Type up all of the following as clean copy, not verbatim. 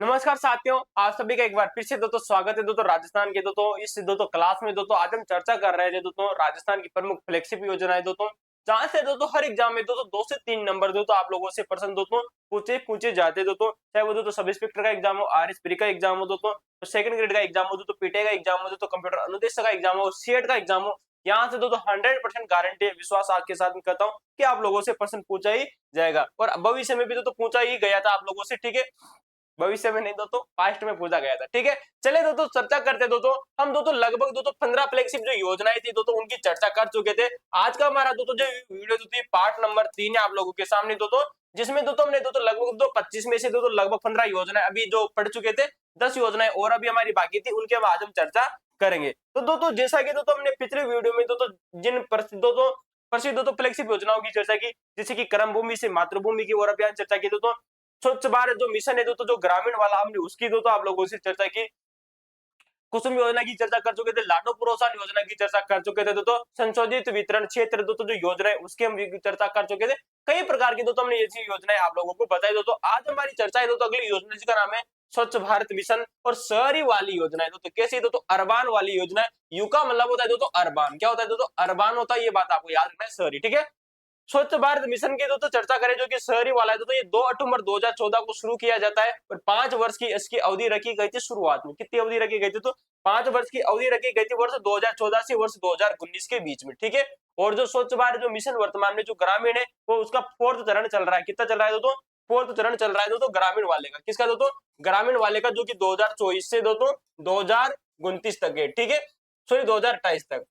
नमस्कार साथियों, आप सभी का एक बार फिर से दोस्तों स्वागत है दोस्तों राजस्थान के दोस्तों इस दोस्तों क्लास में। दोस्तों आज हम चर्चा कर रहे हैं दोस्तों राजस्थान की प्रमुख फ्लैगशिप योजनाएं दोस्तों, जहां से दोस्तों हर एग्जाम में दोस्तों 2 से 3 नंबर दोस्तों आप लोगों से प्रश्न दोस्तों पूछे जाते हैं दोस्तों। चाहे वो दोस्तों सब इंस्पेक्टर का एग्जाम हो, आरएसपी का एग्जाम हो दोस्तों, तो सेकंड ग्रेड का एग्जाम हो दोस्तों, पीटे का एग्जाम हो दोस्तों, कंप्यूटर अनुदेशक का एग्जाम हो, सीएट का एग्जाम हो, यहाँ से दोस्तों 100% गारंटी विश्वास आपके साथ में कहता हूँ कि आप लोगों से प्रश्न पूछा ही जाएगा और भविष्य में भी दोस्तों पूछा ही गया था आप लोगों से। ठीक है, भविष्य में नहीं दोस्तों पास्ट में पूछा गया था। ठीक है, चले दोस्तों चर्चा करते दोस्तों। हम दोस्तों लगभग दोस्तों 15 फ्लैगशिप जो योजनाएं थी दोस्तों उनकी चर्चा कर चुके थे। आज का हमारा दोस्तों जो वीडियो दोस्तों पार्ट नंबर 3 है आप लोगों के सामने दोस्तों, जिसमें दोस्तों हमने दोस्तों लगभग 25 में से दोस्तों लगभग 15 योजनाएं अभी जो पढ़ चुके थे, 10 योजनाएं और अभी हमारी बाकी थी, उनके हम आज हम चर्चा करेंगे। तो दोस्तों जैसा कि दोस्तों हमने पिछले वीडियो में दोस्तों जिन प्रसिद्ध दोस्तों फ्लैगशिप योजनाओं की चर्चा की, जैसे कि कर्म भूमि से मातृभूमि की ओर अभियान चर्चा की दोस्तों, स्वच्छ भारत जो मिशन है दोस्तों जो ग्रामीण वाला हमने उसकी दोस्तों आप लोगों से चर्चा की, कुसुम योजना की चर्चा कर चुके थे, लाडो प्रोत्साहन योजना की चर्चा कर चुके थे दोस्तों, संशोधित वितरण क्षेत्र दोस्तों जो योजना है उसकी हम चर्चा कर चुके थे। कई प्रकार की दोस्तों हमने ऐसी योजनाएं आप लोगों को बताई दोस्तों। आज हमारी चर्चा है दोस्तों अगली योजना जिसका नाम है स्वच्छ भारत मिशन और शहरी वाली योजना है दोस्तों। कैसी दोस्तों? अर्बान वाली योजना है। यू का मतलब होता है दोस्तों अर्बान, क्या होता है दोस्तों? अर्बान होता है, ये बात आपको याद रखना है। शहरी, ठीक है। स्वच्छ भारत मिशन की दोस्तों चर्चा करें जो कि शहरी वाला है दोस्तों, ये 2 अक्टूबर 2014 को शुरू किया जाता है और 5 वर्ष की इसकी अवधि रखी गई थी। शुरुआत में कितनी अवधि रखी गई थी? तो 5 वर्ष की अवधि रखी गई थी, वर्ष 2014 से वर्ष 2019 के बीच में। ठीक है, और जो स्वच्छ भारत जो मिशन वर्तमान में जो ग्रामीण है वो उसका 4th चरण चल रहा है। कितना चल रहा है दोस्तों? 4th चरण चल रहा है दोस्तों ग्रामीण वाले का। किसका दोस्तों? ग्रामीण वाले का, जो कि 2024 से दोस्तों 2029 तक है। ठीक है, सॉरी 2028 तक।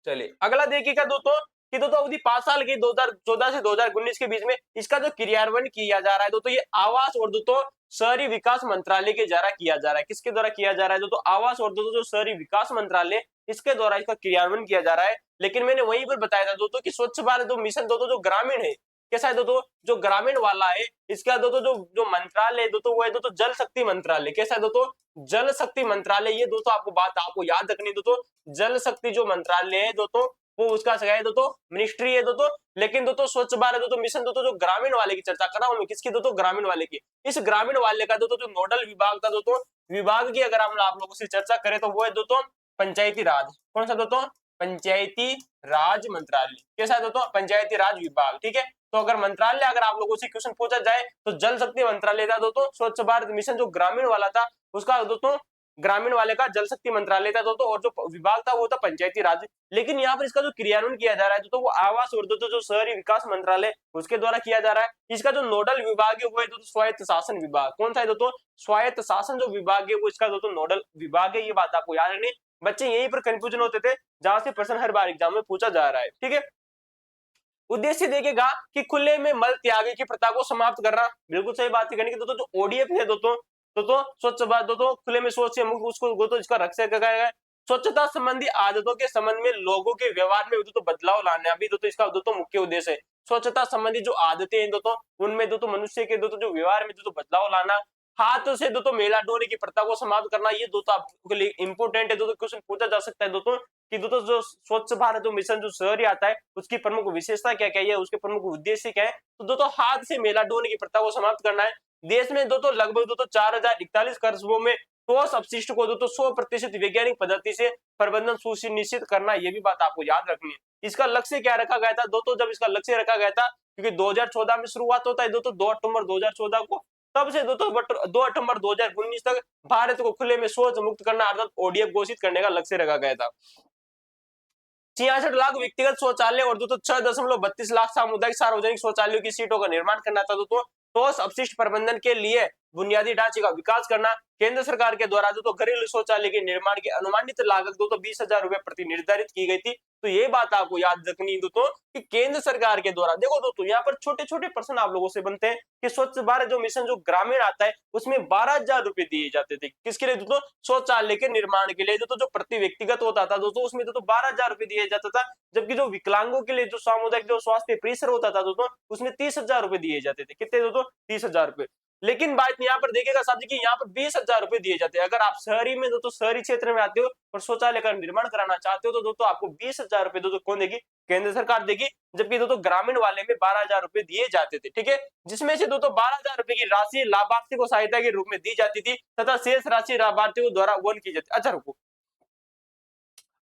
चलिए अगला देखिएगा दोस्तों कि दोस्तों अवधि 5 साल की 2014 से 2019 के बीच में इसका जो क्रियान्वयन किया जा रहा है दोस्तों, ये आवास और दोस्तों शहरी विकास मंत्रालय के द्वारा किया जा रहा है। किसके द्वारा किया जा रहा है दोस्तों? आवास और दोस्तों जो शहरी विकास मंत्रालय इसके द्वारा इसका क्रियान्वयन किया जा रहा है। लेकिन मैंने वहीं पर बताया था दोस्तों कि स्वच्छ भारत जो मिशन दोस्तों जो ग्रामीण है, कैसा है दोस्तों? जो ग्रामीण वाला है इसका दोस्तों जो जो मंत्रालय है दोस्तों वो है दोस्तों जल शक्ति मंत्रालय। कैसा है दोस्तों? जल शक्ति मंत्रालय। ये दोस्तों आपको बात आपको याद रखनी है दोस्तों, जल शक्ति जो मंत्रालय है दोस्तों वो उसका है दोस्तों मिनिस्ट्री है दोस्तों। लेकिन दोस्तों स्वच्छ भारत दोस्तों मिशन दोस्तों जो ग्रामीण वाले की चर्चा कर रहा हूं मैं, किसकी दोस्तों? ग्रामीण वाले की। इस ग्रामीण वाले का दोस्तों जो नोडल विभाग था दोस्तों, विभाग की अगर हम आप लोगों से चर्चा करें तो वो है दोस्तों पंचायती राज। कौन सा दोस्तों? पंचायती राज मंत्रालय। कैसा है दोस्तों? पंचायती राज विभाग। ठीक है, तो अगर मंत्रालय अगर आप लोगों से क्वेश्चन पूछा जाए तो जल शक्ति मंत्रालय था दोस्तों। स्वच्छ भारत मिशन जो ग्रामीण वाला था उसका दोस्तों ग्रामीण वाले का जल शक्ति मंत्रालय था दोस्तों, और जो विभाग था वो था पंचायती राज। लेकिन यहाँ पर इसका जो क्रियान्वयन किया जा रहा है दोस्तों वो आवास और दोस्तों जो शहरी विकास मंत्रालय उसके द्वारा किया जा रहा है। इसका जो नोडल विभाग है वो है दोस्तों स्वायत्त शासन विभाग। कौन सा है दोस्तों? स्वायत्त शासन जो विभाग है वो इसका दोस्तों नोडल विभाग है। ये बात आपको याद रखनी। बच्चे यहीं पर कंफ्यूजन होते थे जहां से प्रश्न हर बार एग्जाम में पूछा जा रहा है। ठीक है, उद्देश्य देखेगा कि खुले में मल त्याग की प्रथा को समाप्त करना। बिल्कुल सही बात करनी कि दोस्तों जो ओडीएफ है दोस्तों स्वच्छ भारत दोस्तों खुले में शौच से मुक्त उसको दोस्तों इसका रक्षा किया गया है। स्वच्छता संबंधी आदतों के संबंध में लोगों के व्यवहार में दोस्तों बदलाव लाना अभी दोस्तों इसका दोस्तों मुख्य उद्देश्य है। स्वच्छता संबंधी जो आदतें हैं दोस्तों उनमें दोस्तों मनुष्य के दोस्तों जो व्यवहार में दोस्तों बदलाव लाना, हाथ से दोस्तों मेला ढोने की प्रथा को समाप्त करना। ये दोस्तों आपके लिए इंपोर्टेंट है दोस्तों, क्वेश्चन पूछा जा सकता है दोस्तों कि दोस्तों जो स्वच्छ भारत जो मिशन जो शहरी आता है उसकी प्रमुख विशेषता क्या क्या है, उसके प्रमुख उद्देश्य क्या है? तो दोस्तों हाथ से मेला ढोने की प्रथा को समाप्त करना है। देश में दोस्तों लगभग दोस्तों 4041 कस्बों में ठोस अपशिष्ट को दोस्तों 100% वैज्ञानिक पद्धति से प्रबंधन सुनिश्चित करना। ये भी बात आपको याद रखनी है। इसका लक्ष्य क्या रखा गया था दोस्तों? जब इसका लक्ष्य रखा गया था क्योंकि 2014 में शुरुआत होता है दोस्तों 2 अक्टूबर 2014 को, तब से दोस्तों 2 अक्टूबर 2019 तक भारत को खुले में शौच मुक्त करना अर्थात ओडीएफ घोषित करने का लक्ष्य रखा गया था। 66 लाख व्यक्तिगत शौचालय और दोस्तों 6.32 लाख सामुदायिक सार्वजनिक शौचालयों की सीटों का निर्माण करना था दोस्तों। ठोस अपशिष्ट प्रबंधन के लिए बुनियादी ढांचे का विकास करना। केंद्र सरकार के द्वारा दोस्तों घरेलू शौचालय के निर्माण की अनुमानित लागत दोस्तों 20,000 रुपए प्रति निर्धारित की गई थी। तो ये बात आपको याद रखनी दोस्तों कि केंद्र सरकार के द्वारा देखो दोस्तों यहाँ पर छोटे छोटे प्रश्न आप लोगों से बनते हैं कि स्वच्छ भारत जो मिशन जो ग्रामीण आता है उसमें 12,000 रुपए दिए जाते थे। किसके लिए दोस्तों? शौचालय के निर्माण के लिए दोस्तों जो प्रति व्यक्तिगत होता था दोस्तों उसमें दोस्तों 12,000 रुपए दिया जाता था। जबकि जो विकलांगों के लिए जो सामुदायिक जो स्वास्थ्य परिसर होता था दोस्तों उसमें 30,000 रुपए दिए जाते थे। कितने दोस्तों? 30,000 रुपए। लेकिन बात यहाँ पर देखिएगा साहब जी कि यहाँ पर 20,000 रुपए दिए जाते हैं। अगर आप शहरी में दोस्तों शहरी क्षेत्र में आते हो और शौचालय का निर्माण कराना चाहते हो तो दोस्तों आपको 20,000 रुपए दोस्तों कौन देगी, केंद्र सरकार देगी। जबकि दोस्तों ग्रामीण वाले में 12,000 रुपए दिए जाते थे, ठीक है, जिसमें से दोस्तों 12,000 रुपए की राशि लाभार्थी को सहायता के रूप में दी जाती थी तथा शेष राशि लाभार्थियों द्वारा वहन की जाती। अच्छा रुको,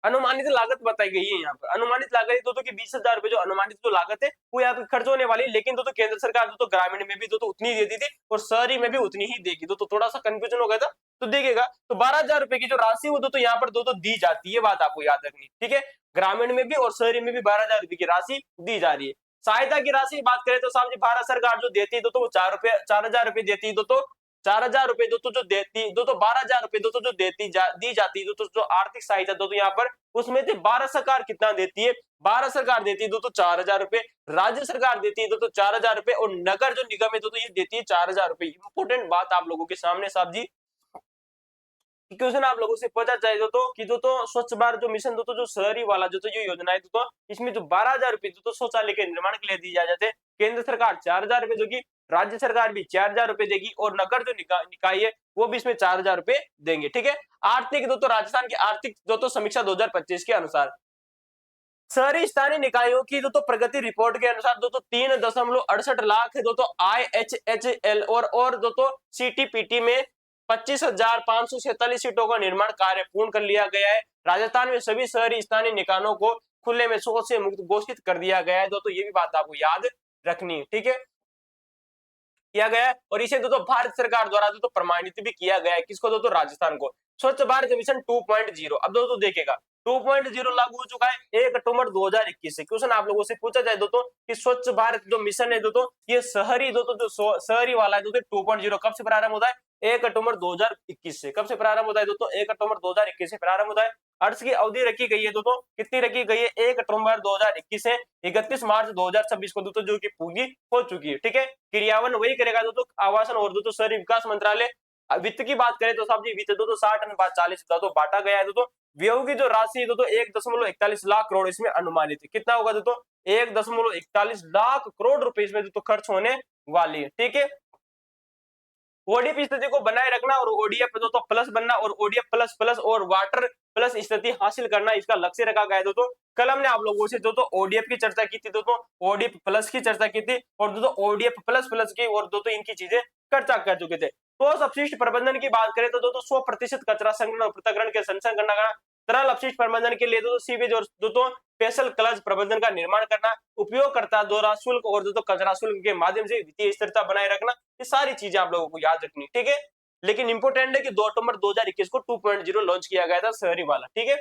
अनुमानित लागत बताई गई है यहाँ पर। अनुमानित लागत दोस्तों की 20,000 रुपए जो अनुमानित जो लागत है वो यहाँ पे खर्च होने वाली है, लेकिन दोस्तों केंद्र सरकार दोस्तों ग्रामीण में भी दोस्तों उतनी देती थी और शहरी में भी उतनी ही देगी। दोस्तों थोड़ा सा कंफ्यूजन हो गया था तो देखिएगा, तो 12,000 रुपए की जो राशि वो दोस्तों यहाँ पर दोस्तों दी जाती है, बात आपको याद रखनी, ठीक है। ग्रामीण में भी और शहरी में भी 12,000 रुपए की राशि दी जा रही है। सहायता की राशि की बात करें तो साहब जी भारत सरकार जो देती है दोस्तों वो 4,000 रुपए देती है दोस्तों। 4,000 रुपए दोस्तों जो देती दोस्तों 12,000 रुपए दोस्तों जो दी जाती है दोस्तों, जो आर्थिक सहायता दोस्तों यहाँ पर, उसमें से भारत सरकार कितना देती है, भारत सरकार देती है दोस्तों 4,000 रुपए, राज्य सरकार देती है दोस्तों 4,000 रुपए और नगर जो निगम है दोस्तों ये देती है 4,000 रुपए। इंपोर्टेंट बात आप लोगों के सामने साहब जी, क्वेश्चन आप लोगों से पूछा जाए दोस्तों कि दोस्तों स्वच्छ भारत जो मिशन दोस्तों जो शहरी वाला जो योजना है दोस्तों, इसमें जो 12,000 रुपए दोस्तों शौचालय के निर्माण के लिए दी जाते हैं, केंद्र सरकार 4,000 रुपए देगी, राज्य सरकार भी 4,000 रुपए देगी और नगर जो निकाय है वो भी इसमें 4,000 रुपए देंगे, ठीक है। आर्थिक दोस्तों राजस्थान की आर्थिक दोस्तों समीक्षा 2025 के अनुसार शहरी स्थानीय निकायों की दोस्तों प्रगति रिपोर्ट के अनुसार दोस्तों 3.68 लाख है दोस्तों IHHL और दोस्तों CTPT में 25,547 सीटों का निर्माण कार्य पूर्ण कर लिया गया है। राजस्थान में सभी शहरी स्थानीय निकायों को खुले में शौच से मुक्त घोषित कर दिया गया है दोस्तों, ये भी बात आपको याद रखनी है, ठीक है, किया गया है। और इसे दोस्तों भारत सरकार द्वारा दोस्तों प्रमाणित भी किया गया है, किसको दोस्तों, राजस्थान को। स्वच्छ भारत मिशन 2.0 अब दोस्तों देखेगा 2.0 लागू हो चुका है 1 अक्टूबर 2021 से। क्वेश्चन आप लोगों से पूछा जाए दोस्तों कि स्वच्छ भारत जो मिशन है दोस्तों ये शहरी दोस्तों जो शहरी वाला है दोस्तों 2.0 कब से प्रारंभ होता है, 1 अक्टूबर 2021 से। कब से प्रारंभ होता है दोस्तों, 1 अक्टूबर 2021 से प्रारंभ होता है। अर्थ की अवधि रखी गई है दोस्तों, कितनी रखी गई है, 1 अक्टूबर 2021 से 31 मार्च 2026 को दोस्तों जो कि पूरी हो चुकी है, ठीक है। क्रियान्वयन वही करेगा दोस्तों आवासन और दोस्तों शहरी विकास मंत्रालय। वित्त की बात करें तो साहब जी वित्त दोस्तों 60/40 दोस्तों बांटा गया है दोस्तों। व्यय की जो राशि है दोस्तों 1.41 लाख करोड़ इसमें अनुमानित है। कितना होगा दोस्तों, 1.41 लाख करोड़ रुपए इसमें दोस्तों खर्च होने वाली है, ठीक है। ओडीएफ स्थिति को बनाए रखना और ओडीएफ दोस्तों प्लस बनना और ओडीएफ प्लस प्लस और वाटर प्लस स्थिति हासिल करना इसका लक्ष्य रखा गया है दोस्तों। कल हमने आप लोगों से दोस्तों ओडीएफ की चर्चा की थी दोस्तों, ओडीएफ प्लस की चर्चा की थी और दोस्तों ओडीएफ प्लस प्लस की और दोस्तों इनकी चीजें चर्चा कर चुके थे। तो अपशिष्ट प्रबंधन की बात करें तो दोस्तों 100% कचरा संग्रहण और पृथक्करण के संचयन करना, तरल अपशिष्ट प्रबंधन के लिए दोस्तों सीवेज और दोस्तों स्पेशल क्लच प्रबंधन का निर्माण करना, उपयोगकर्ता द्वारा शुल्क और दोस्तों कचरा शुल्क के माध्यम से वित्तीय स्थिरता बनाए रखना, ये सारी चीजें आप लोगों को याद रखनी, ठीक है। लेकिन इंपोर्टेंट है कि 2 अक्टूबर 2021 को 2.0 लॉन्च किया गया था शहरी वाला, ठीक है।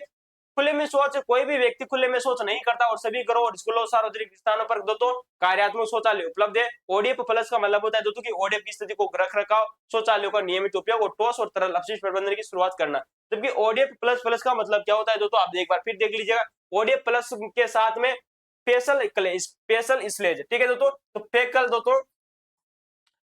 खुले में शौच, कोई भी व्यक्ति खुले में शौच नहीं करता और सभी घरों और स्कूलों सार्वजनिक स्थानों पर दोस्तों कार्यात्मक शौचालय उपलब्ध है। ओडीएफ प्लस का मतलब होता है दोस्तों कि ओडीएफ की स्थिति को रख रखाव, शौचालयों का नियमित उपयोग और ठोस और तरल अपशिष्ट प्रबंधन की शुरुआत करना। जबकि ओडीएफ प्लस प्लस का मतलब क्या होता है दोस्तों, आप एक बार फिर देख लीजिएगा। ओडीएफ प्लस के साथ में स्पेशल स्लेज, ठीक है दोस्तों, तो फेकल दोस्तों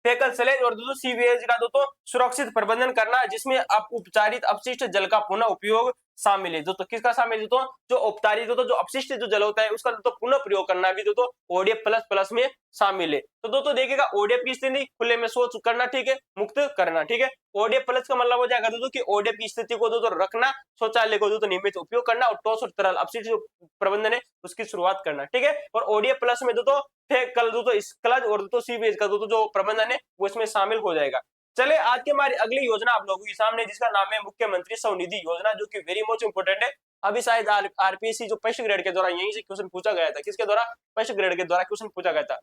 फेकल स्लेज और दोस्तों सीवेज का दोस्तों सुरक्षित प्रबंधन करना, जिसमें आप उपचारित अपशिष्ट जल का पुनः उपयोग शामिल है दोस्तों। किसका शामिल है दोस्तों, जो उपचारित दोस्तों जो अपशिष्ट जो जल होता है उसका दोस्तों पुनः प्रयोग करना भी दोस्तों ओडीएफ प्लस प्लस में शामिल है। तो दोस्तों देखिएगा ओडीएफ की स्थिति खुले में शौच करना, ठीक है, मुक्त करना, ठीक है। ओडीएफ प्लस का मतलब हो जाएगा दोस्तों कि ओडीएफ की स्थिति को दोस्तों रखना, शौचालय को दोस्तों नियमित उपयोग करना और ठोस और तरल अपशिष्ट जो प्रबंधन है उसकी शुरुआत करना, ठीक है। और ओडीएफ प्लस में दोस्तों कल दोस्तों क्लच और दोस्तों सीवेज का दोस्तों जो प्रबंधन है वो इसमें शामिल हो जाएगा। चले आज की हमारी अगली योजना आप लोगों के सामने, जिसका नाम है मुख्यमंत्री स्वनिधि योजना, जो कि वेरी मच इंपोर्टेंट है। अभी शायद आरपीएससी जो फर्स्ट ग्रेड के द्वारा यहीं से क्वेश्चन पूछा गया था, किसके द्वारा, फर्स्ट ग्रेड के द्वारा क्वेश्चन पूछा गया था।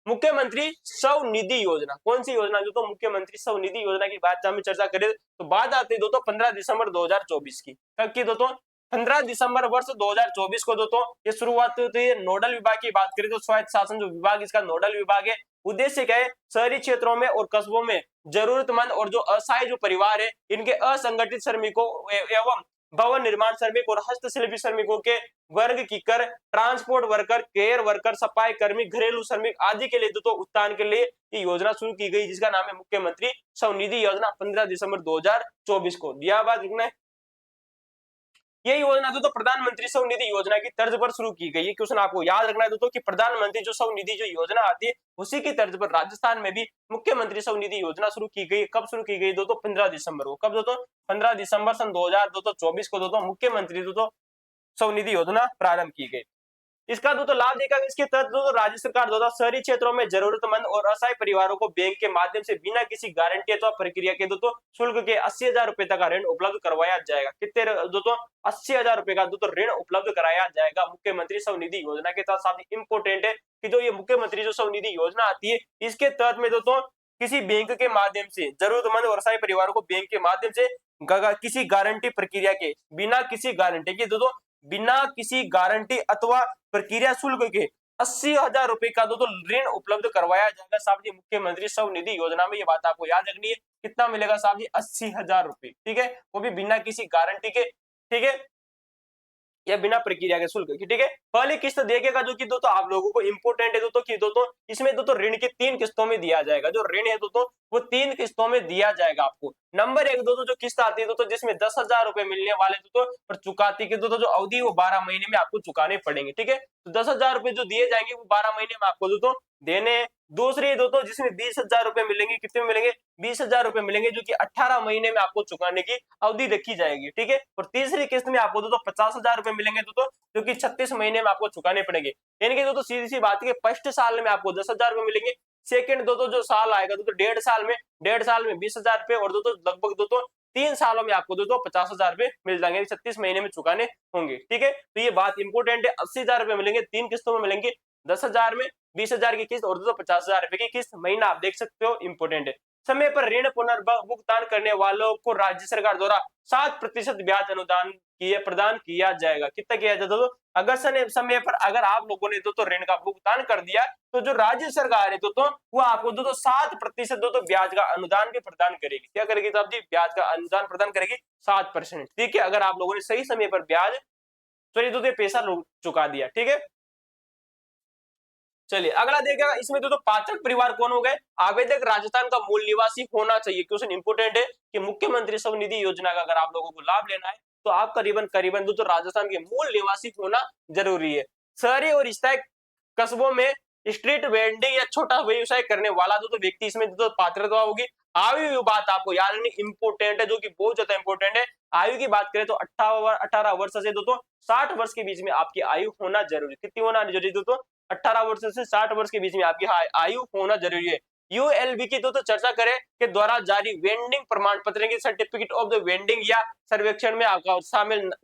मुख्यमंत्री स्वनिधि योजना कौन सी योजना, जो तो मुख्यमंत्री स्वनिधि योजना की बात हम चर्चा करें तो बात आती है दोस्तों 15 दिसंबर 2024 की। कब की दोस्तों, 15 दिसंबर वर्ष 2024 को दोस्तों ये शुरुआत होती है। नोडल विभाग की बात करें तो स्वायत्त शासन जो विभाग इसका नोडल विभाग है। उद्देश्य क्या है, शहरी क्षेत्रों में और कस्बों में जरूरतमंद और जो असहाय जो परिवार है इनके असंगठित श्रमिकों एवं भवन निर्माण श्रमिक और हस्तशिल्पी श्रमिकों के वर्ग की कर, ट्रांसपोर्ट वर्कर, केयर वर्कर, सफाई कर्मी, घरेलू श्रमिक आदि के लिए दोस्तों उत्थान के लिए ये योजना शुरू की गई, जिसका नाम है मुख्यमंत्री स्वनिधि योजना। 15 दिसंबर 2024 को दिया बात लिखना है। ये योजना दोस्तों प्रधानमंत्री स्वनिधि योजना की तर्ज पर शुरू की गई है। क्वेश्चन आपको याद रखना है दोस्तों कि प्रधानमंत्री जो स्वनिधि जो योजना आती है उसी की तर्ज पर राजस्थान में भी मुख्यमंत्री स्वनिधि योजना शुरू की गई। कब शुरू की गई दोस्तों? 15 दिसंबर को। कब दोस्तों? 15 दिसंबर सन 2024 को दोस्तों मुख्यमंत्री दोस्तों स्वनिधि योजना प्रारंभ की गई। इसका दोस्तों लाभ देखा, इसके तहत दोस्तों राज्य सरकार द्वारा शहरी क्षेत्रों में जरूरतमंद और असहाय परिवारों को बैंक के माध्यम से बिना किसी गारंटी अथवा प्रक्रिया के दोस्तों शुल्क के 80,000 रुपए तक का ऋण उपलब्ध करवाया जाएगा। कितने दोस्तों? 80,000 रुपए का दोस्तों ऋण उपलब्ध कराया जाएगा मुख्यमंत्री स्वनिधि योजना के तहत। साथ ही इंपोर्टेंट है कि जो ये मुख्यमंत्री जो स्वनिधि योजना आती है इसके तहत में दोस्तों किसी बैंक के माध्यम से जरूरतमंद और असहाय परिवारों को बैंक के माध्यम से किसी गारंटी प्रक्रिया के बिना किसी गारंटी के दोस्तों बिना किसी गारंटी अथवा प्रक्रिया शुल्क के 80,000 रुपए का दोस्तों ऋण उपलब्ध करवाया जाएगा साहब जी मुख्यमंत्री स्वनिधि योजना में। ये बात आपको याद रखनी है। कितना मिलेगा साहब जी? 80,000 रुपए, ठीक है, वो भी बिना किसी गारंटी के, ठीक है, या बिना प्रक्रिया के शुल्क की, ठीक है। पहली किस्त देखेगा जो कि दोस्तों आप लोगों को इंपोर्टेंट है दोस्तों कि दोस्तों इसमें दोस्तों ऋण की 3 किस्तों में दिया जाएगा। जो ऋण है दोस्तों वो 3 किस्तों में दिया जाएगा आपको। नंबर 1 दोस्तों जो किस्त आती है दोस्तों जिसमें 10,000 रुपए मिलने वाले दोस्तों और चुकाती की दोस्तों जो अवधि वो 12 महीने में आपको चुकाने पड़ेंगे, ठीक है। तो 10,000 रुपए जो दिए जाएंगे वो 12 महीने में आपको दोस्तों देने। दूसरी दोस्तों जिसमें 20,000 रुपए मिलेंगे, कितने में मिलेंगे? 20,000 रुपए मिलेंगे जो कि 18 महीने में आपको चुकाने की अवधि रखी जाएगी, ठीक है। और तीसरी किस्त में आपको दोस्तों 50,000 रुपए मिलेंगे दोस्तों जो कि 36 महीने में आपको चुकाने पड़ेंगे। यानी कि दोस्तों सीधी सी बात है कि फर्स्ट साल में आपको 10,000 रुपए मिलेंगे, सेकंड दोस्तों जो साल आएगा दोस्तों 1.5 साल में 20,000 रुपए और दोस्तों लगभग दोस्तों 3 सालों में आपको दोस्तों 50,000 रुपए मिल जाएंगे, 36 महीने में चुकाने होंगे, ठीक है। तो ये बात इंपोर्टेंट है। 80,000 रुपए मिलेंगे, 3 किस्तों में मिलेंगे, 10,000 में, 20,000 की किस्त और दोस्तों 50,000 रुपए की किस्त महीना आप देख सकते हो, इंपोर्टेंट है। समय पर ऋण पुनर्भुगतान करने वालों को राज्य सरकार द्वारा 7% ब्याज अनुदान प्रदान किया जाएगा। कितना किया जाएगा दोस्तों? अगर समय पर अगर आप लोगों ने दोस्तों ऋण का भुगतान कर दिया तो जो राज्य सरकार है दोस्तों वो आपको दोस्तों 7% दोस्तों ब्याज का अनुदान भी प्रदान करेगी। क्या करेगी तो आप जी? ब्याज का अनुदान प्रदान करेगी 7%, ठीक है, अगर आप लोगों ने सही समय पर ब्याज दोस्तों पैसा चुका दिया, ठीक है। चलिए अगला देखेगा, इसमें दोस्तों पात्र परिवार कौन हो गए? आवेदक राजस्थान का मूल निवासी होना चाहिए। क्वेश्चन इंपोर्टेंट है कि मुख्यमंत्री स्वनिधि योजना का अगर आप लोगों को लाभ लेना है तो आप करीबन करीबन दोस्तों राजस्थान के मूल निवासी होना जरूरी है। शहरी और स्थायी कस्बों में स्ट्रीट वेंडिंग या छोटा व्यवसाय करने वाला दोस्तों व्यक्ति इसमें दोस्तों पात्रता होगी। आयु बात आपको याद रखनी इंपोर्टेंट है, जो कि बहुत ज्यादा इंपोर्टेंट है। आयु की बात करें तो 18 वर्ष से दोस्तों 60 वर्ष के बीच में आपकी आयु होना जरूरी। कितनी होना जरूरी दोस्तों? 18 वर्ष से 60 वर्ष के बीच में आपकी आयु होना जरूरी है। यूएलबी की दोस्तों चर्चा करें के द्वारा जारी वेंडिंग प्रमाण पत्र की सर्टिफिकेट ऑफ द वेंडिंग या सर्वेक्षण में आपका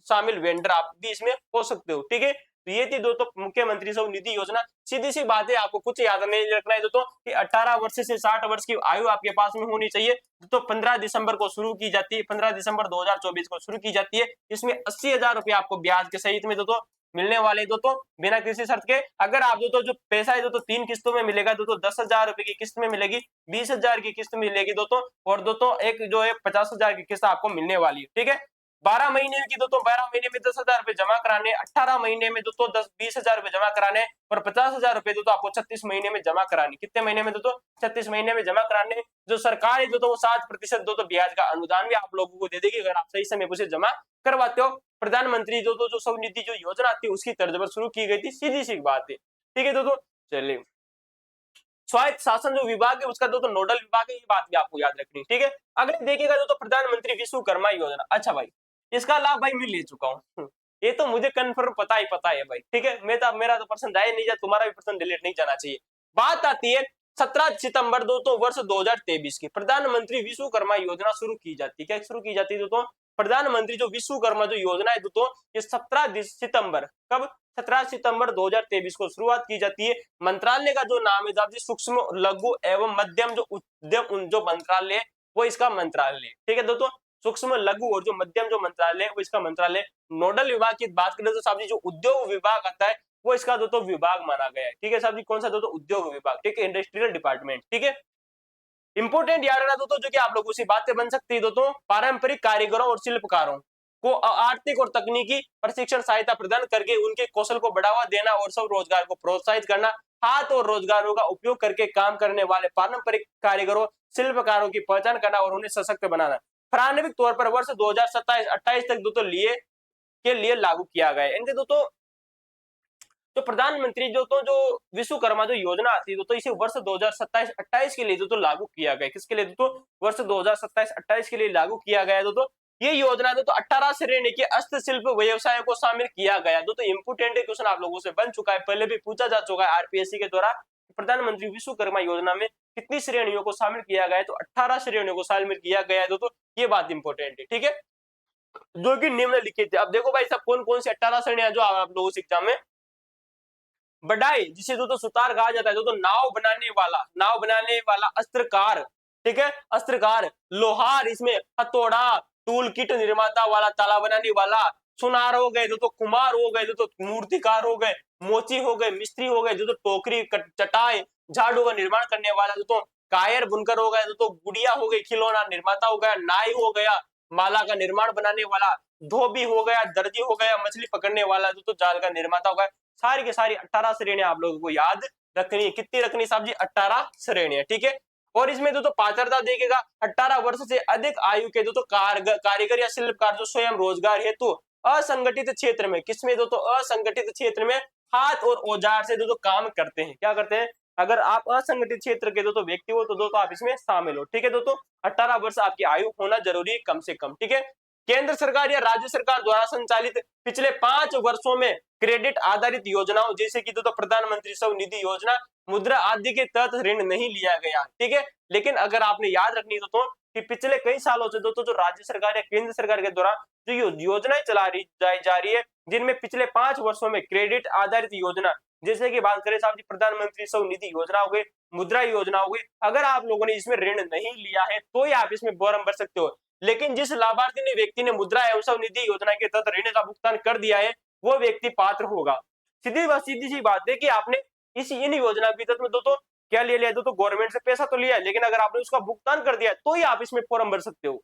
शामिल वेंडर आप भी इसमें हो सकते हो, ठीक है। तो ये थी दोस्तों मुख्यमंत्री स्वनिधि योजना। सीधी सी बात है, आपको कुछ याद नहीं रखना है दोस्तों कि 18 वर्ष से 60 वर्ष की आयु आपके पास में होनी चाहिए। तो 15 दिसंबर को शुरू की जाती है, 15 दिसंबर 2024 को शुरू की जाती है। इसमें 80,000 रुपए आपको ब्याज के सहित में दोस्तों मिलने वाले दोस्तों बिना किसी शर्त के। अगर आप दोस्तों जो पैसा है दोस्तों 3 किस्तों में मिलेगा दोस्तों, 10,000 रुपए की किस्त में मिलेगी, 20,000 की किस्त मिलेगी दोस्तों और दोस्तों एक जो है 50,000 की किस्त आपको मिलने वाली है, ठीक है। 12 महीने की दोस्तों 12 महीने में 10,000 रुपए जमा कराने, 18 महीने में दोस्तों 20,000 रुपए जमा कराने और 50,000 रुपए दोस्तों आपको 36 महीने में जमा कराने। कितने महीने में दोस्तों? 36 महीने में जमा कराने। जो सरकार है दोस्तों वो 7% दोस्तों ब्याज का अनुदान भी आप लोगों को दे देगी अगर आप सही समय पर जमा करवाते हो। प्रधानमंत्री दोस्तों जो स्वनिधि जो योजना थी उसकी तर्ज पर शुरू की गई थी, सीधी सी बात है, ठीक है दोस्तों। चलिए स्वायत्त शासन जो विभाग है उसका दोस्तों नोडल विभाग है, ये बात भी आपको याद रखनी, ठीक है। अगर देखिएगा दोस्तों प्रधानमंत्री विश्वकर्मा योजना, अच्छा भाई इसका लाभ भाई मैं ले चुका हूँ, ये तो मुझे कन्फर्म पता है भाई, ठीक है। मेरा तो पर्सन जाए नहीं जाए, तुम्हारा भी पर्सन डिलीट नहीं जाना चाहिए। बात आती है 17 सितंबर दोस्तों वर्ष 2023 की प्रधानमंत्री विश्वकर्मा योजना शुरू की जाती है। क्या शुरू की जाती है दोस्तों? प्रधानमंत्री जो विश्वकर्मा जो योजना है दोस्तों ये 17 सितंबर, कब? 17 सितंबर 2023 को शुरुआत की जाती है। मंत्रालय का जो नाम है साहब जी सूक्ष्म लघु एवं मध्यम जो उद्यम जो मंत्रालय है वो इसका मंत्रालय है, ठीक है दोस्तों। सूक्ष्म लघु और जो मध्यम जो मंत्रालय है वो इसका मंत्रालय। नोडल विभाग की बात करें तो साहब जी जो उद्योग विभाग आता है वो इसका दोस्तों विभाग माना गया है, ठीक है साहब जी। कौन सा दोस्तों? उद्योग विभाग, ठीक है, इंडस्ट्रियल डिपार्टमेंट, ठीक है। इंपोर्टेंट याद रखना दोस्तों जो कि आप लोगों से बातें बन सकती है दोस्तों, पारंपरिक कारीगरों और शिल्पकारों को आर्थिक और तकनीकी प्रशिक्षण सहायता प्रदान करके उनके कौशल को बढ़ावा देना और सब रोजगार को प्रोत्साहित करना। हाथ और रोजगारों का उपयोग करके काम करने वाले पारंपरिक कारीगरों शिल्पकारों की पहचान करना और उन्हें सशक्त बनाना। प्रारंभिक तौर पर वर्ष 2027-28 तक दोस्तों लिए के लिए लागू किया गया है। इनके दोस्तों जो प्रधानमंत्री जो विश्वकर्मा जो योजना आती है तो इसे वर्ष 2027-28 के लिए जो लागू किया गया। किसके लिए दोस्तों? वर्ष 2027-28 के लिए लागू किया गया है दोस्तों। ये योजना तो 18 श्रेणी के हस्तशिल्प व्यवसाय को शामिल किया गया। दोस्तों इंपोर्टेंट क्वेश्चन आप लोगों से बन चुका है, पहले भी पूछा जा चुका है आरपीएससी के द्वारा। प्रधानमंत्री विश्वकर्मा योजना में कितनी श्रेणियों को शामिल किया गया है? तो 18 श्रेणियों को शामिल किया गया है दोस्तों। ये बात इंपोर्टेंट है, ठीक है, जो कि निम्नलिखित है। अब देखो भाई साहब कौन कौन सी 18 श्रेणियां जो आप लोगों से एग्जाम में बढ़ाई, जिसे जो सुतार कहा जाता है, जो नाव बनाने वाला अस्त्रकार, ठीक है, अस्त्रकार, लोहार, इसमें हथौड़ा, टूल किट निर्माता वाला, ताला बनाने वाला, सुनार हो गए, जो कुम्हार हो गए, जो मूर्तिकार हो गए, मोची हो गए, मिस्त्री हो गए, जो टोकरी, चटाई, झाड़ू का निर्माण करने वाला, जो कायर बुनकर हो गया, जो गुड़िया हो गई, खिलौना निर्माता हो गया, नाई हो गया, माला का निर्माण बनाने वाला, धोबी हो गया, दर्जी हो गया, मछली पकड़ने वाला, जो जाल का निर्माता हो गया। सारी की सारी 18 श्रेणियां आप लोगों को याद रखनी है। कितनी रखनी साहब जी? 18 श्रेणियां, ठीक है। और इसमें जो पात्रता देखेगा 18 वर्ष से अधिक आयु के जो कारीगर या शिल्पकार जो स्वयं रोजगार हेतु असंगठित क्षेत्र में, किसमें जो असंगठित क्षेत्र में हाथ और औजार से जो काम करते हैं, क्या करते हैं? अगर आप असंगठित क्षेत्र के जो व्यक्ति हो तो आप इसमें शामिल हो, ठीक है दोस्तों। 18 वर्ष आपकी आयु होना जरूरी है कम से कम, ठीक है। केंद्र सरकार या राज्य सरकार द्वारा संचालित पिछले 5 वर्षों में क्रेडिट आधारित योजनाओं जैसे कि तो प्रधानमंत्री स्वनिधि योजना, मुद्रा आदि के तहत ऋण नहीं लिया गया, ठीक है। लेकिन अगर आपने याद रखनी है तो कि पिछले कई सालों से दोस्तों जो राज्य सरकार या केंद्र सरकार के द्वारा जो योजनाएं चला रही जा रही है, जिनमें पिछले 5 वर्षों में क्रेडिट आधारित योजना, जैसे कि बात करें साहब जी प्रधानमंत्री स्वनिधि योजना हो गई, मुद्रा योजना हो गई, अगर आप लोगों ने इसमें ऋण नहीं लिया है तो ही आप इसमें फॉर्म भर सकते हो। लेकिन जिस लाभार्थी ने व्यक्ति ने मुद्रा एवं स्वनिधि योजना के तहत ऋण का भुगतान कर दिया है वो व्यक्ति पात्र होगा। सीधी सी बात है कि आपने इन योजना के तहत में दोस्तों क्या ले लिया? तो गवर्नमेंट से पैसा तो लिया है, लेकिन अगर आपने उसका भुगतान कर दिया तो ही आप इसमें फॉर्म भर सकते हो,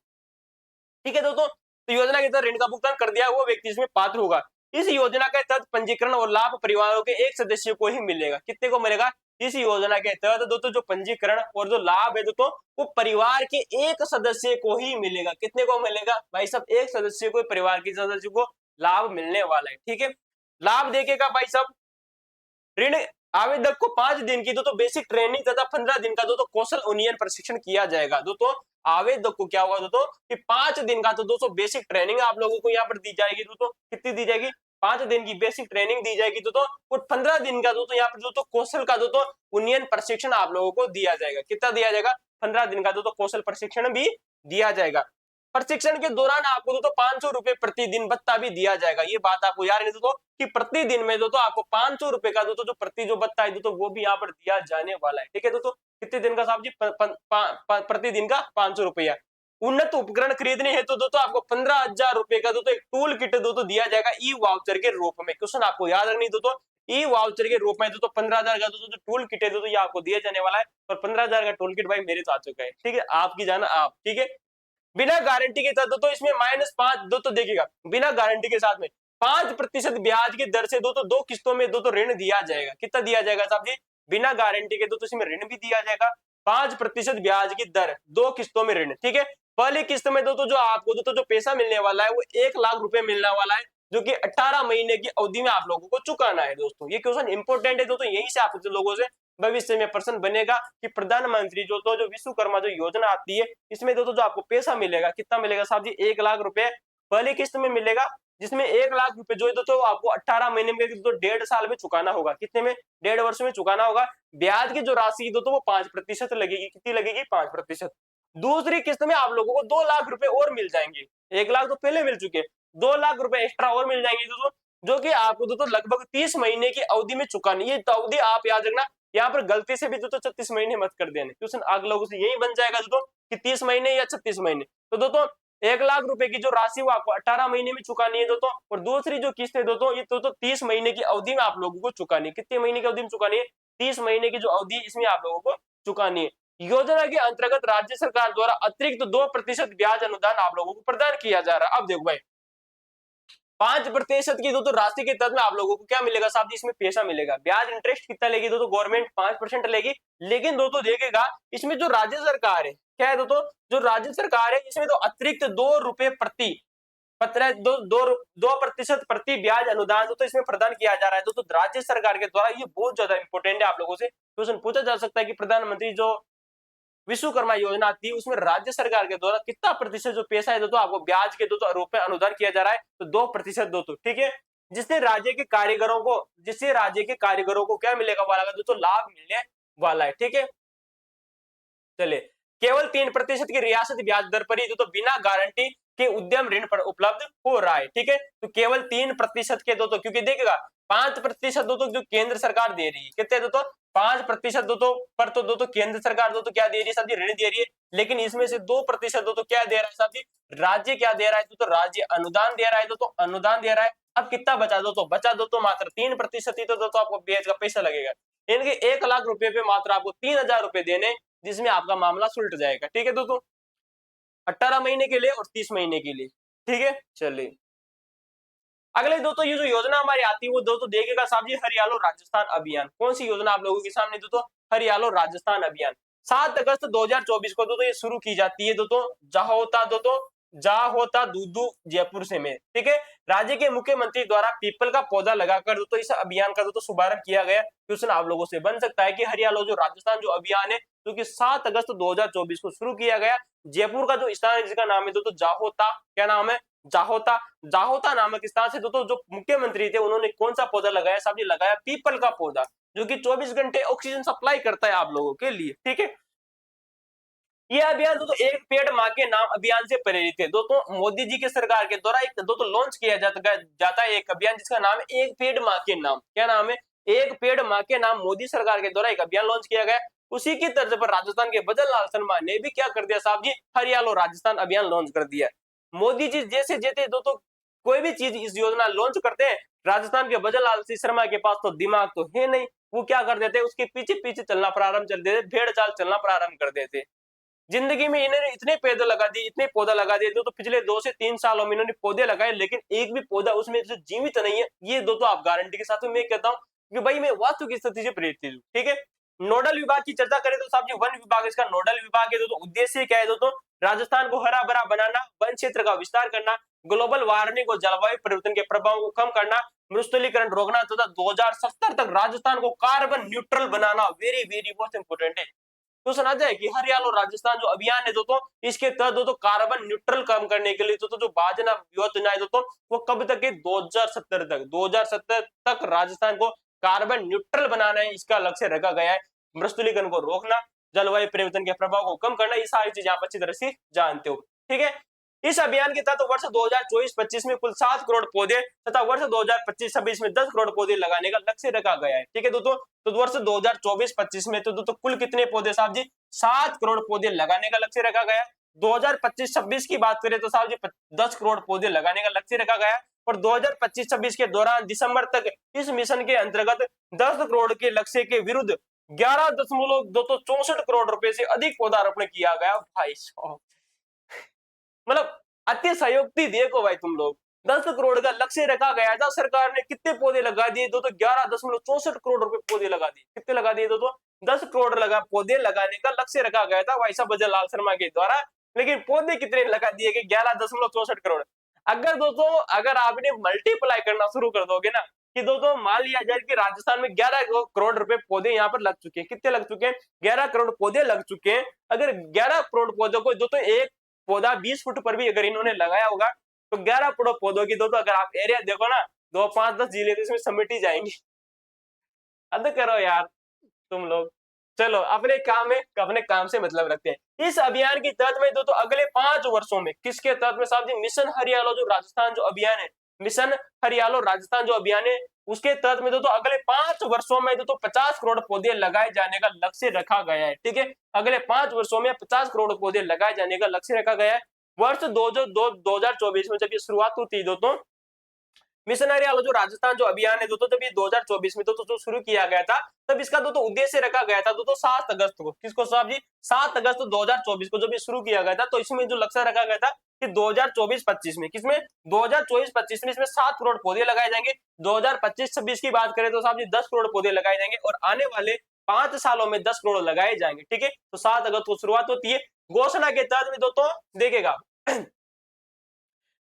ठीक है दोस्तों। तो योजना के तहत ऋण का भुगतान कर दिया वो व्यक्ति इसमें पात्र होगा। इस योजना के तहत पंजीकरण और लाभ परिवारों के एक सदस्य को ही मिलेगा। कितने को मिलेगा? इस योजना के तहत दोस्तों जो पंजीकरण और जो लाभ है दोस्तों वो परिवार के एक सदस्य को ही मिलेगा। कितने को मिलेगा भाई साहब? एक सदस्य को, परिवार के सदस्य को लाभ मिलने वाला है, ठीक है। लाभ देखेगा भाई साहब ऋण आवेदक को 5 दिन की तो बेसिक ट्रेनिंग तथा 15 दिन का कौशल उन्नयन प्रशिक्षण किया जाएगा। दोस्तों आवेदक को क्या होगा दोस्तों कि 5 दिन का दोस्तों बेसिक ट्रेनिंग आप लोगों को यहाँ पर दी जाएगी। दोस्तों कितनी दी जाएगी? 5 दिन की बेसिक ट्रेनिंग दी जाएगी दोस्तों, और 15 दिन का दोस्तों यहाँ पर दोस्तों कौशल का दोस्तों उन्नयन प्रशिक्षण आप लोगों को दिया जाएगा। कितना दिया जाएगा? 15 दिन का दोस्तों कौशल प्रशिक्षण भी दिया जाएगा। प्रशिक्षण के दौरान आपको दोस्तों 500 रुपए प्रतिदिन भत्ता भी दिया जाएगा। ये बात आपको याद रखनी दोस्तों कि प्रतिदिन में दोस्तों आपको 500 रुपए का दोस्तों जो भत्ता है दोस्तों वो भी यहाँ पर दिया जाने वाला है, ठीक है दोस्तों। कितने दिन का साहब जी? प्रतिदिन का 500 रुपया। उन्नत उपकरण खरीदने हेतु तो दोस्तों आपको 15,000 रुपए का दोस्तों एक टूल किट दोस्तों दिया जाएगा ई वाउचर के रूप में। क्वेश्चन आपको याद रखनी दोस्तों, ई वाउचर के रूप में दोस्तों 15,000 का दोस्तों जो टूल किट है दोस्तों ये आपको दिया जाने वाला है। और 15,000 का टूल किट भाई मेरे तो आ चुका है, ठीक है, आपकी जाना आप, ठीक है। बिना गारंटी के तहत दोस्तों इसमें -5 दोस्तों देखिएगा, बिना गारंटी के साथ में 5% ब्याज की दर से दोस्तों 2 किस्तों में दोस्तों ऋण दिया जाएगा। कितना दिया जाएगा साहब जी? बिना गारंटी के दोस्तों इसमें ऋण भी दिया जाएगा, 5% ब्याज की दर, 2 किस्तों में ऋण, ठीक है। पहली किस्त में दोस्तों जो आपको दोस्तों जो पैसा मिलने वाला है वो 1 लाख रुपए मिलने वाला है, जो कि 18 महीने की अवधि में आप लोगों को चुकाना है। दोस्तों ये क्वेश्चन इंपोर्टेंट है दोस्तों, यही से आप लोगों से भविष्य में प्रश्न बनेगा कि प्रधानमंत्री जो विश्वकर्मा जो योजना आती है इसमें दोस्तों जो आपको पैसा मिलेगा कितना मिलेगा साहब जी? 1 लाख रुपए पहली किस्त में मिलेगा, जिसमें 1 लाख रुपए जो है दोस्तों आपको 18 महीने में तो 1.5 साल में चुकाना होगा। कितने में? 1.5 वर्ष में चुकाना होगा। ब्याज की जो राशि दोस्तों वो 5% लगेगी। कितनी लगेगी? 5%। दूसरी किस्त में आप लोगों को 2 लाख रुपए और मिल जाएंगे। 1 लाख तो पहले मिल चुके, 2 लाख रुपए एक्स्ट्रा और मिल जाएंगे दोस्तों, जो कि आपको दोस्तों लगभग 30 महीने की अवधि में चुकानी है। अवधि आप याद रखना, यहाँ पर गलती से भी दोस्तों 36 महीने मत कर देना, क्वेश्चन आगे लोगों से यही बन जाएगा दोस्तों कि 30 महीने या 36 महीने। तो दोस्तों 1 लाख रुपए की जो राशि वो आपको 18 महीने में चुकानी है दोस्तों, और दूसरी जो किस्त है दोस्तों ये दोस्तों 30 महीने की अवधि में आप लोगों को चुकानी है। कितने महीने की अवधि में चुकानी है? 30 महीने की जो अवधि इसमें आप लोगों को चुकानी है। योजना के अंतर्गत राज्य सरकार द्वारा अतिरिक्त 2% ब्याज अनुदान आप लोगों को प्रदान किया जा रहा है। अब देखो भाई 5% की दोस्तों राशि के तहत में आप लोगों को क्या मिलेगा साहब जी? इसमें पैसा मिलेगा। ब्याज इंटरेस्ट कितना लेगी दोस्तों? गवर्नमेंट 5% लेगी, लेकिन दोस्तों देखेगा इसमें जो राज्य सरकार है क्या है दोस्तों, जो राज्य सरकार है इसमें तो अतिरिक्त 2 रुपए प्रति 2% प्रति ब्याज अनुदान तो इसमें प्रदान किया जा रहा है। तो राज्य सरकार के द्वारा, ये बहुत ज्यादा इंपॉर्टेंट है, आप लोगों से क्वेश्चन पूछा जा सकता है कि प्रधानमंत्री जो विश्वकर्मा योजना थी उसमें राज्य सरकार के द्वारा कितना प्रतिशत जो पैसा है दोस्तों आपको ब्याज के दोस्तों रूप में अनुदान किया जा रहा है, तो 2% दोस्तों, ठीक है। जिससे राज्य के कारीगरों को क्या मिलेगा वाला दोस्तों, लाभ मिलने वाला है, ठीक है। चलिए, केवल 3% की रियासत ब्याज दर पर ही तो बिना गारंटी के उद्यम ऋण पर उपलब्ध हो रहा है, ठीक है। तो केवल 3% के दोस्तों, क्योंकि देखिएगा 5% दोस्तों जो केंद्र सरकार दे रही है, कितने दोस्तों 5% दोस्तों पर, तो दोस्तों केंद्र सरकार दोस्तों क्या दे रही है साहब जी, ऋण दे रही है। लेकिन इसमें से 2% दोस्तों क्या दे रहा है साहब जी, राज्य क्या दे रहा है दोस्तों, राज्य अनुदान दे रहा है दोस्तों, अनुदान दे रहा है। अब कितना बचा दोस्तों, बचा दोस्तों मात्र 3% ही तो दोस्तों आपको ब्याज का पैसा लगेगा। इनके 1 लाख रुपए पे मात्र आपको 3,000 रुपए देने, जिसमें आपका मामला सुलट जाएगा, ठीक है दोस्तों, 18 महीने के लिए और 30 महीने के लिए, ठीक है। चलिए, अगले दोस्तों ये जो योजना हमारी आती है वो दोस्तों देखिएगा साहब जी, हरियालो राजस्थान अभियान। कौन सी योजना आप लोगों के सामने दोस्तों, हरियालो राजस्थान अभियान। 7 अगस्त 2024 को दोस्तों ये शुरू की जाती है दोस्तों, जाहोता दूदू जयपुर से में, ठीक है। राज्य के मुख्यमंत्री द्वारा पीपल का पौधा लगाकर दोस्तों इस अभियान का दोस्तों शुभारंभ किया गया। क्वेश्चन आप लोगों से बन सकता है कि हरियालो जो राजस्थान जो अभियान है जो कि 7 अगस्त 2024 को शुरू किया गया, जयपुर का जो स्थान है जिसका नाम है दोस्तों जाहोता, क्या नाम है, जाहोता। जाहोता नामक स्थान से दोस्तों जो मुख्यमंत्री थे उन्होंने कौन सा पौधा लगाया साहब जी, लगाया पीपल का पौधा, जो कि 24 घंटे ऑक्सीजन सप्लाई करता है आप लोगों के लिए, ठीक है। यह अभियान दोस्तों एक पेड़ मां के नाम अभियान से प्रेरित है दोस्तों। मोदी जी के सरकार के द्वारा एक दोस्तों लॉन्च किया जाता है एक अभियान जिसका नाम है एक पेड़ मां के नाम, क्या नाम है, एक पेड़ मां के नाम। मोदी सरकार के द्वारा एक अभियान लॉन्च किया गया। उसी की तर्ज पर राजस्थान के भजन लाल शर्मा ने भी क्या कर दिया साहब जी, हरियालो राजस्थान अभियान लॉन्च कर दिया। मोदी जी जैसे जैसे दोस्तों कोई भी चीज इस योजना लॉन्च करते हैं, राजस्थान के भजन लाल शर्मा के पास तो दिमाग तो है नहीं, वो क्या कर देते, उसके पीछे पीछे चलना प्रारंभ कर देते, भेड़ चाल चलना प्रारंभ कर देते। जिंदगी में इन्होंने इतने पेड़ लगा दिए, इतने पौधा लगा दिए, तो पिछले 2 से 3 सालों में इन्होंने पौधे लगाए, लेकिन एक भी पौधा उसमें जो जीवित नहीं है। ये दोस्तों आप गारंटी के साथ मैं कहता हूँ कि भाई मैं वास्तु की स्थिति से प्रेरित हूँ, ठीक है। नोडल विभाग की चर्चा करें तो साहब जी वन विभाग इसका नोडल विभाग है। दोस्तों उद्देश्य क्या है दोस्तों, राजस्थान को हरा भरा बनाना, वन क्षेत्र का विस्तार करना, ग्लोबल वार्मिंग और जलवायु परिवर्तन के प्रभाव को कम करना, मरुस्थलीकरण रोकना तथा 2070 तक राजस्थान को कार्बन न्यूट्रल बनाना। वेरी वेरी मोस्ट इंपोर्टेंट है। तो सुना जाए कि हरियाणा और राजस्थान जो अभियान है दोस्तों, इसके तहत दोस्तों कार्बन न्यूट्रल कम करने के लिए दोस्तों जो बाजना योजना है दोस्तों, वो कब तक है, 2070 तक राजस्थान को कार्बन न्यूट्रल बनाना है, इसका लक्ष्य रखा गया है। मरुस्थलीकरण को रोकना, जलवायु परिवर्तन के प्रभाव को कम करना, ये सारी चीजें आप अच्छी तरह से जानते हो, ठीक है। इस अभियान के तहत वर्ष 2024-25 में कुल 7 करोड़ पौधे तथा वर्ष 2025-26 में 10 करोड़ पौधे लगाने का लक्ष्य रखा गया है, ठीक है दोस्तों। तो वर्ष 2024-25 में तो दोस्तों कुल कितने पौधे साहब जी, 7 करोड़ पौधे लगाने का लक्ष्य रखा गया है। 2025-26 की बात करें तो साहब जी 10 करोड़ पौधे लगाने का लक्ष्य रखा गया है। और 2025-26 के दौरान दिसंबर तक इस मिशन के अंतर्गत 10 करोड़ के लक्ष्य के विरुद्ध 11.264 करोड़ रुपए से अधिक पौधारोपण किया गया। भाई साहब मतलब अतिशयोक्ति देखो भाई तुम लोग, 10 करोड़ का लक्ष्य रखा गया था, सरकार ने कितने पौधे लगा दिए दोस्तों, 11.64 करोड़ रुपए पौधे लगा दिए। कितने लगा दिए दोस्तों, 10 करोड़ पौधे लगाने का लक्ष्य रखा गया था भाई साहब भजन लाल शर्मा के द्वारा, लेकिन पौधे कितने लगा दिए गए, 11.64 करोड़। अगर दोस्तों अगर आपने मल्टीप्लाई करना शुरू कर दोगे ना कि दोस्तों मान लिया जाए कि राजस्थान में 11 करोड़ रुपए पौधे यहाँ पर लग चुके हैं, कितने लग चुके हैं, 11 करोड़ पौधे लग चुके हैं। अगर 11 करोड़ पौधों को दोस्तों एक पौधा 20 फुट पर भी अगर इन्होंने लगाया होगा तो 11 करोड़ पौधों की दोस्तों अगर आप एरिया देखो ना, 2 5 10 जिले तो इसमें समेट ही जाएंगे। अद करो यार तुम लोग, चलो अपने काम में अपने काम से मतलब रखते हैं। इस अभियान के तहत में दोस्तों अगले 5 वर्षों में किसके तहत में साहब जी, मिशन हरियाणा जो राजस्थान जो अभियान है, मिशन हरियाणा राजस्थान जो अभियान है उसके तहत में दोस्तों अगले 5 वर्षों में दोस्तों 50 करोड़ पौधे लगाए जाने का लक्ष्य रखा गया है, ठीक है। अगले 5 वर्षों में 50 करोड़ पौधे लगाए जाने का लक्ष्य रखा गया है। वर्ष 2024 में जब ये शुरुआत हुई दोस्तों मिशन हरियाणा जो राजस्थान जो अभियान है दोस्तों, जब ये 2024 में दोस्तों शुरू किया गया था, तब इसका दोस्तों उद्देश्य रखा गया था दोस्तों 7 अगस्त को, किसको साहब जी, 7 अगस्त 2024 को जब ये शुरू किया गया था, तो इसमें जो लक्ष्य रखा गया था कि 2024-25 में, किसमें 2024-25 में इसमें 7 करोड़ पौधे लगाए जाएंगे। 2025-26 की बात करें तो साहब जी 10 करोड़ पौधे लगाए जाएंगे और आने वाले 5 सालों में 10 करोड़ लगाए जाएंगे, ठीक है। तो 7 अगस्त को शुरुआत होती है। घोषणा के तहत में दोस्तों देखेगा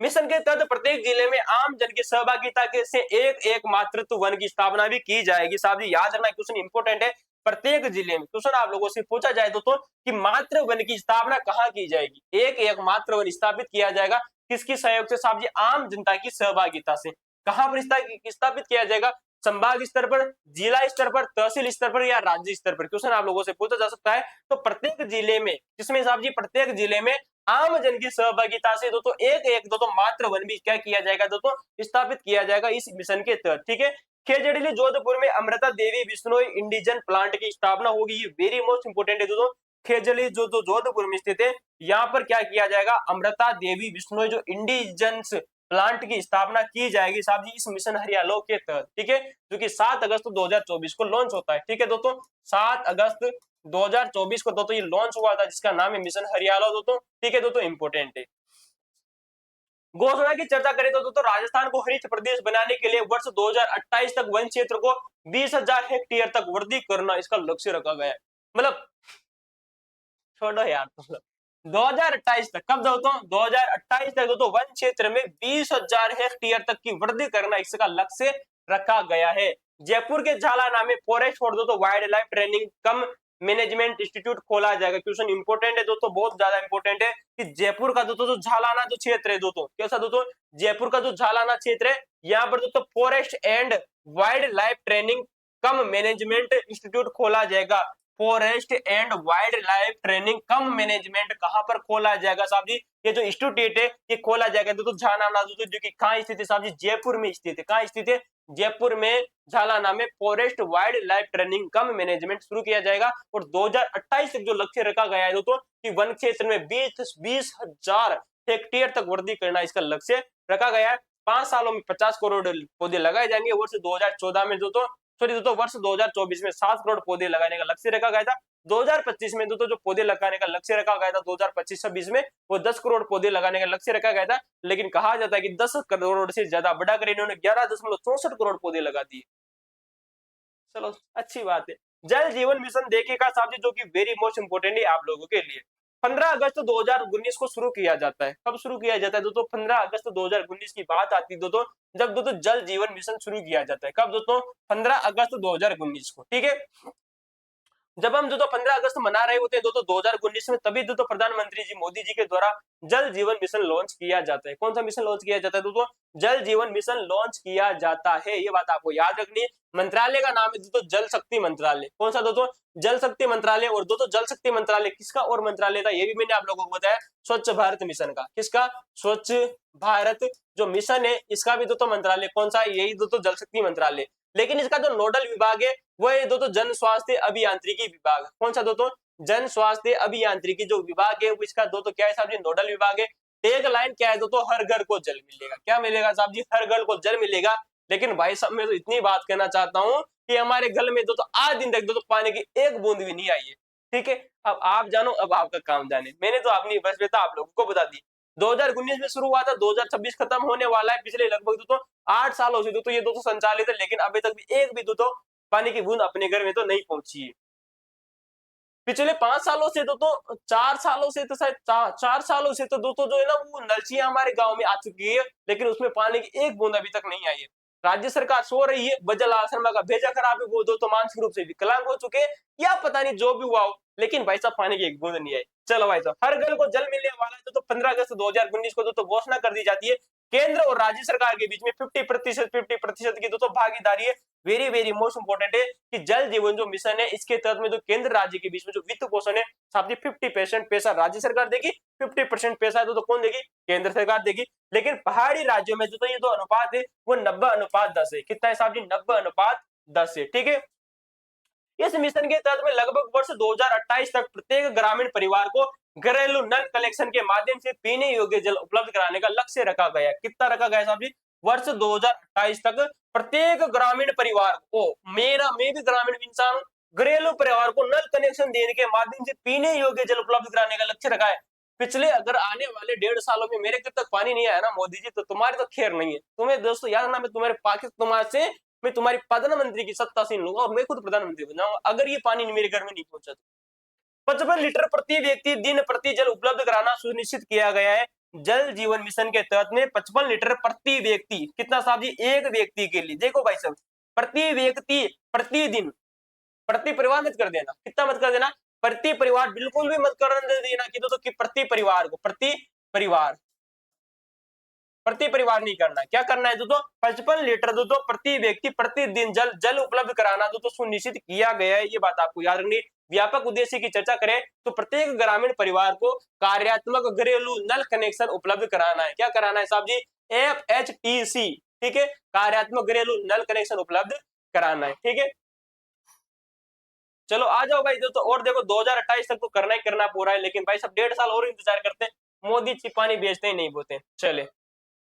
मिशन के तहत प्रत्येक जिले में आम जन की सहभागिता के से एक मातृत्व वन की स्थापना भी की जाएगी। साहब जी याद रखना, क्वेश्चन इंपोर्टेंट है। प्रत्येक जिले में क्वेश्चन आप लोगों से पूछा जाए तो कि मातृ वन की स्थापना कहाँ की जाएगी? एक मातृ वन स्थापित किया जाएगा किसकी सहयोग से? साहब जी आम जनता की सहभागिता से। कहां पर स्थापित किया जाएगा? संभाग स्तर पर, जिला स्तर पर, तहसील स्तर पर या राज्य स्तर पर? क्वेश्चन आप लोगों से पूछा जा सकता है। तो प्रत्येक जिले में, किसमें साहब जी? प्रत्येक जिले में आम जन की सहभागिता से दोस्तों एक मातृ वन भी क्या किया जाएगा दोस्तों? स्थापित किया जाएगा इस मिशन के तहत। ठीक है। खेजड़िली जोधपुर में अमृता देवी बिश्नोई इंडिजन प्लांट की स्थापना होगी। ये वेरी मोस्ट इंपोर्टेंट है दोस्तों। खेजड़ी जो जोधपुर में स्थित है, यहाँ पर क्या किया जाएगा? अमृता देवी बिश्नोई जो इंडिजेंस प्लांट की स्थापना की जाएगी साहब जी इस मिशन हरियालो के तहत। ठीक है, जो कि 7 अगस्त 2024 को लॉन्च होता है। ठीक है दोस्तों, 7 अगस्त 2024 को दोस्तों ये लॉन्च हुआ था, जिसका नाम है मिशन हरियालो दोस्तों। ठीक है दोस्तों, इंपोर्टेंट है। घोषणा की चर्चा करें तो दोस्तों राजस्थान को हरित प्रदेश बनाने के लिए वर्ष 2028 तक वन क्षेत्र को 20,000 हेक्टेयर तक वृद्धि करना इसका लक्ष्य रखा गया है। मतलब छोड़ो यार, 2028 तक, कब दोस्तों? 2028 तक दोस्तों वन क्षेत्र में 20,000 हेक्टेयर तक की वृद्धि करना इसका लक्ष्य रखा गया है। जयपुर के झालाना में फॉरेस्ट और दोस्तों वाइल्ड लाइफ ट्रेनिंग कम मैनेजमेंट इंस्टीट्यूट खोला जाएगा। क्वेश्चन इंपोर्टेंट है दोस्तों, बहुत ज्यादा इंपोर्टेंट है कि जयपुर का दोस्तों जो झालाना जो क्षेत्र है दोस्तों, कैसा दोस्तों? जयपुर का जो झालाना क्षेत्र है, यहाँ पर दोस्तों forest and wild life training come management institute खोला जाएगा। Forest and wild life training come management कहां पर खोला जाएगा साहब जी? ये जो इंस्टीट्यूट है ये खोला जाएगा दोस्तों झालाना दोस्तों, जो कि कहां स्थित है साहब जी? जयपुर में स्थित है। कहां स्थित है? जयपुर में झालाना में फॉरेस्ट वाइल्ड लाइफ ट्रेनिंग कम मैनेजमेंट शुरू किया जाएगा। और 2028 तक जो लक्ष्य रखा गया है दोस्तों कि वन क्षेत्र में 20,000 हेक्टेयर तक वृद्धि करना इसका लक्ष्य रखा गया है। 5 सालों में 50 करोड़ पौधे लगाए जाएंगे। वर्ष 2014 में दोस्तों वर्ष 2024 में 7 करोड़ पौधे लगाने का लक्ष्य रखा गया था। 2025 में दोस्तों जो पौधे लगाने का लक्ष्य रखा गया था 2025-26 में, वो 10 करोड़ पौधे लगाने का लक्ष्य रखा गया था। लेकिन कहा जाता है कि 10 करोड़ से ज्यादा बढ़ाकर इन्होंने 11.64 करोड़ पौधे लगा दिए। चलो अच्छी बात है। जल जीवन मिशन देखिएगा साहब जी, जो कि वेरी मोस्ट इंपोर्टेंट है आप लोगों के लिए। 15 अगस्त 2019 को शुरू किया जाता है। कब शुरू किया जाता है दोस्तों? 15 अगस्त 2019 की बात आती है दोस्तों, जब दोस्तों जल जीवन मिशन शुरू किया जाता है। कब दोस्तों? 15 अगस्त 2019 को। ठीक है, जब हम दोस्तों 15 अगस्त मना रहे होते हैं दोस्तों 2019 में, तभी दोस्तों प्रधानमंत्री जी मोदी जी के द्वारा जल जीवन मिशन लॉन्च किया जाता है। कौन सा मिशन लॉन्च किया जाता है दोस्तों? जल जीवन मिशन लॉन्च किया जाता है। ये बात आपको याद रखनी है। मंत्रालय का नाम है दोस्तों जल शक्ति मंत्रालय। कौन सा दोस्तों? जल शक्ति मंत्रालय। और दोस्तों जल शक्ति मंत्रालय किसका और मंत्रालय था? ये भी मैंने आप लोगों को बताया, स्वच्छ भारत मिशन का। किसका? स्वच्छ भारत जो मिशन है इसका भी दोस्तों मंत्रालय कौन सा? यही दोस्तों जल शक्ति मंत्रालय। लेकिन इसका जो नोडल विभाग है वो है दोस्तों जन स्वास्थ्य अभियांत्रिकी विभाग। कौन सा दोस्तों? जन स्वास्थ्य अभियांत्रिकी जो विभाग है वो इसका दोस्तों क्या है साहब जी? नोडल विभाग है। टैग लाइन क्या है दोस्तों? हर घर को जल मिलेगा। क्या मिलेगा साहब जी? हर घर को जल मिलेगा। लेकिन भाई साहब मैं तो इतनी बात कहना चाहता हूँ कि हमारे घर में दोस्तों आज दिन तक दोस्तों पानी की एक बूंद भी नहीं आई है। ठीक है, अब आप जानो, अब आपका काम जाने। मैंने तो अपनी वस्तुता आप लोगों को बता दी। 2019 में शुरू हुआ था, 2026 खत्म होने वाला है। पिछले लगभग दोस्तों 8 सालों से दोस्तों ये दोस्तों संचालित है, लेकिन अभी तक भी एक भी दोस्तों पानी की बूंद अपने घर में तो नहीं पहुंची है। पिछले 5 सालों से दोस्तों 4 सालों से तो शायद 4 सालों से तो दोस्तों जो है ना वो नलचियां हमारे गांव में आ चुकी है, लेकिन उसमें पानी की एक बूंद अभी तक नहीं आई है। राज्य सरकार सो रही है, बजल शर्मा का भेजा खराब है, वो दोस्तों मानसिक रूप से विकलांग हो चुके हैं या पता नहीं जो भी हुआ हो, लेकिन भाई साहब पानी की एक बूंद नहीं आई। चलो भाई साहब, हर घर को जल मिलने वाला है तो 15 अगस्त 2019 को दोस्तों घोषणा कर दी जाती है। केंद्र और राज्य सरकार के बीच में 50% की दोस्तों भागीदारी है। वेरी वेरी मोस्ट इंपोर्टेंट है कि जल जीवन जो मिशन है इसके तहत में जो केंद्र राज्य के बीच में जो वित्त पोषण है साहब जी 50% पैसा राज्य सरकार देगी, 50% पैसा है तो कौन देगी? केंद्र सरकार देगी। लेकिन पहाड़ी राज्यों में जो ये जो अनुपात है वो 90:10 है। कितना है साहब जी? 90:10 है। ठीक है, इस मिशन के तहत में लगभग वर्ष 2028 तक प्रत्येक ग्रामीण परिवार को घरेलू नल कलेक्शन के माध्यम से पीने योग्य जल उपलब्ध कराने का लक्ष्य रखा गया है। कितना रखा गया साहब जी? वर्ष 2028 तक प्रत्येक ग्रामीण परिवार को, मैं भी ग्रामीण इंसान हूं, घरेलू परिवार को नल कनेक्शन देने के माध्यम से पीने योग्य जल उपलब्ध कराने का लक्ष्य रखा है। पिछले अगर आने वाले 1.5 सालों में मेरे घर तक पानी नहीं आया ना मोदी जी, तो तुम्हारी तो खैर नहीं है। तुम्हें दोस्तों याद रखना, मैं तुम्हारे पाकिस्तान से मैं तुम्हारी प्रधानमंत्री की सत्ता छीन लूंगा और मैं खुद प्रधानमंत्री बन जाऊंगा अगर ये पानी मेरे घर में नहीं पहुंचा तो। 55 लीटर प्रति व्यक्ति दिन प्रति जल उपलब्ध कराना सुनिश्चित किया गया है। जल जीवन मिशन के तहत में 55 लीटर प्रति व्यक्ति, कितना साहब जी, एक व्यक्ति के लिए, देखो भाई साहब, प्रति व्यक्ति, प्रतिदिन, प्रति परिवार मत कर देना, कितना मत कर देना, प्रति परिवार बिल्कुल भी मत कर देना कि दोस्तों कि प्रति परिवार को, प्रति परिवार नहीं करना, क्या करना है दोस्तों, 55 लीटर दोस्तों प्रति व्यक्ति प्रतिदिन जल उपलब्ध कराना दोस्तों सुनिश्चित किया गया है। ये बात आपको याद रखनी। व्यापक उद्देश्य की चर्चा करें तो प्रत्येक ग्रामीण परिवार को कार्यात्मक घरेलू नल कनेक्शन उपलब्ध कराना है, क्या कराना है साहब जी, FHTC, ठीक है, कार्यात्मक घरेलू नल कनेक्शन उपलब्ध कराना है, ठीक है। चलो आ जाओ भाई दोस्तों, और देखो 2028 तक तो करना ही करना पूरा है, लेकिन भाई सब 1.5 साल और इंतजार करते हैं, मोदी पानी बेचते ही नहीं बोते। चले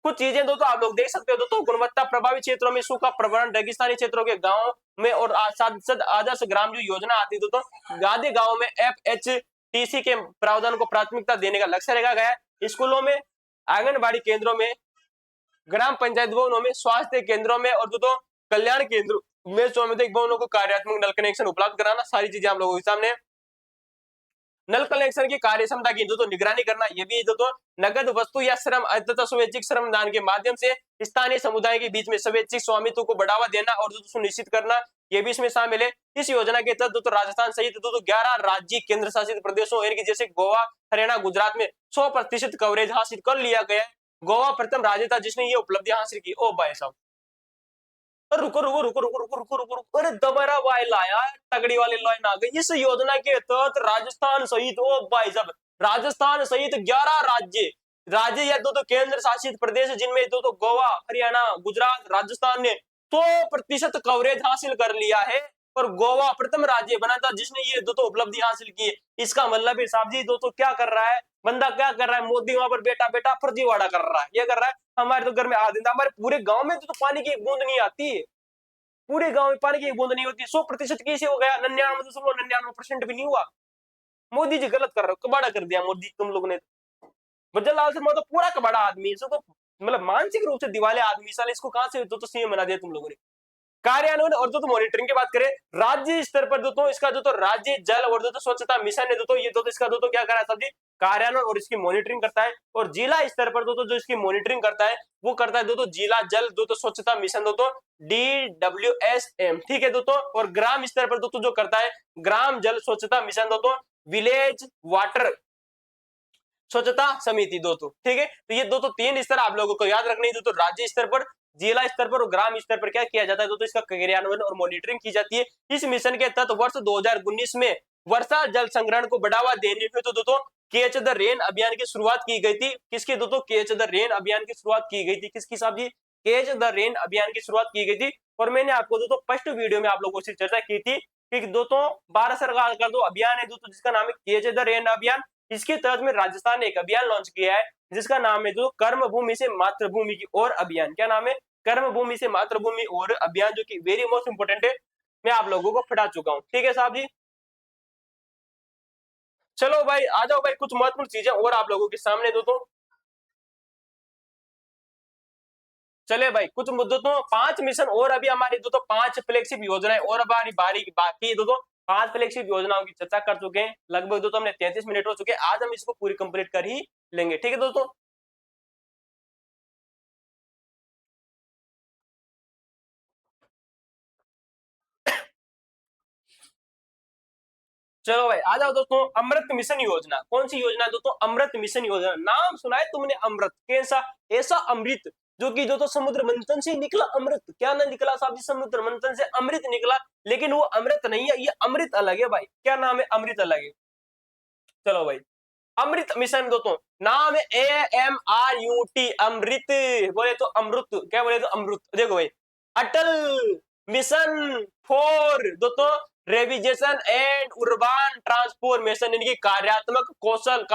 कुछ चीजें दोस्तों आप लोग देख सकते हो दोस्तों, गुणवत्ता प्रभावित क्षेत्रों में सूखा प्रबंधन, रेगिस्तानी क्षेत्रों के गांव में और सांसद आदर्श ग्राम जो योजना आती है दोस्तों, आधे गांव में FHTC के प्रावधान को प्राथमिकता देने का लक्ष्य रखा गया है। स्कूलों में, आंगनबाड़ी केंद्रों में, ग्राम पंचायत भवनों में, स्वास्थ्य केंद्रों में और दोस्तों कल्याण केंद्रों में सामुदायिक भवनों को कार्यात्मक नल कनेक्शन उपलब्ध कराना, सारी चीजें आप लोगों के सामने। नल कलेक्शन की कार्य क्षमता की दोस्तों निगरानी करना, ये भी दोस्तों नगद वस्तु या श्रम तथा स्वैच्छिक श्रम दान के माध्यम से स्थानीय समुदाय के बीच में स्वैच्छिक स्वामित्व को बढ़ावा देना और दोस्तों सुनिश्चित करना, ये भी इसमें शामिल है। इस योजना के तहत दोस्तों राजस्थान सहित दोस्तों 11 राज्य केंद्र शासित प्रदेशों जैसे गोवा, हरियाणा, गुजरात में 100% कवरेज हासिल कर लिया गया है। गोवा प्रथम राज्य था जिसने ये उपलब्धि हासिल की। ओ भाई साहब, रुको रुको रुको रुको रुको रुको रुको रुको, अरे दोबारा वाइल आया, तगड़ी वाली लाइन आ गई। इस योजना के तहत राजस्थान सहित, ओ भाई साहब, राजस्थान सहित 11 राज्य या दो केंद्र शासित प्रदेश जिनमें दो गोवा, हरियाणा, गुजरात, राजस्थान ने 100% कवरेज हासिल कर लिया है और गोवा प्रथम राज्य बना था जिसने ये दो उपलब्धि हासिल की है। इसका मतलब है साहब जी दोस्तों क्या कर रहा है बंदा, क्या कर रहा है मोदी, वहां पर बेटा बेटा फर्जीवाड़ा कर रहा है। ये कर रहा है हमारे तो घर में आ देता, हमारे पूरे गांव में तो पानी की एक बूंद नहीं आती, पूरे गांव में पानी की एक बूंद नहीं होती। 100% कैसे हो गया, 99% भी नहीं हुआ। मोदी जी गलत कर रहे हो, कबाड़ा कर दिया मोदी तुम लोग ने। जवाहरलाल शर्मा तो पूरा कबाड़ा आदमी, इसको तो मतलब मानसिक रूप से दिवाले आदमी, साले इसको कहां से तो सीएम बना दिया तुम लोगों ने। कार्यान्वयन और दोस्तों मॉनिटरिंग की बात करें राज्य स्तर पर दोस्तों, इसका दोस्तों राज्य जल और दोस्तों स्वच्छता मिशन है दोस्तों, ये दोस्तों इसका दोस्तों क्या करा है सब जी, कार्यान्वयन और इसकी मॉनिटरिंग करता है। और जिला स्तर पर दोस्तों जो इसकी मॉनिटरिंग करता है वो करता है दोस्तों जिला जल दोस्तों स्वच्छता मिशन दोस्तों, DWSM, ठीक है दोस्तों। और ग्राम स्तर पर दोस्तों जो करता है ग्राम जल स्वच्छता मिशन दोस्तों, विलेज वाटर स्वच्छता समिति दोस्तों, ठीक है। तो ये दोस्तों 3 स्तर आप लोगों को याद रखने हैं दोस्तों, राज्य स्तर पर, जिला स्तर पर और ग्राम स्तर पर क्या किया जाता है दोस्तों, इसका क्रियान्वयन और मॉनिटरिंग की जाती है। इस मिशन के तहत वर्ष 2019 में वर्षा जल संग्रहण को बढ़ावा देने के तो दोस्तों कैच द रेन अभियान की शुरुआत की गई थी। किसके दोस्तों, कैच द रेन अभियान की शुरुआत की गई थी, किसकी साहब जी, कैच द रेन अभियान की शुरुआत की गई थी। और मैंने आपको दोस्तों फर्स्ट वीडियो में आप लोगों से चर्चा की थी कि दोस्तों भारत सरकार का दो अभियान है दोस्तों जिसका नाम है कैच द रेन अभियान। इसके तहत में राजस्थान ने एक अभियान लॉन्च किया है जिसका नाम है जो कर्म भूमि से मातृभूमि की ओर अभियान। क्या नाम है, कर्म भूमि से मातृभूमि और अभियान, जो कि वेरी मोस्ट इंपोर्टेंट है, मैं आप लोगों को पढ़ा चुका हूं, ठीक है साहब जी। चलो भाई आ जाओ भाई, कुछ महत्वपूर्ण चीजें और आप लोगों के सामने दो तो चले भाई कुछ मुद्दों तो 5 मिशन और अभी हमारी दोस्तों 5 फ्लैगशिप योजनाएं और हमारी बारी बाकी दोस्तों 5 फ्लैगशिप योजनाओं की चर्चा कर चुके हैं लगभग दोस्तों, हमने 33 मिनट हो चुके हैं, आज हम इसको पूरी कंप्लीट कर ही लेंगे, ठीक है दोस्तों। चलो भाई आ जाओ दोस्तों, अमृत मिशन योजना, कौन सी योजना है दोस्तों, अमृत मिशन योजना। नाम सुना है तुमने अमृत, कैसा, ऐसा अमृत जो कि दोस्तों समुद्र मंथन से निकला अमृत। क्या ना निकला साहब जी, समुद्र मंथन से अमृत निकला, लेकिन वो अमृत नहीं है, ये अमृत अलग है भाई। क्या नाम है, अमृत अलग है। चलो भाई अमृत मिशन दोस्तों नाम है AMRUT, अमृत बोले तो अमृत, क्या बोले तो अमृत। देखो भाई अटल मिशन फॉर दोस्तों रेविजेशन एंड उर्बान ट्रांसफॉर्मेशन, इनकी कार्यात्मक कौशल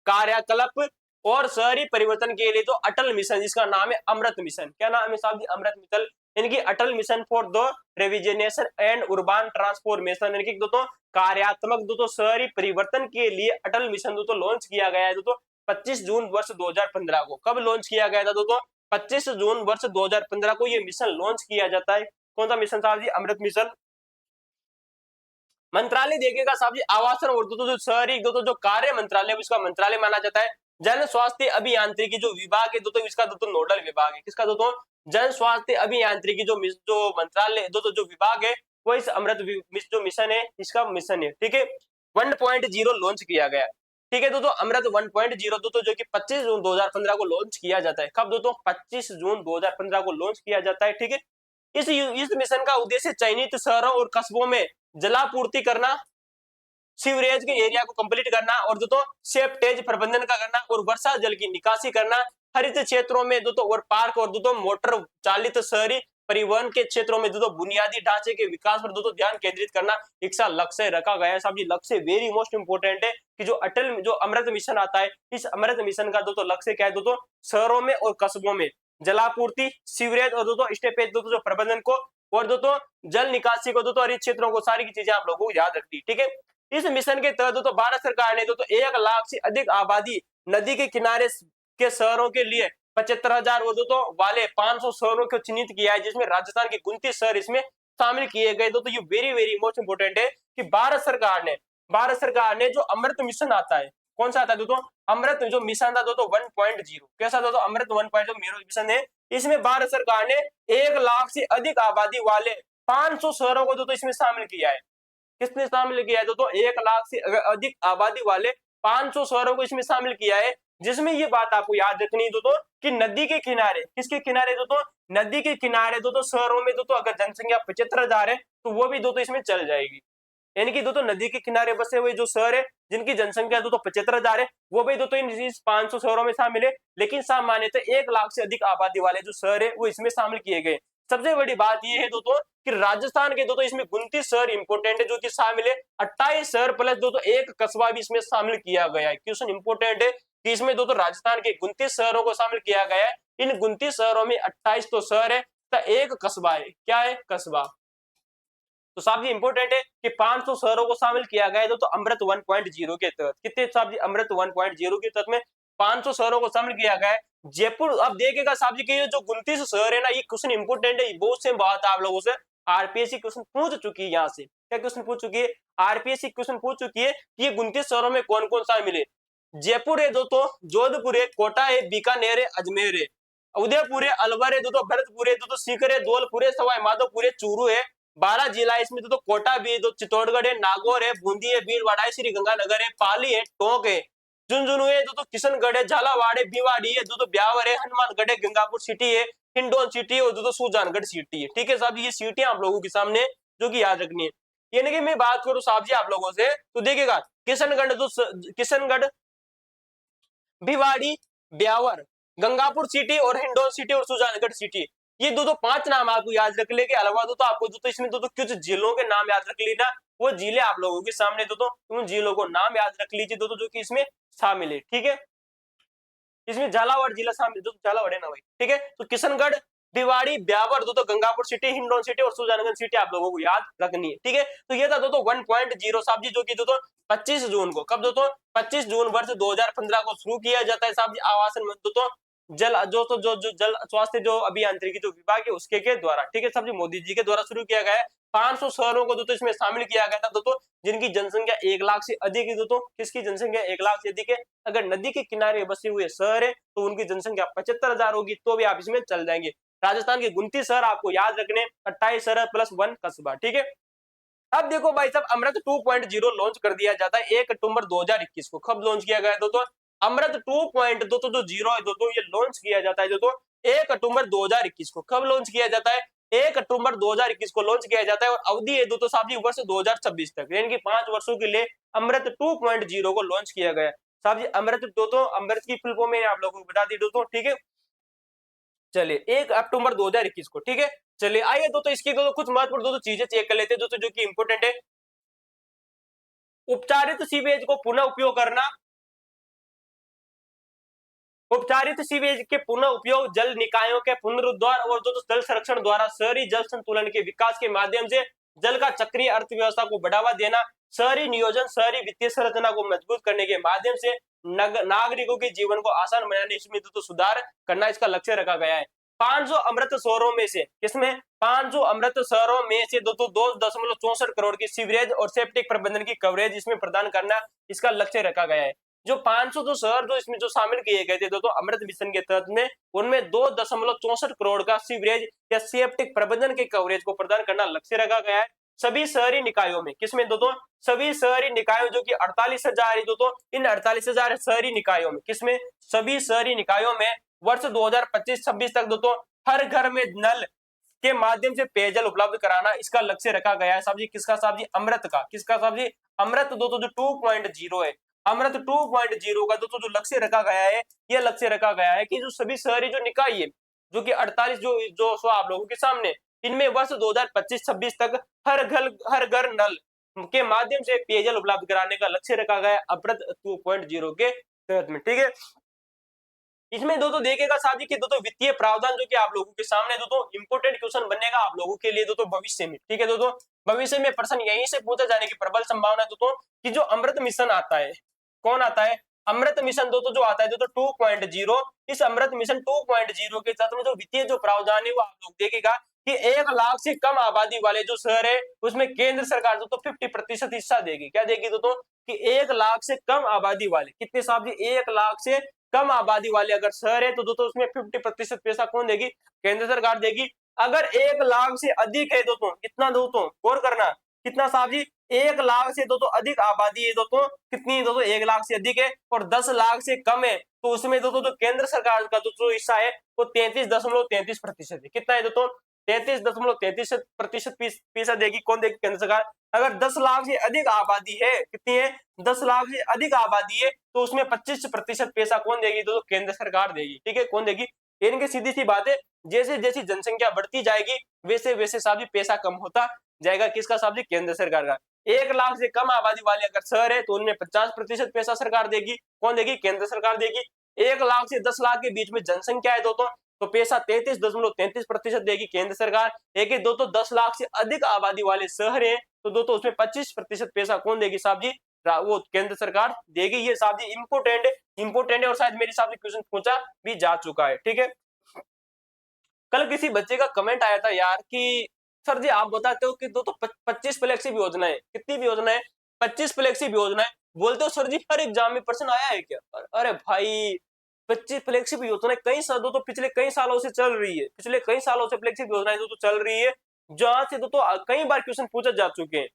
कार्यकलाप और शहरी परिवर्तन के लिए तो अटल मिशन, जिसका नाम है अमृत मिशन। क्या नाम है साहब जी, अमृत मिशन। इनकी Atal mission for the rejuvenation and urban transformation, इनकी दोस्तों कार्यात्मक दोस्तों शहरी परिवर्तन के लिए अटल मिशन दोस्तों लॉन्च किया गया है दोस्तों 25 जून वर्ष 2015 को। कब लॉन्च किया गया था दोस्तों, 25 जून वर्ष 2015 को ये मिशन लॉन्च किया जाता है। कौन सा मिशन साहब जी, अमृत मिशन। मंत्रालय देखेगा साहब जी आवासन और दोस्तों जो शहरी दोस्तों जो कार्य मंत्रालय, इसका मंत्रालय माना जाता है। जन स्वास्थ्य अभियांत्रिकी जो विभाग है दोस्तों, इसका दोस्तों नोडल विभाग है। किसका दोस्तों? जन स्वास्थ्य अभियांत्रिकी जो मंत्रालय दोस्तों जो विभाग है वो इस जो मिशन है इसका मिशन है। ठीक है, 1.0 लॉन्च किया गया। ठीक है दोस्तों, अमृत 1.0 दोस्तों जो कि 25 जून 2015 को लॉन्च किया जाता है। कब दोस्तों? 25 जून 2015 को लॉन्च किया जाता है। ठीक है, इस मिशन का उद्देश्य चयनित शहरों और कस्बों में जलापूर्ति करना, सीवरेज के एरिया को कंप्लीट करना और दोस्तों सेप्टेज प्रबंधन का करना और वर्षा जल की निकासी करना, हरित क्षेत्रों में दोस्तों और पार्क और दोस्तों मोटर चालित शहरी परिवहन के क्षेत्रों में दोस्तों बुनियादी ढांचे के विकास पर दोस्तों ध्यान केंद्रित करना इसका लक्ष्य रखा गया है। साहब जी, लक्ष्य वेरी मोस्ट इंपोर्टेंट है कि जो अमृत मिशन आता है, इस अमृत मिशन का दोस्तों लक्ष्य क्या है दोस्तों? शहरों में और कस्बों में जलापूर्ति, सीवरेज और दोस्तों स्टेपेज दोस्तों जो प्रबंधन को और दोस्तों जल निकासी को दोस्तों हरित क्षेत्रों को, सारी की चीजें आप लोगों को याद रखनी। ठीक है, इस मिशन के तहत दोस्तों भारत सरकार ने दोस्तों 1 लाख से अधिक आबादी नदी के किनारे के शहरों के लिए 75,000 दोस्तों वाले 500 शहरों को चिन्हित किया है, जिसमें राजस्थान के 29 शहर इसमें शामिल किए गए। दोस्तों ये वेरी वेरी मोस्ट इंपोर्टेंट है कि भारत सरकार ने जो अमृत मिशन आता है, कौन सा आता है दोस्तों? अमृत जो मिशन था दोस्तों 1.0। कैसा दोस्तों? अमृत 1.0 मिशन है। इसमें भारत सरकार ने 1 लाख से अधिक आबादी वाले 500 शहरों को दोस्तों इसमें शामिल किया है। किसने शामिल किया है दोस्तों? 1 लाख से अधिक आबादी वाले 500 शहरों को इसमें शामिल किया है, जिसमें ये बात आपको याद रखनी है दोस्तों कि नदी के किनारे, किसके किनारे दोस्तों? नदी के किनारे दोस्तों शहरों में दोस्तों अगर जनसंख्या 75,000 है तो वो भी दोस्तों इसमें चल जाएगी। यानी कि दोस्तों नदी के किनारे बसे हुए जो शहर है जिनकी जनसंख्या दोस्तों 75,000 है वो भी दोस्तों इन 500 शहरों में शामिल है। लेकिन सामान्यतः 1 लाख से अधिक आबादी वाले जो शहर है वो इसमें शामिल किए गए। सबसे बड़ी बात यह है दोस्तों कि राजस्थान के दोस्तों इसमें 29 शहर इंपोर्टेंट है जो कि शामिल है, 28 शहर प्लस दोस्तों एक कस्बा भी इसमें शामिल किया गया है। क्वेश्चन इंपोर्टेंट है कि इसमें दोस्तों राजस्थान के 29 शहरों को शामिल किया गया है। इन 29 शहरों में 28 तो शहर है तो एक कस्बा है। क्या है? कस्बा। तो साहब जी इंपोर्टेंट है कि 500 शहरों को शामिल किया गया है तो अमृत 1.0 के तहत। कितने साहब जी? अमृत 1.0 के तहत में 500 शहरों को शामिल किया गया है। जयपुर, अब देखिएगा साहब जी कि ये जो 29 शहर है ना, ये क्वेश्चन इंपोर्टेंट है, बहुत से बात आप लोगों से आरपीएससी क्वेश्चन पूछ चुकी है। यहाँ से क्या क्वेश्चन पूछ चुकी है? आरपीएससी क्वेश्चन पूछ चुकी है कि ये 29 शहरों में कौन कौन शामिल है। जयपुर है दोस्तों, जोधपुर है, कोटा है, बीकानेर है, अजमेर है, उदयपुर है, अलवर है दोस्तों, भरतपुर है दोस्तों, सीकर है, धौलपुर है, सवाई माधोपुर है, चूरू है, 12 जिला इसमें तो कोटा भी है, तो चित्तौड़गढ़ है, नागौर है, बूंदी है, भीलवाड़ा है, श्री गंगानगर है, पाली है, टोंक है, झुंझुनू है तो किशनगढ़ है, झालावाड़ है, भिवाड़ी है तो ब्यावर है, हनुमानगढ़ है, गंगापुर सिटी है, हिंडौन सिटी है और तो सुजानगढ़ सिटी है। ठीक है साहब, ये सिटी आप लोगों के सामने जो कि याद रखनी है। यानी कि मैं बात करूं साहब जी आप लोगों से तो देखिएगा किशनगढ़, भिवाड़ी, ब्यावर, गंगापुर सिटी और हिंडौन सिटी और सुजानगढ़ सिटी, ये दो 5 नाम आपको याद रख ले के अलावा तो आपको तो इसमें तो कुछ जिलों के नाम याद रख लेना। वो जिले आप लोगों के सामने दो उन जिलों को नाम याद रख लीजिए दो जो कि इसमें शामिल है। ठीक है, इसमें झालावाड़ जिला शामिल, तो झालावाड़ है ना भाई। ठीक है, तो किशनगढ़, भिवाड़ी, ब्यावर तो गंगापुर सिटी, हिंडौन सिटी और सुजानगढ़ सिटी आप लोगों को याद रखनी है। ठीक है, तो ये था दोस्तों 1.0 साहब जी जो कि दोस्तों 25 जून को, कब दोस्तों? 25 जून वर्ष 2015 को शुरू किया जाता है साहब जी आवासन में दोस्तों जल जो जल स्वास्थ्य जो अभियांत्रिकी जो विभाग है उसके के द्वारा। ठीक है साहब जी, मोदी जी के द्वारा शुरू किया गया है। 500 शहरों को दोस्तों इसमें शामिल किया गया था दोस्तों जिनकी जनसंख्या 1 लाख से अधिक है। दोस्तों किसकी जनसंख्या 1 लाख से अधिक है? अगर नदी के किनारे बसे हुए शहर है तो उनकी जनसंख्या 75,000 होगी तो भी आप इसमें चल जाएंगे। राजस्थान के 29 शहर आपको याद रखने, 28 शहर प्लस 1 कस्बा। ठीक है, अब देखो भाई साहब अमृत 2.0 लॉन्च कर दिया जाता है 1 अक्टूबर 2021 को। कब लॉन्च किया गया दोस्तों? अमृत 2.0 है दोस्तों, ये लॉन्च किया जाता है दोस्तों 1 अक्टूबर 2021 को। कब लॉन्च किया जाता है? 1 अक्टूबर 2021 को लॉन्च किया जाता है और अवधि है दोस्तों साहब जी वर्ष 2026 तक, यानी कि 5 वर्षों के लिए अमृत 2.0 को लॉन्च किया गया। साहब जी अमृत दोस्तों, अमृत की फुल फॉर्म मैंने आप लोगों को बता दी दोस्तों। ठीक है, चलिए 1 अक्टूबर 2021 को। ठीक है, चलिए आइए दोस्तों इसकी कुछ महत्वपूर्ण दोस्तों चीजें चेक कर लेते हैं दोस्तों जो कि इंपोर्टेंट है। उपचारित सीवेज को पुनः उपयोग करना, उपचारित सीवेज के पुनः उपयोग, जल निकायों के पुनरुद्धार और जल संरक्षण द्वारा शहरी जल संतुलन के विकास के माध्यम से जल का चक्रीय अर्थव्यवस्था को बढ़ावा देना, शहरी नियोजन, शहरी वित्तीय संरचना को मजबूत करने के माध्यम से नागरिकों के जीवन को आसान बनाने इसमें तो सुधार करना इसका लक्ष्य रखा गया है। 500 अमृत शहरों में से, किसमें? 500 अमृत शहरों में से 2.64 करोड़ की सीवरेज और सेप्टिक प्रबंधन की कवरेज इसमें प्रदान करना इसका लक्ष्य रखा गया है। जो 500 जो शहर जो इसमें जो शामिल किए गए थे दोस्तों अमृत मिशन के तहत में, उनमें 2.64 करोड़ का सीवरेज या सेप्टिक प्रबंधन के कवरेज को प्रदान करना लक्ष्य रखा गया है सभी शहरी निकायों में। किसमें दोस्तों? सभी शहरी निकायों जो कि 48,000 है दोस्तों, इन 48,000 शहरी निकायों में, किसमें? सभी शहरी निकायों में वर्ष 2025-26 तक दोस्तों हर घर में नल के माध्यम से पेयजल उपलब्ध कराना इसका लक्ष्य रखा गया है साहब जी। किसका साहब जी? अमृत का। किसका साहब जी? अमृत दोस्तों जो 2.0 है, अमृत 2.0 का दोस्तों जो लक्ष्य रखा गया है, यह लक्ष्य रखा गया है कि जो सभी शहरी जो निकाय है जो कि 48 जो सो आप लोगों के सामने, इनमें वर्ष 2025-26 तक हर घर नल के माध्यम से पेयजल उपलब्ध कराने का लक्ष्य रखा गया है अमृत 2.0 के तहत में। ठीक है, इसमें दोस्तों देखिएगा साथी कि दोस्तों वित्तीय प्रावधान जो कि आप लोगों के सामने दोस्तों इंपोर्टेंट क्वेश्चन बनेगा आप लोगों के लिए दोस्तों भविष्य में। ठीक है दोस्तों, भविष्य में प्रश्न यहीं से पूछे जाने की प्रबल संभावना दोस्तों कि जो अमृत मिशन आता है, कौन आता है? अमृत मिशन दोस्तों जो आता है दोस्तों 2.0, इस अमृत मिशन 2.0 के तहत में जो वित्तीय जो प्रावधान है वो आप लोग देखिएगा कि 1 लाख से कम आबादी वाले जो शहर है उसमें केंद्र सरकार दोस्तों 50% हिस्सा देगी। क्या देगी दोस्तों? कि 1 लाख से कम आबादी वाले, कितने साहब जी? 1 लाख से कम आबादी वाले अगर शहर है तो दोस्तों उसमें 50% पैसा कौन देगी? केंद्र सरकार देगी। अगर 1 लाख से अधिक है दोस्तों, कितना दोस्तों गौर करना, कितना साहब जी? 1 लाख से दोस्तों अधिक आबादी है दोस्तों, कितनी दोस्तों? 1 लाख से अधिक है, और 10 लाख से कम है तो उसमें दोस्तों जो केंद्र सरकार का जो हिस्सा है वो 33.33% है। कितना है दोस्तों? 33.33% पैसा देगी। कौन देगी? केंद्र सरकार। अगर 10 लाख से अधिक आबादी है, कितनी है? 10 लाख से अधिक आबादी है तो उसमें 25% पैसा कौन देगी? तो केंद्र सरकार देगी। ठीक है, कौन देगी? इनकी सीधी सी बात है, जैसे जैसी जनसंख्या बढ़ती जाएगी वैसे वैसे साहब जी पैसा कम होता जाएगा। किसका साहब जी? केंद्र सरकार का। 1 लाख से कम आबादी वाले अगर शहर है तो उनमें 50% पैसा सरकार देगी। कौन देगी? केंद्र सरकार देगी। 1 लाख से 10 लाख के बीच में जनसंख्या है दोस्तों तो पैसा 33.33% देगी केंद्र सरकार। एक ही दोस्तों 10 लाख से अधिक आबादी वाले शहर है तो दोस्तों उसमें 25% पैसा कौन देगी साहब जी? वो केंद्र सरकार देगी। ये साहब जी इंपोर्टेंट है और शायद मेरे हिसाब से क्वेश्चन पूछा भी जा चुका है। ठीक है, कल किसी बच्चे का कमेंट आया था यार कि सर जी आप बताते हो कि दोस्तों 25 फ्लैगशिप योजनाएं, कितनी भी योजनाएं? 25 फ्लैगशिप योजनाएं। बोलते हो सर जी हर एग्जाम में प्रश्न आया है क्या? अरे भाई 25 फ्लैगशिप योजनाएं कई सालों तो पिछले कई सालों से चल रही है, पिछले कई सालों से फ्लैगशिप योजनाएं तो चल रही है जहां से दोस्तों कई बार क्वेश्चन पूछे जा चुके हैं।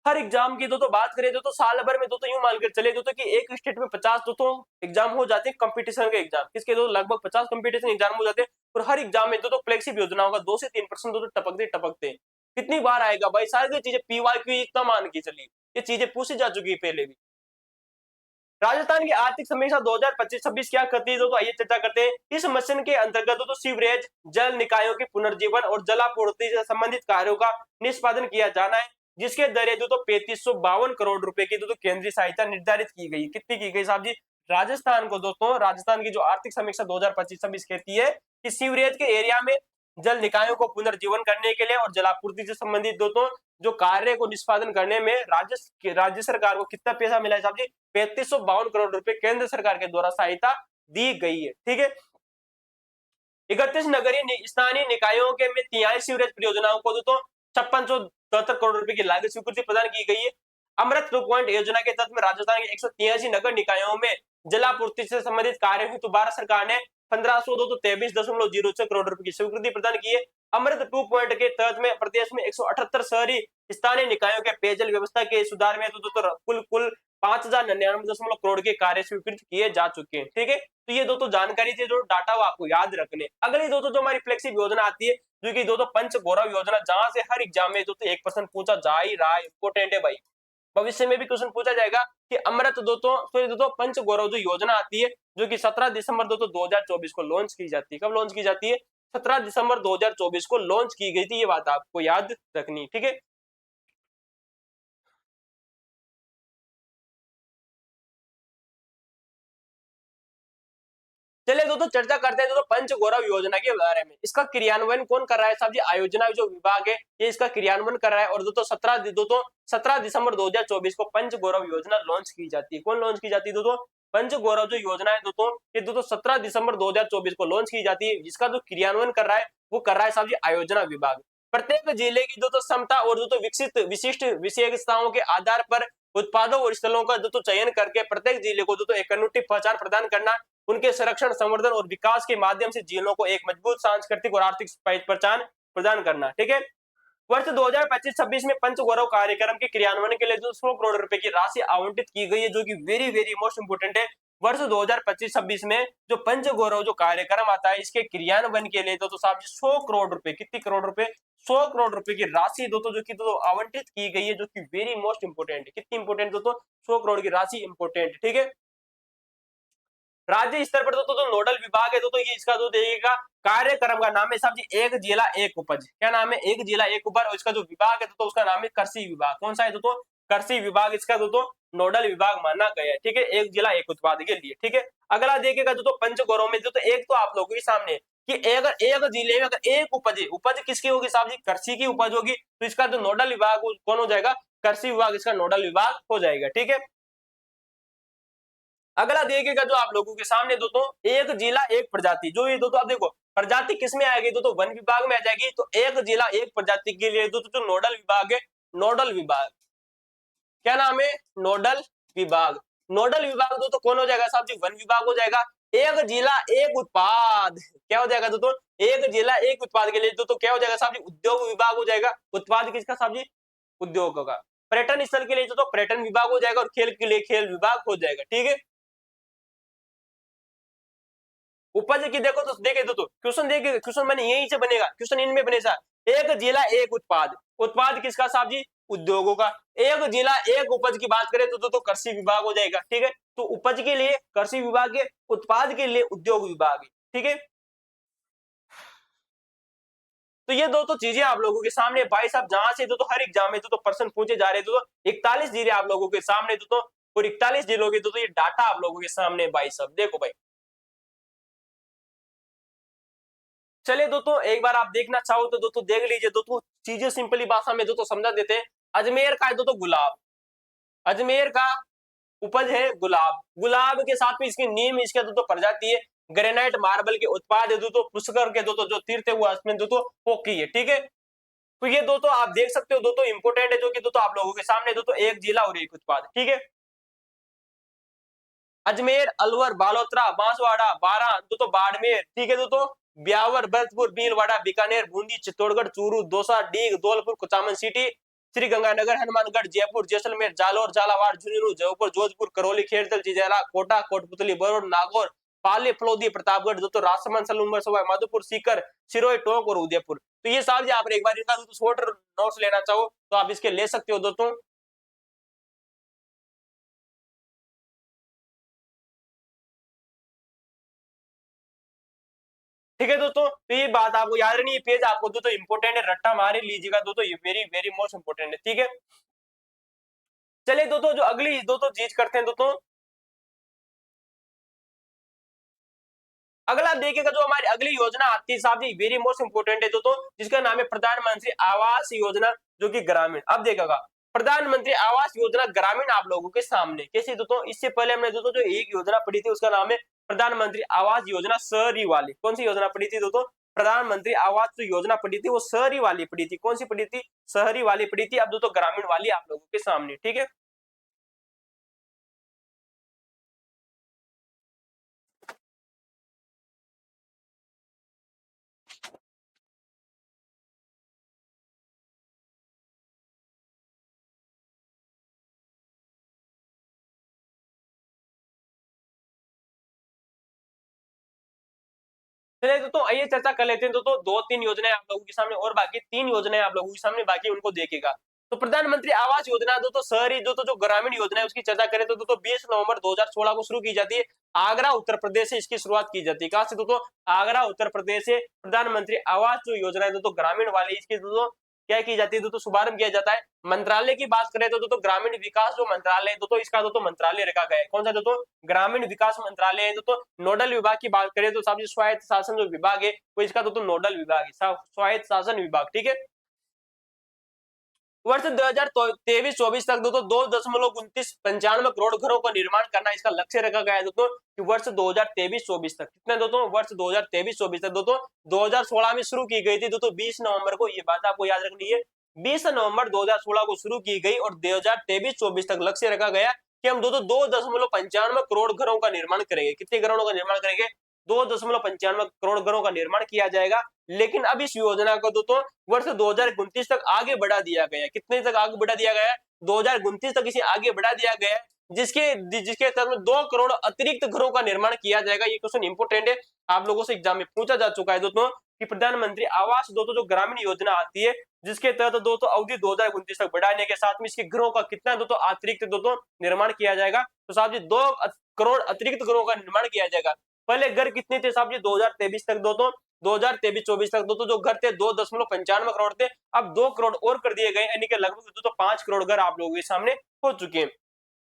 हर एग्जाम की दोस्तों बात करें तो साल भर में दोस्तों यूं मानकर चले दोस्तों कि एक स्टेट में 50 दोस्तों एग्जाम हो जाते हैं कंपटीशन के एग्जाम, किसके दोस्तों लगभग 50 कंपटीशन एग्जाम हो जाते हैं और हर एग्जाम में दोस्तों फ्लैगशिप योजना होगा 2 से 3% दोस्तों टपकते कितनी बार आएगा भाई? सारी चीजें पीवाईक्यू इतना मान के चलिए, ये चीजें पूछी जा चुकी है पहले भी। राजस्थान की आर्थिक समीक्षा 2025-26 क्या करती है दोस्तों? आइए चर्चा करते हैं। इस मिशन के अंतर्गत दोस्तों सीवरेज जल निकायों के पुनर्जीवन और जलापूर्ति से संबंधित कार्यों का निष्पादन किया जाना है, जिसके दर दोस्तों 3552 करोड़ रुपए की दोस्तों केंद्रीय सहायता निर्धारित की गई। कितनी की गई साहब जी? राजस्थान को दोस्तों, राजस्थान की जो आर्थिक समीक्षा 2025-26 कहती है कि सीवरेज के एरिया में जल निकायों को पुनर्जीवन करने के लिए और जलापूर्ति से संबंधित दोस्तों जो कार्य को निष्पादन करने में राज्य सरकार को कितना पैसा मिला है साहब जी? 3552 करोड़ रुपए केंद्र सरकार के द्वारा सहायता दी गई है। ठीक है, 31 नगरीय स्थानीय निकायों के में 43 सीवरेज परियोजनाओं को दोस्तों 5673 करोड़ रुपए की लागत स्वीकृति प्रदान की गई है। अमृत 2 योजना के तहत में राजस्थान के 183 नगर निकायों में जलापूर्ति से संबंधित कार्य हेतु भारत सरकार ने 1523.06 करोड़ रुपए की स्वीकृति प्रदान की है। अमृत 2 के तहत में प्रदेश में 178 शहरी स्थानीय निकायों के पेयजल व्यवस्था के सुधार में तो कुल 5099 करोड़ के कार्य स्वीकृत किए जा चुके हैं। ठीक है, तो ये दोस्तों जानकारी थी, जो डाटा वो आपको याद रखने। अगली दोस्तों जो हमारी फ्लेक्सिब योजना आती है जो कि दोस्तों पंच गौरव योजना, जहां से हर एग्जाम में दोस्तों 1% पूछा जा ही रहा है, इंपोर्टेंट है भाई। भविष्य में भी क्वेश्चन पूछा जाएगा कि अमृत दोस्तों पंच गौरव जो योजना आती है जो कि 17 दिसंबर दोस्तों 2024 को लॉन्च की जाती है। कब लॉन्च की जाती है? 17 दिसंबर 2024 को लॉन्च की गई थी, ये बात आपको याद रखनी। ठीक है, चलिए दोस्तों चर्चा करते हैं दोस्तों पंच गौरव योजना के बारे में। इसका क्रियान्वयन कौन कर रहा है साहब जी? आयोजना जो विभाग है ये इसका क्रियान्वयन कर रहा है और दोस्तों 17 दिसंबर 2024 को पंच गौरव योजना लॉन्च की जाती है। कौन लॉन्च की जाती है दोस्तों? पंच गौरव जो योजना है दोस्तों ये दोस्तों 17 दिसंबर 2024 को लॉन्च की जाती है, जिसका जो क्रियान्वयन कर रहा है वो कर रहा है साहब जी आयोजना विभाग। प्रत्येक जिले की दोस्तों क्षमता और दोस्तों विशिष्ट विशेषताओं के आधार पर उत्पादों और स्थलों का दोस्तों चयन करके प्रत्येक जिले को दोस्तों एक अनूठी पहचान प्रदान करना, उनके संरक्षण, संवर्धन और विकास के माध्यम से जिलों को एक मजबूत सांस्कृतिक और आर्थिक पहचान प्रदान करना। ठीक है, वर्ष 2025-26 में पंच गौरव कार्यक्रम के क्रियान्वयन के लिए जो 100 करोड़ रुपए की राशि आवंटित की गई है, जो कि वेरी वेरी मोस्ट इंपोर्टेंट है। वर्ष 2025-26 में जो पंच गौरव जो कार्यक्रम आता है, इसके क्रियान्वयन के लिए तो साहब 100 करोड़ रुपए, कितनी करोड़ रुपए, 100 करोड़ रुपए की राशि दोस्तों जो कि आवंटित की गई है, जो कि वेरी मोस्ट इंपोर्टेंट है। कितनी इंपोर्टेंट दोस्तों, 100 करोड़ की राशि इंपोर्टेंट। ठीक है, राज्य स्तर पर तो नोडल विभाग है, तो ये इसका जो देखिएगा कार्यक्रम का नाम है साहब जी एक जिला एक उपज। क्या नाम है, एक जिला एक उपज। और इसका जो विभाग है तो उसका नाम है कृषि विभाग। कौन सा है दोस्तों, कृषि विभाग इसका दोस्तों नोडल विभाग माना गया है। ठीक है, एक जिला एक उत्पाद के लिए। ठीक है, अगला देखिएगा दोस्तों पंचगौरव में दोस्तों एक तो आप लोगों के सामने कि अगर एक जिले में अगर एक उपज है, उपज किसकी होगी साहब जी, कृषि की उपज होगी, तो इसका जो नोडल विभाग कौन हो जाएगा, कृषि विभाग इसका नोडल विभाग हो जाएगा। ठीक है, अगला देखिएगा जो आप लोगों के सामने दोस्तों एक जिला एक प्रजाति, जो ये दोस्तों आप देखो प्रजाति किसमें आएगी, दोस्तों वन विभाग में आ जाएगी। तो एक जिला एक प्रजाति के लिए दोस्तों जो नोडल विभाग है, नोडल विभाग, क्या नाम है, नोडल विभाग। नोडल विभाग दोस्तों कौन हो जाएगा साहब जी, वन विभाग हो जाएगा। एक जिला एक उत्पाद क्या हो जाएगा दोस्तों, एक जिला एक उत्पाद के लिए दोस्तों क्या हो जाएगा साहब जी, उद्योग विभाग हो जाएगा। उत्पाद किसका साहब जी, उद्योग का। पर्यटन स्थल के लिए दोस्तों पर्यटन विभाग हो जाएगा, और खेल के लिए खेल विभाग हो जाएगा। ठीक है, उपज की देखो तो देखे दोस्तों क्वेश्चन देखे, क्वेश्चन मैंने यही से बनेगा, क्वेश्चन इनमें बने सा एक जिला एक उत्पाद, उत्पाद किसका साहब जी, उद्योगों का। एक जिला एक उपज की बात करें तो कृषि विभाग हो जाएगा। ठीक है, तो उपज के लिए कृषि विभाग है, उत्पाद के लिए उद्योग विभाग है। ठीक है, तो ये दो तो चीजें आप लोगों के सामने भाई साहब, जहां से तो हर एग्जाम में तो प्रश्न पूछे जा रहे थे, तो 41 जिले आप लोगों के सामने तो और 41 जिलों के तो ये डाटा आप लोगों के सामने भाई साहब। देखो भाई, चलिए दोस्तों एक बार आप देखना चाहो तो दोस्तों देख लीजिए। दोस्तों चीजें सिंपली भाषा में दोस्तों समझा देते हैं। अजमेर का है दोस्तों गुलाब, अजमेर का उपज है गुलाब, गुलाब के साथ में इसकी नीम इसके दोस्तों प्रजाति है, ग्रेनाइट मार्बल के उत्पाद है दोस्तों, पुष्कर के दोस्तों जो तीर्थ है वो इसमें दोस्तों होकी है। ठीक है, तो ये दोस्तों आप देख सकते हो दोस्तों इंपोर्टेंट है, जो कि दोस्तों आप लोगों के सामने दोस्तों एक जिला और एक उत्पाद। ठीक है, अजमेर, अलवर, बालोतरा, बांसवाड़ा, बारां दोस्तों, बाड़मेर, ठीक है दोस्तों, ब्यावर, भरतपुर, भीलवाड़ा, बीकानेर, बूंदी, चित्तौड़गढ़, चूरू, दौसा, डीग, धौलपुर, कुचामन सिटी, श्री गंगानगर, हनुमानगढ़, जयपुर, जैसलमेर, जालौर, झालावाड़, झुंझुनू, जयपुर, जोधपुर, करौली, खेड़तल, जिजेला, कोटा, कोटपुतली, बरौर, नागौर, पाली, फलोदी, प्रतापगढ़ दोस्तों, राजसमंद, सलूंबर, सवाई माधोपुर, सीकर, सिरोही, टोंक और उदयपुर। तो ये साहब जी आप एक बार इनका शॉर्ट नोट्स लेना चाहो तो आप इसके ले सकते हो दोस्तों। ठीक है दोस्तों, तो ये बात आपको याद रखनी, ये पेज आपको दोस्तों इंपोर्टेंट है, रट्टा मार लीजिएगा दोस्तों, ये वेरी वेरी मोस्ट इंपोर्टेंट है। ठीक है, चलिए दोस्तों जो अगली दोस्तों चीज करते हैं दोस्तों, अगला देखिएगा जो हमारी अगली योजना आती है साहब जी, वेरी मोस्ट इंपोर्टेंट है दोस्तों, जिसका नाम है प्रधानमंत्री आवास योजना, जो कि ग्रामीण। अब देखिएगा प्रधानमंत्री आवास योजना ग्रामीण आप लोगों के सामने कैसे दोस्तों, इससे पहले हमने दोस्तों जो एक योजना पढ़ी थी उसका नाम है प्रधानमंत्री आवास योजना शहरी वाली। कौन सी योजना पढ़ी थी दोस्तों, प्रधानमंत्री आवास जो योजना पढ़ी थी वो शहरी वाली पढ़ी थी। कौन सी पढ़ी थी, शहरी वाली पढ़ी थी। अब दोस्तों ग्रामीण वाली आप लोगों के सामने। ठीक है, चलिए दोस्तों आइए चर्चा कर लेते हैं। दोस्तों दो तीन योजनाएं आप लोगों के सामने और बाकी तीन योजनाएं आप लोगों के सामने, बाकी उनको देखेगा। तो प्रधानमंत्री आवास योजना दोस्तों शहरी जो ग्रामीण योजना है उसकी चर्चा करें तो दोस्तों 20 नवंबर 2016 को शुरू की जाती है। आगरा उत्तर प्रदेश से इसकी शुरुआत की जाती है। कहां से दोस्तों, आगरा उत्तर प्रदेश से प्रधानमंत्री आवास जो योजना है दोस्तों ग्रामीण वाली, इसकी दोस्तों क्या की जाती है दोस्तों, शुभारंभ किया जाता है। मंत्रालय की बात करें तो दोस्तों ग्रामीण विकास जो मंत्रालय है दोस्तों, इसका दोस्तों मंत्रालय रखा गया है। कौन सा दोस्तों, ग्रामीण विकास मंत्रालय है दोस्तों। नोडल विभाग की बात करें तो साहब स्वायत्त शासन जो विभाग है वो इसका दोस्तों नोडल विभाग है, स्वायत्त शासन विभाग। ठीक है, वर्ष 2023-24 तक दोस्तों 2.2995 करोड़ घरों का निर्माण करना इसका लक्ष्य रखा गया है दोस्तों, कि वर्ष 2023-24 तक। कितने दोस्तों, वर्ष 2023-24 तक। दोस्तों 2016 में शुरू की गई थी दोस्तों 20 नवंबर को, ये बात आपको याद रखनी है। 20 नवंबर 2016 को शुरू की गई और 2023-24 तक लक्ष्य रखा गया कि हम 2.95 करोड़ घरों का निर्माण करेंगे। कितने घरों का निर्माण करेंगे? 2.95 करोड़ घरों का निर्माण किया जाएगा। लेकिन अब इस योजना को दोस्तों वर्ष 2029 तक आगे बढ़ा दिया गया। कितने तक आगे बढ़ा दिया गया है? 2029 तक इसे आगे बढ़ा दिया गया है, जिसके जिसके तहत 2 करोड़ अतिरिक्त घरों का निर्माण किया जाएगा। ये क्वेश्चन इंपोर्टेंट है, आप लोगों से एग्जाम में पूछा जा चुका है दोस्तों कि प्रधानमंत्री आवास दोस्तों जो ग्रामीण योजना आती है, जिसके तहत दोस्तों अवधि 2029 तक बढ़ाने के साथ में इसके घरों का कितना दोस्तों अतिरिक्त दोस्तों निर्माण किया जाएगा। तो साहब जी 2 करोड़ अतिरिक्त घरों का निर्माण किया जाएगा। पहले घर कितने थे साहब जी? 2023 तक दोस्तों 2023-24 तक दोस्तों जो घर थे 2.95 करोड़ थे, अब 2 करोड़ और कर दिए गए, यानी कि लगभग दोस्तों 5 करोड़ घर आप लोगों के सामने हो चुके हैं।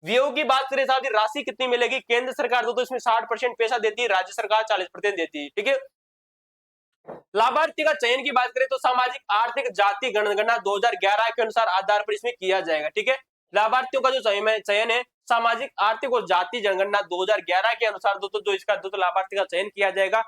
व्यय की बात करें साथ ही राशि कितनी मिलेगी? केंद्र सरकार दोस्तों इसमें 60% पैसा देती है, राज्य सरकार 40% देती है। ठीक है, लाभार्थी का चयन की बात करें तो सामाजिक आर्थिक जाति जनगणना 2011 के अनुसार आधार पर इसमें किया जाएगा। ठीक है, लाभार्थियों का जो चयन है सामाजिक आर्थिक और जाति जनगणना 2011 के अनुसार दोस्तों जो इसका दोस्तों लाभार्थी का चयन किया जाएगा।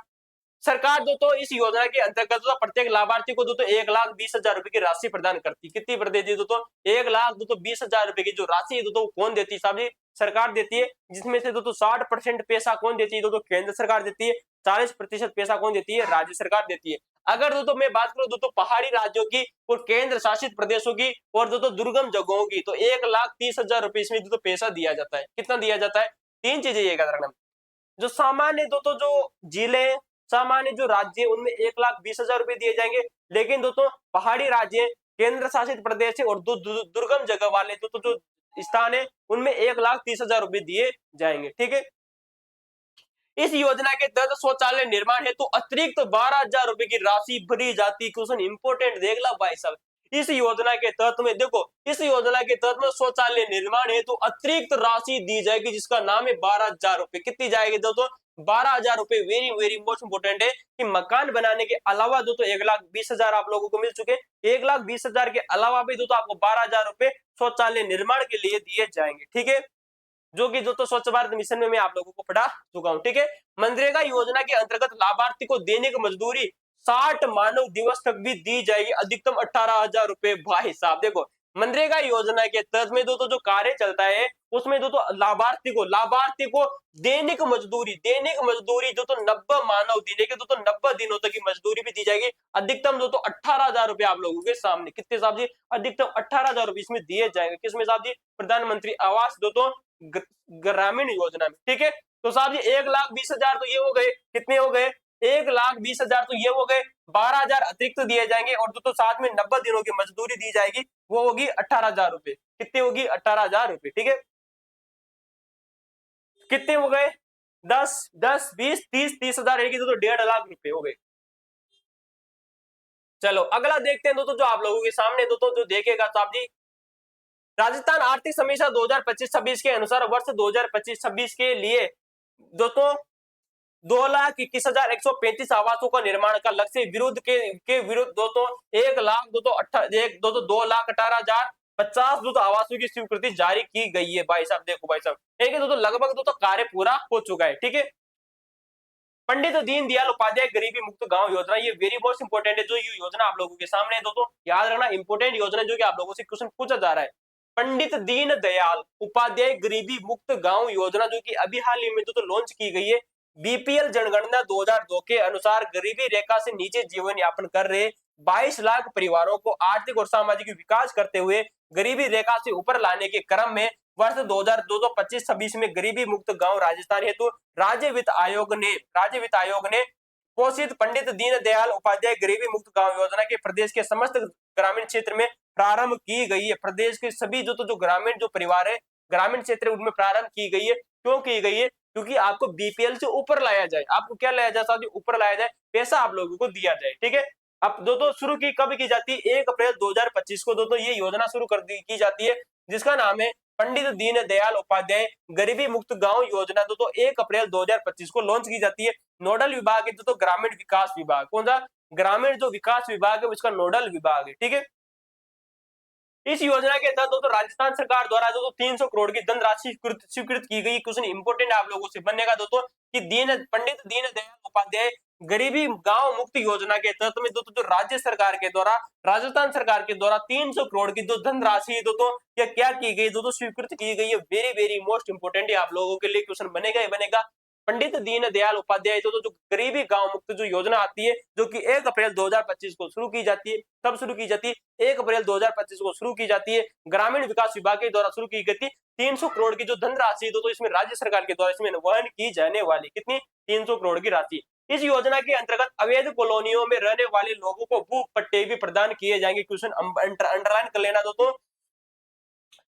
सरकार दोस्तों इस योजना के अंतर्गत प्रत्येक लाभार्थी को दोस्तों 1,20,000 रुपए की राशि प्रदान करती है। कितनी देती है दोस्तों? 1,20,000 रुपए की जो राशि है दोस्तों कौन देती है साहब जी? सरकार देती है, जिसमें से दोस्तों 60% पैसा कौन देती है? दोस्तों केंद्र सरकार देती है। 40% पैसा कौन देती है? राज्य सरकार देती है। अगर दोस्तों मैं बात करूं दोस्तों पहाड़ी राज्यों की और केंद्र शासित प्रदेशों की और दोस्तों दुर्गम जगहों की, तो 1,30,000 रुपए इसमें दोस्तों पैसा दिया जाता है। कितना दिया जाता है? 3 चीजें ये याद रखना। जो सामान्य दोस्तों जो जिले, सामान्य जो राज्य, उनमें 1,20,000 रुपए दिए जाएंगे। लेकिन दोस्तों पहाड़ी राज्य, केंद्र शासित प्रदेश और दुर्गम जगह वाले दोस्तों जो स्थान है, उनमें 1,30,000 रुपए दिए जाएंगे। ठीक है, इस योजना के तहत शौचालय निर्माण हेतु अतिरिक्त 12,000 रुपए की राशि भरी जाती। क्वेश्चन इंपोर्टेंट देख ला भाई साहब, इस योजना के तहत में देखो, इस योजना के तहत में शौचालय निर्माण हेतु अतिरिक्त राशि दी जाएगी, जिसका नाम है 12,000 रुपए। कितनी जाएगी दोस्तों? 12,000 रुपए। वेरी वेरी मोस्ट इंपोर्टेंट है कि मकान बनाने के अलावा दोस्तों 1,20,000 आप लोगों को मिल चुके हैं। 1,20,000 के अलावा भी दोस्तों आपको 12,000 रुपए शौचालय निर्माण के लिए दिए जाएंगे। ठीक है, जो कि दोस्तों स्वच्छ भारत मिशन में मैं आप लोगों को पढ़ा चुका हूं। ठीक है, मनरेगा योजना के अंतर्गत लाभार्थी को दैनिक मजदूरी 60 मानव दिवस तक भी दी जाएगी, अधिकतम 18,000 रुपए। भाई साहब देखो, मनरेगा योजना के तहत में दोस्तों जो कार्य चलता है उसमें दोस्तों लाभार्थी को दैनिक मजदूरी दोस्तों 90 मानव दिन के दोस्तों 90 दिनों तक की मजदूरी भी दी जाएगी, अधिकतम दोस्तों 18,000 रुपए आप लोगों के सामने। कितने साहब जी? अधिकतम 18,000 रुपए इसमें दिए जाएंगे। किसमें साहब जी? प्रधानमंत्री आवास दोस्तों ग्रामीण योजना में। ठीक है, तो साहब जी 1,20,000 तो ये हो गए, कितने हो गए? 1,20,000 तो ये हो गए, 12,000 अतिरिक्त दिए जाएंगे और दोस्तों साथ में 90 दिनों की मजदूरी दी जाएगी, वो होगी 18,000 रुपए। कितनी होगी? 18,000 रुपए। ठीक है, कितने हो गए? 10 10 20 30 30,000 तो 1.5 लाख रुपए हो गए। चलो अगला देखते हैं दोस्तों, जो आप लोगों के सामने दोस्तों जो देखेगा साहब जी, राजस्थान आर्थिक समीक्षा 2025-26 के अनुसार वर्ष 2025-26 के लिए दोस्तों 2,21,135 आवासों का निर्माण का लक्ष्य के विरुद्ध दोस्तों 2,18,50 दोस्तों आवासों की स्वीकृति जारी की गई है। भाई साहब देखो भाई साहब, ठीक है दोस्तों, लगभग दोस्तों कार्य पूरा हो चुका है। ठीक है, पंडित दीनदयाल उपाध्याय गरीबी मुक्त गांव योजना, ये वेरी मोस्ट इंपोर्टेंट है। जो ये योजना आप लोगों के सामने है दोस्तों, याद रखना इंपोर्टेंट योजना जो कि आप लोगों से क्वेश्चन पूछा जा रहा है। पंडित दीनदयाल उपाध्याय गरीबी मुक्त गांव योजना जो कि अभी हाल ही में दोस्तों लॉन्च की गई है। बीपीएल जनगणना 2002 के अनुसार गरीबी रेखा से नीचे जीवन यापन कर रहे 22 लाख परिवारों को आर्थिक और सामाजिक विकास करते हुए गरीबी रेखा से ऊपर लाने के क्रम में वर्ष 2025-26 में गरीबी मुक्त गांव राजस्थान हेतु राज्य वित्त आयोग ने पोषित पंडित दीनदयाल उपाध्याय गरीबी मुक्त गांव योजना के प्रदेश के समस्त ग्रामीण क्षेत्र में प्रारंभ की गई है। प्रदेश के सभी जो ग्रामीण जो परिवार है, ग्रामीण क्षेत्र उनमें प्रारंभ की गई है। क्यों की गई है? क्योंकि आपको बीपीएल से ऊपर लाया जाए। आपको क्या लाया जाए साथियों? ऊपर लाया जाए, पैसा आप लोगों को दिया जाए। ठीक है, अब दोस्तों शुरू की कब की जाती है? 1 अप्रैल 2025 को दोस्तों ये योजना शुरू कर की जाती है, जिसका नाम है पंडित दीनदयाल उपाध्याय गरीबी मुक्त गांव योजना। दोस्तों 1 अप्रैल 2025 को लॉन्च की जाती है। नोडल विभाग है दोस्तों ग्रामीण विकास विभाग। कौन सा? ग्रामीण जो विकास विभाग है उसका नोडल विभाग है। ठीक है, इस योजना के तहत दोस्तों राजस्थान सरकार द्वारा दोस्तों 300 करोड़ की धनराशि स्वीकृत की गई। क्वेश्चन इंपोर्टेंट आप लोगों से बनेगा दोस्तों कि पंडित दीनदयाल उपाध्याय गरीबी गांव मुक्ति योजना के तहत में दोस्तों जो राज्य सरकार के द्वारा, राजस्थान सरकार के द्वारा 300 करोड़ की जो धनराशि है दोस्तों ये क्या की गई दोस्तों, स्वीकृत की गई है। वेरी वेरी मोस्ट इंपोर्टेंट है, आप लोगों के लिए क्वेश्चन बनेगा ही बनेगा। पंडित दीनदयाल उपाध्याय तो जो गरीबी गांव मुक्त जो योजना आती है जो कि 1 अप्रैल 2025 को शुरू की जाती है, कब शुरू की जाती है 1 अप्रैल 2025 को शुरू की जाती है, ग्रामीण विकास विभाग के द्वारा शुरू की गई थी। 300 करोड़ की जो धनराशि तो इसमें राज्य सरकार के द्वारा इसमें वहन की जाने वाली कितनी 300 करोड़ की राशि। इस योजना के अंतर्गत अवैध कॉलोनियों में रहने वाले लोगों को भू पट्टे भी प्रदान किए जाएंगे। क्वेश्चन अंडरलाइन कर लेना दोस्तों,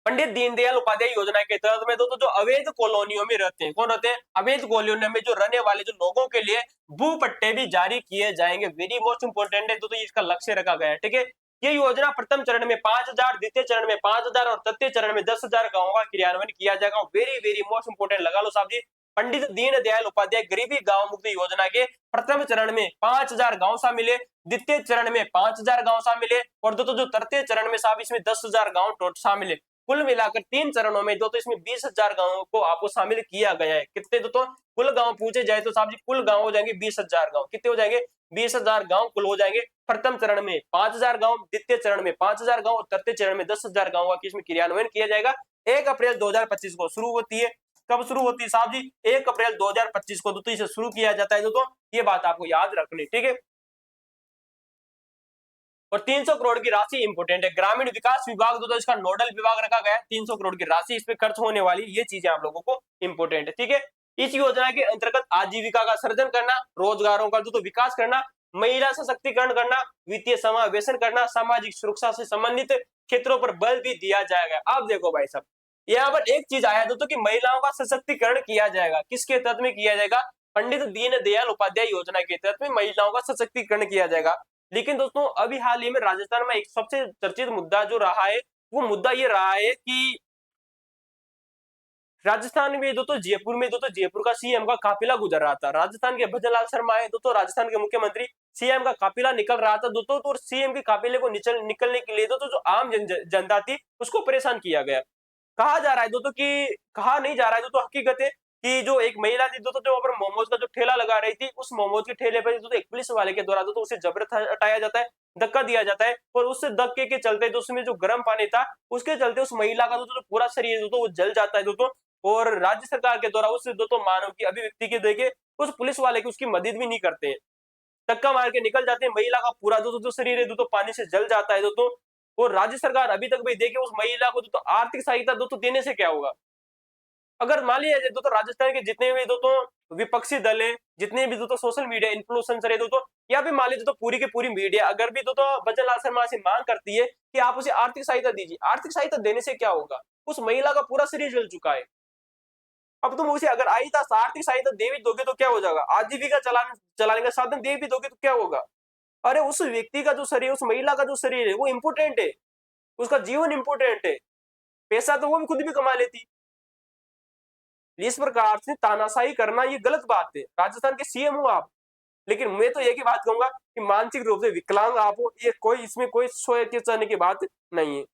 पंडित दीनदयाल उपाध्याय योजना के तहत में दोस्तों जो अवैध कॉलोनियों में रहते हैं, कौन रहते हैं, अवैध कॉलोनियों में जो रहने वाले जो लोगों के लिए भू पट्टे भी जारी किए जाएंगे। वेरी मोस्ट इंपोर्टेंट है दोस्तों, इसका लक्ष्य रखा गया है। ठीक है, ये योजना प्रथम चरण में 5,000, द्वितीय चरण में 5,000 और तृतीय चरण में 10,000 गांवों का क्रियान्वयन किया जाएगा। वेरी वेरी मोस्ट इंपोर्टेंट लगा लो साहब जी, पंडित दीनदयाल उपाध्याय गरीबी गांव मुक्ति योजना के प्रथम चरण में 5,000 गांव शामिल है, द्वितीय चरण में 5,000 गांव शामिल है और दोस्तों जो तृतीय चरण में साहब इसमें 10,000 गांव शामिल है। कुल मिलाकर 3 चरणों में दोस्तों इसमें 20,000 गांवों को आपको शामिल किया गया है। कितने दोस्तों, कुल गांव पूछे जाए तो साहब जी कुल गांव हो जाएंगे 20,000 गांव। कितने हो जाएंगे, 20,000 गांव कुल हो जाएंगे। प्रथम चरण में 5,000 गांव, द्वितीय चरण में 5,000 गांव और तृतीय चरण में 10,000 गांव का इसमें क्रियान्वयन किया जाएगा। 1 अप्रैल 2025 को शुरू होती है। कब शुरू होती है साहब जी, 1 अप्रैल 2025 को दोस्तों इसे शुरू किया जाता है दोस्तों, ये बात आपको याद रखनी। ठीक है, और 300 करोड़ की राशि इंपोर्टेंट है। ग्रामीण विकास विभाग दोस्तों इसका नोडल विभाग रखा गया है। 300 करोड़ की राशि इस पे खर्च होने वाली, ये चीजें आप लोगों को इंपोर्टेंट है। ठीक है, इस योजना के अंतर्गत आजीविका का सृजन करना, रोजगारों का दोस्तों विकास करना, महिला सशक्तिकरण करना, वित्तीय समावेशन करना, सामाजिक सुरक्षा से संबंधित क्षेत्रों पर बल भी दिया जाएगा। अब देखो भाई साहब, यहाँ पर एक चीज आया दोस्तों कि महिलाओं का सशक्तिकरण किया जाएगा। किसके तहत में किया जाएगा, पंडित दीनदयाल उपाध्याय योजना के तहत में महिलाओं का सशक्तिकरण किया जाएगा। लेकिन दोस्तों अभी हाल ही में राजस्थान में एक सबसे चर्चित मुद्दा जो रहा है वो मुद्दा ये रहा है कि राजस्थान में दोस्तों जयपुर का सीएम का काफिला गुजर रहा था। राजस्थान के भजनलाल शर्मा है दोस्तों, राजस्थान के मुख्यमंत्री, सीएम का काफिला निकल रहा था दोस्तों, तो सीएम के काफिले को निकलने के लिए दोस्तों जो आम जनता थी उसको परेशान किया गया। कहा जा रहा है दोस्तों कि कहा नहीं जा रहा है दोस्तों, हकीकत है कि जो एक महिला थी दोस्तों जो वहां पर मोमोज का जो ठेला लगा रही थी, उस मोमोज के ठेले पर दोस्तों एक पुलिस वाले के द्वारा दोस्तों उसे जबरदस्त हटाया जाता है, धक्का दिया जाता है और उस धक्के के चलते दोस्तों में जो गर्म पानी था उसके चलते उस महिला का दोस्तों पूरा शरीर दोस्तों वो जल जाता है दोस्तों। और राज्य सरकार के द्वारा उस दोस्तों मानव की अभिव्यक्ति के देखे उस पुलिस वाले की उसकी मदद भी नहीं करते हैं, धक्का मार के निकल जाते हैं। महिला का पूरा दोस्तों जो शरीर है दोस्तों पानी से जल जाता है दोस्तों। और राज्य सरकार अभी तक भी देखे उस महिला को दोस्तों आर्थिक सहायता दोस्तों देने से क्या होगा। अगर मान लिया जाए दोस्तों राजस्थान के जितने भी दोस्तों विपक्षी दल है, जितने भी दोस्तों सोशल मीडिया इन्फ्लुएंसर है दोस्तों, या भी मान लीजिए तो पूरी की पूरी मीडिया अगर भी दोस्तों भजनलाल शर्मा से मांग करती है कि आप उसे आर्थिक सहायता दीजिए, आर्थिक सहायता देने से क्या होगा, उस महिला का पूरा शरीर जल चुका है। अब तुम उसे अगर आई था आर्थिक सहायता दे भी दोगे तो क्या हो जाएगा, आजीविका चलाने का साधन दे भी दोगे तो क्या होगा। अरे उस व्यक्ति का जो शरीर, उस महिला का जो शरीर है वो इंपोर्टेंट है, उसका जीवन इंपोर्टेंट है, पैसा तो वो भी खुद भी कमा लेती। इस प्रकार से तानाशाही करना ये गलत बात है। राजस्थान के सीएम हो आप, लेकिन मैं तो एक ही बात कहूंगा कि मानसिक रूप से विकलांग आप हो, ये कोई इसमें कोई सोचने की बात नहीं है।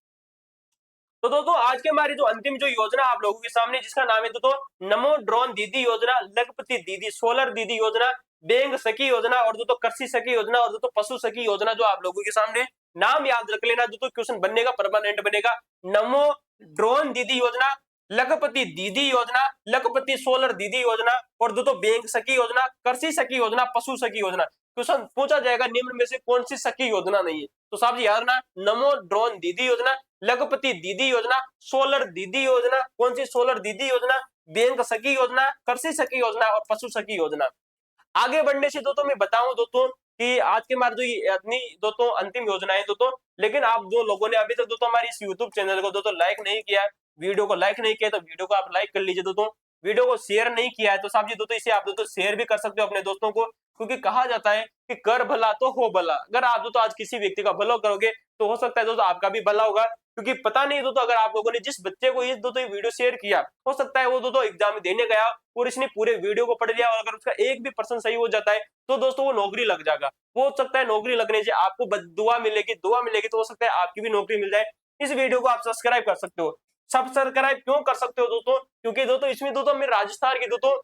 तो दोस्तों आज के हमारी जो अंतिम जो योजना आप लोगों के सामने जिसका नाम है दोस्तों नमो ड्रोन दीदी योजना, लखपति दीदी, सोलर दीदी योजना, बैंग सखी योजना और दोस्तों कृषि सखी योजना और दोस्तों पशु सखी योजना जो आप लोगों के सामने नाम याद रख लेना दोस्तों, क्वेश्चन बनने का परमानेंट बनेगा। नमो ड्रोन दीदी योजना, लखपति दीदी योजना, लखपति सोलर दीदी योजना और दोस्तों बैंक सखी योजना, कृषि सखी योजना, पशु सखी योजना। क्वेश्चन पूछा जाएगा निम्न में से कौन सी सखी योजना नहीं है, तो साहब जी याद रखना नमो ड्रोन दीदी योजना, लखपति दीदी योजना, सोलर दीदी योजना, कौन सी सोलर दीदी योजना, बैंक सखी योजना, कृषि सखी योजना और पशु सखी योजना। आगे बढ़ने से दोस्तों मैं बताऊं दोस्तों कि आज के हमारे जो ये अपनी दोस्तों अंतिम योजना है दोस्तों, लेकिन आप जो लोगों ने अभी तक दोस्तों हमारे इस यूट्यूब चैनल को दोस्तों लाइक नहीं किया है, वीडियो को लाइक नहीं किया तो वीडियो को आप लाइक कर लीजिए दोस्तों। वीडियो को शेयर नहीं किया है तो साहब जी दोस्तों इसे आप दोस्तों शेयर भी कर सकते हो अपने दोस्तों को, क्योंकि कहा जाता है कि कर भला तो हो भला। अगर आप दोस्तों आज किसी व्यक्ति का भला करोगे तो हो सकता है दोस्तों आपका भी भला होगा, क्योंकि पता नहीं दोस्तों अगर आप लोगों ने जिस बच्चे को इस दोस्तों वीडियो शेयर किया, हो सकता है वो दोस्तों एग्जाम देने गया और इसने पूरे वीडियो को पढ़ लिया और अगर उसका एक भी पर्सन सही हो जाता है तो दोस्तों वो नौकरी लग जाएगा। वो हो सकता है नौकरी लगने से आपको दुआ मिलेगी तो हो सकता है आपकी भी नौकरी मिल जाए। इस वीडियो को आप सब्सक्राइब कर सकते हो। सब्सक्राइब क्यों कर सकते हो दोस्तों, क्योंकि दोस्तों इसमें दोस्तों मैं राजस्थान की दोस्तों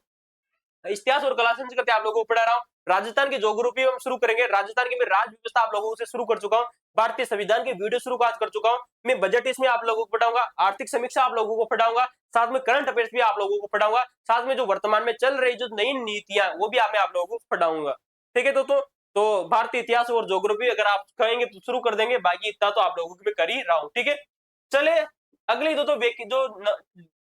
इतिहास और कला संस्कृति आप लोगों को पढ़ा रहा हूँ। राजस्थान के ज्योग्राफी हम शुरू करेंगे। राजस्थान की मैं राज्य व्यवस्था आप लोगों से शुरू कर चुका हूँ, भारतीय संविधान की वीडियो शुरू आज कर चुका हूँ, मैं बजट इसमें आप लोगों को पढ़ाऊंगा, आर्थिक समीक्षा आप लोगों को पढ़ाऊंगा, साथ में करंट अफेयर्स भी आप लोगों को पढ़ाऊंगा, साथ में जो वर्तमान में चल रही जो नई नीतियां वो भी मैं आप लोगों को पढ़ाऊंगा। ठीक है दोस्तों, तो भारतीय इतिहास और ज्योग्राफी अगर आप कहेंगे तो शुरू कर देंगे, बाकी इतना तो आप लोगों को मैं कर ही रहा हूँ। ठीक है, चले अगली दोस्तों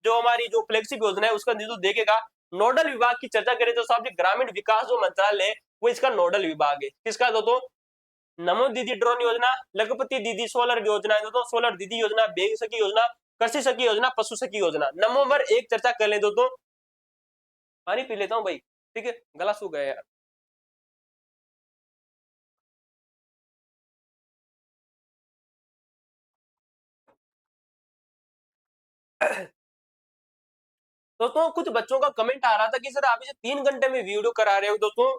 जो हमारी जो फ्लैगशिप योजना है उसका जो देखेगा नोडल विभाग की चर्चा करें तो साहब ग्रामीण विकास जो मंत्रालय है वो इसका नोडल विभाग है। किसका दोस्तों? नमो दीदी ड्रोन योजना, लखपति दीदी सोलर योजना है दोस्तों, सोलर दीदी योजना, बेग सखी योजना, कृषि सखी योजना, पशु सखी योजना। नंबर एक चर्चा कर ले दोस्तों, पानी पी लेता हूँ भाई, ठीक है, गला सूख गया यार। दोस्तों कुछ बच्चों का कमेंट आ रहा था कि सर आप इसे 3 घंटे में वीडियो करा रहे हो दोस्तों,